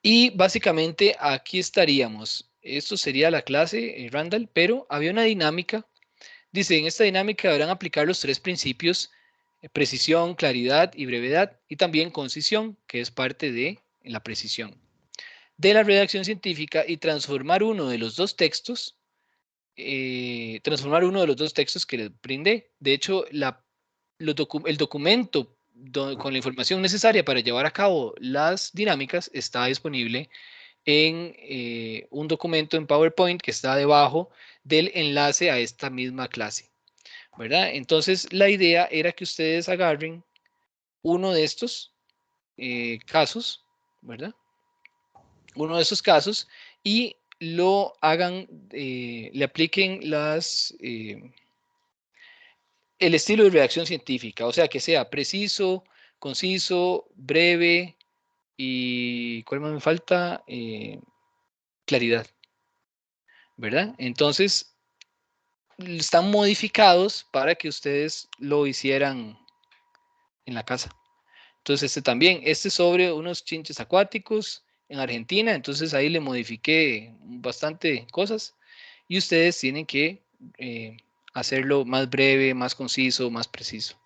Y básicamente aquí estaríamos. Esto sería la clase, Randall, pero había una dinámica. Dice, en esta dinámica deberán aplicar los tres principios, precisión, claridad y brevedad, y también concisión, que es parte de la precisión, de la redacción científica y transformar uno de los dos textos que les brindé. De hecho, el documento con la información necesaria para llevar a cabo las dinámicas está disponible en un documento en PowerPoint que está debajo del enlace a esta misma clase, ¿verdad? Entonces, la idea era que ustedes agarren uno de estos casos, ¿verdad? Uno de estos casos y lo hagan, le apliquen el estilo de redacción científica, o sea, que sea preciso, conciso, breve y, ¿cuál más me falta? claridad, ¿verdad? Entonces, están modificados para que ustedes lo hicieran en la casa. Entonces, este es sobre unos chinches acuáticos en Argentina, entonces ahí le modifiqué bastante cosas y ustedes tienen que hacerlo más breve, más conciso, más preciso.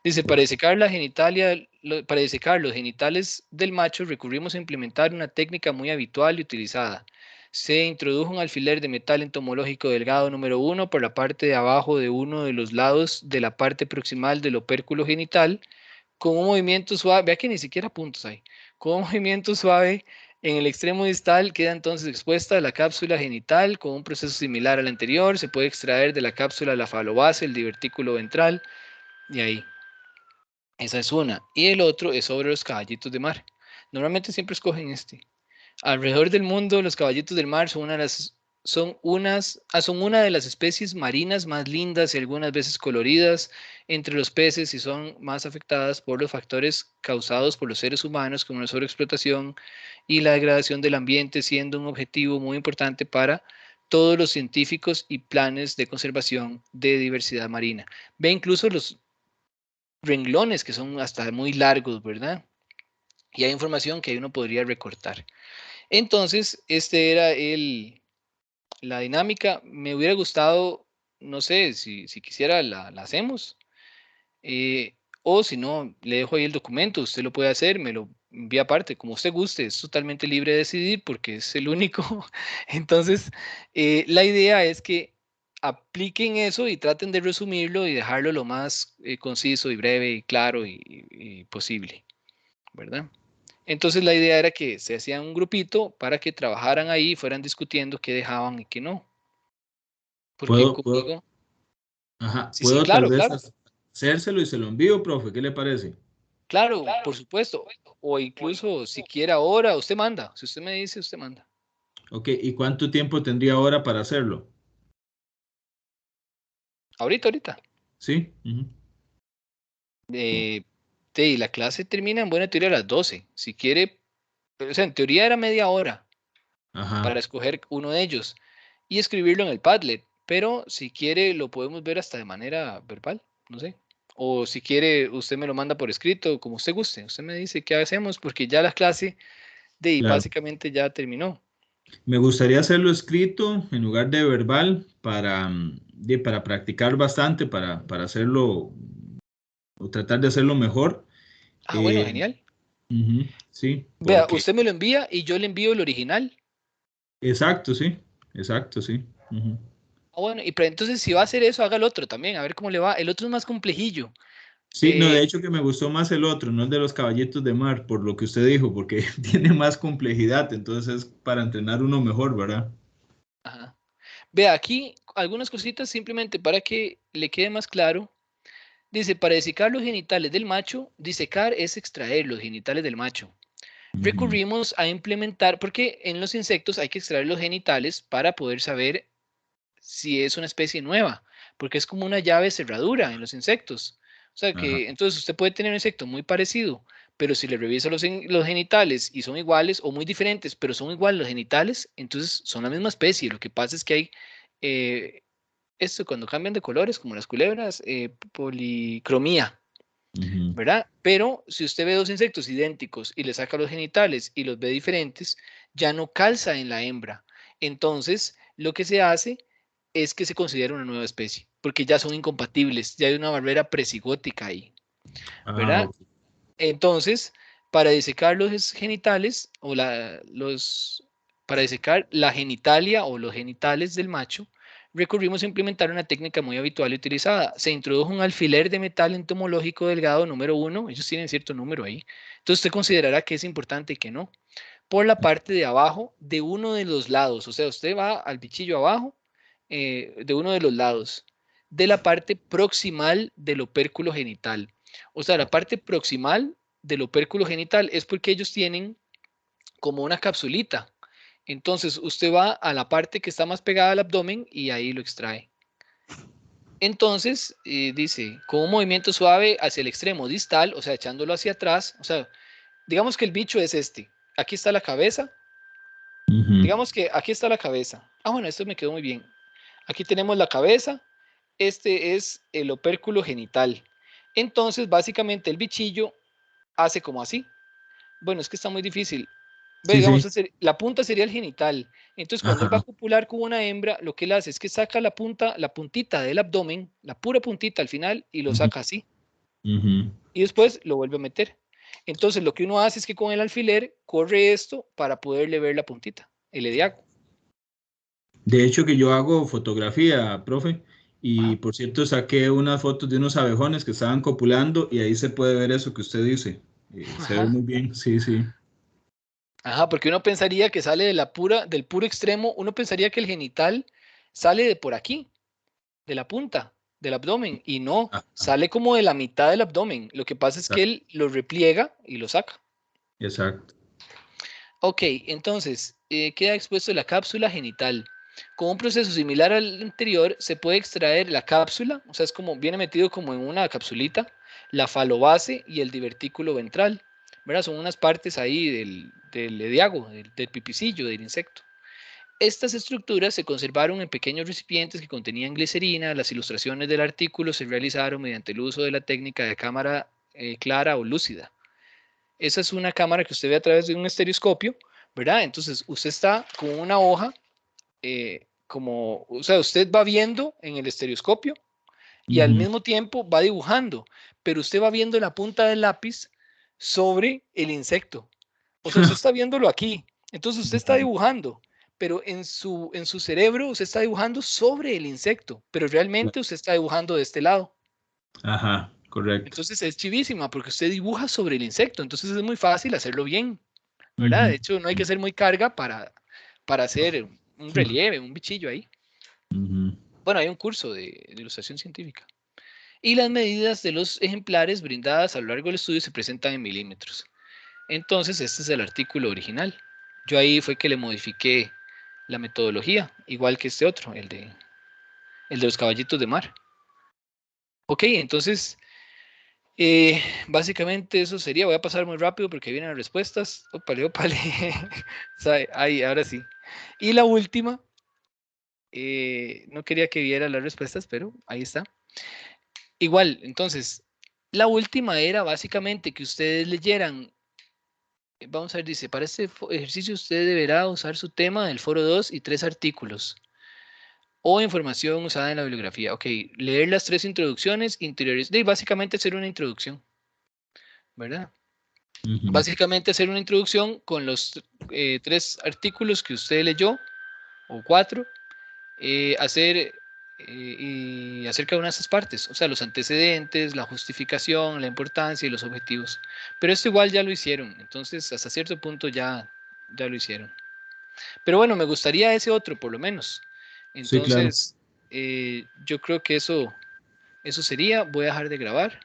Dice, para desecar la genitalia, para desecar los genitales del macho, recurrimos a implementar una técnica muy habitual y utilizada. Se introdujo un alfiler de metal entomológico delgado número 1 por la parte de abajo de uno de los lados de la parte proximal del opérculo genital, con un movimiento suave, vea que ni siquiera puntos hay, con un movimiento suave en el extremo distal queda entonces expuesta la cápsula genital con un proceso similar al anterior, se puede extraer de la cápsula la falobase, el divertículo ventral, y ahí. Esa es una. Y el otro es sobre los caballitos de mar. Normalmente siempre escogen este. Alrededor del mundo, los caballitos del mar son una de las especies marinas más lindas y algunas veces coloridas entre los peces y son más afectadas por los factores causados por los seres humanos como la sobreexplotación y la degradación del ambiente, siendo un objetivo muy importante para todos los científicos y planes de conservación de diversidad marina. Ve incluso los renglones que son hasta muy largos, ¿verdad? Y hay información que uno podría recortar. Entonces, este era la dinámica. Me hubiera gustado, no sé, si quisiera la hacemos. eh, o si no, le dejo ahí el documento, usted lo puede hacer, me lo envía aparte, como usted guste, es totalmente libre de decidir porque es el único. Entonces, la idea es que apliquen eso y traten de resumirlo y dejarlo lo más conciso y breve y claro y posible, ¿verdad? Entonces la idea era que se hacía un grupito para que trabajaran ahí y fueran discutiendo qué dejaban y qué no. Porque ¿Puedo, conmigo, ajá, sí, sí, puedo tal claro, vez claro, hacérselo y se lo envío, profe? ¿Qué le parece? claro, por supuesto. O incluso si quiere ahora, usted manda. Si usted me dice, usted manda. Ok, ¿y cuánto tiempo tendría ahora para hacerlo? Ahorita, ahorita. ¿Sí? Ujú. Eh, y la clase termina en buena teoría a las 12. Si quiere, o sea, en teoría era media hora para Ajá. escoger uno de ellos y escribirlo en el Padlet. Pero si quiere, lo podemos ver hasta de manera verbal, no sé. O si quiere, usted me lo manda por escrito, como usted guste. Usted me dice qué hacemos, porque ya la clase de ahí Claro. básicamente ya terminó. Me gustaría hacerlo escrito en lugar de verbal para, para practicar bastante, para hacerlo o tratar de hacerlo mejor. Ah, bueno, Eh, genial. ujú, sí, Vea, porque, usted me lo envía y yo le envío el original. exacto, sí, exacto, sí. Ujú. Ah, bueno, y entonces si va a hacer eso, haga el otro también, a ver cómo le va. El otro es más complejillo. Sí, no, de Eh, hecho que me gustó más el otro, no el de los caballitos de mar, por lo que usted dijo, porque tiene más complejidad, entonces es para entrenar uno mejor, ¿verdad? ajá. Vea, aquí algunas cositas simplemente para que le quede más claro. Dice, para desecar los genitales del macho, disecar es extraer los genitales del macho. Ujú. Recurrimos a implementar, porque en los insectos hay que extraer los genitales para poder saber si es una especie nueva, porque es como una llave cerradura en los insectos. O sea Ajá, que entonces usted puede tener un insecto muy parecido, pero si le revisa los genitales y son iguales o muy diferentes, pero son iguales los genitales, entonces son la misma especie. Lo que pasa es que hay eh, esto cuando cambian de colores, como las culebras, policromía. ujú. ¿Verdad? Pero si usted ve dos insectos idénticos y le saca los genitales y los ve diferentes, ya no calza en la hembra. Entonces, lo que se hace es que se considera una nueva especie, porque ya son incompatibles, ya hay una barrera presigótica ahí, Ah, ¿verdad? ok. Entonces, para disecar los genitales para disecar la genitalia o los genitales del macho, recurrimos a implementar una técnica muy habitual y utilizada. Se introdujo un alfiler de metal entomológico delgado número 1, ellos tienen cierto número ahí, entonces usted considerará que es importante y que no, por la parte de abajo de uno de los lados, o sea, usted va al bichillo abajo de uno de los lados, de la parte proximal del opérculo genital. O sea, la parte proximal del opérculo genital es porque ellos tienen como una capsulita. Entonces usted va a la parte que está más pegada al abdomen y ahí lo extrae. Entonces, dice, con un movimiento suave hacia el extremo distal, o sea, echándolo hacia atrás, o sea, digamos que el bicho es este. Aquí está la cabeza Digamos que aquí está la cabeza. Bueno, esto me quedó muy bien. Aquí tenemos la cabeza. Este es el opérculo genital. Entonces, básicamente el bichillo hace como así. Bueno, es que está muy difícil. Ve, Sí, digamos, sí. la punta sería el genital. Entonces, cuando él va a Ajá. copular con una hembra, lo que él hace es que saca la punta, la puntita del abdomen, la pura puntita al final, y lo Ujú, saca así. ujú. Y después lo vuelve a meter. Entonces, lo que uno hace es que con el alfiler corre esto para poderle ver la puntita, el ediago. De hecho que yo hago fotografía, profe, y Ajá. por cierto saqué unas fotos de unos abejones que estaban copulando y ahí se puede ver eso que usted dice. Se ve Ajá. muy bien, sí, sí. Ajá, porque uno pensaría que sale de la pura, del puro extremo, uno pensaría que el genital sale de por aquí, de la punta del abdomen, y no, Ajá, sale como de la mitad del abdomen. Lo que pasa es que exacto. él lo repliega y lo saca. Exacto. Ok, entonces, queda expuesto la cápsula genital. Con un proceso similar al anterior, se puede extraer la cápsula, o sea, es como, viene metido como en una capsulita, la falobase y el divertículo ventral, ¿verdad? Son unas partes ahí del ediago, del pipicillo, del insecto. Estas estructuras se conservaron en pequeños recipientes que contenían glicerina. Las ilustraciones del artículo se realizaron mediante el uso de la técnica de cámara clara o lúcida. Esa es una cámara que usted ve a través de un estereoscopio, ¿verdad? Entonces usted está con una hoja, como, o sea, usted va viendo en el estereoscopio y al Ujú. mismo tiempo va dibujando, pero usted va viendo la punta del lápiz sobre el insecto. O sea, usted está viéndolo aquí, entonces usted está Ujú. dibujando, pero en su cerebro usted está dibujando sobre el insecto, pero realmente usted está dibujando de este lado. Ajá, correcto. Entonces es chivísima porque usted dibuja sobre el insecto, entonces es muy fácil hacerlo bien, ¿verdad? Ujú. De hecho, no hay que hacer muy carga para hacer un relieve, un bichillo ahí. Ujú. Bueno, hay un curso de ilustración científica. Y las medidas de los ejemplares brindadas a lo largo del estudio se presentan en milímetros. Entonces, este es el artículo original. Yo ahí fue que le modifiqué la metodología, igual que este otro, el de los caballitos de mar. Ok, entonces, básicamente eso sería. Voy a pasar muy rápido porque vienen las respuestas. Ópale, ópale. Ahí, ahora sí. Y la última, no quería que viera las respuestas, pero ahí está. Igual, entonces, la última era básicamente que ustedes leyeran. Vamos a ver, dice, para este ejercicio usted deberá usar su tema del foro 2 y 3 artículos o información usada en la bibliografía. Ok, leer las 3 introducciones interiores. De básicamente hacer una introducción, ¿verdad? Ujú. Básicamente hacer una introducción con los 3 artículos que usted leyó, o 4, hacer y acerca de una de esas partes, o sea, los antecedentes, la justificación, la importancia y los objetivos. Pero esto igual ya lo hicieron, entonces hasta cierto punto ya lo hicieron. Pero bueno, me gustaría ese otro, por lo menos. Sí, claro. Entonces, yo creo que eso sería. Voy a dejar de grabar.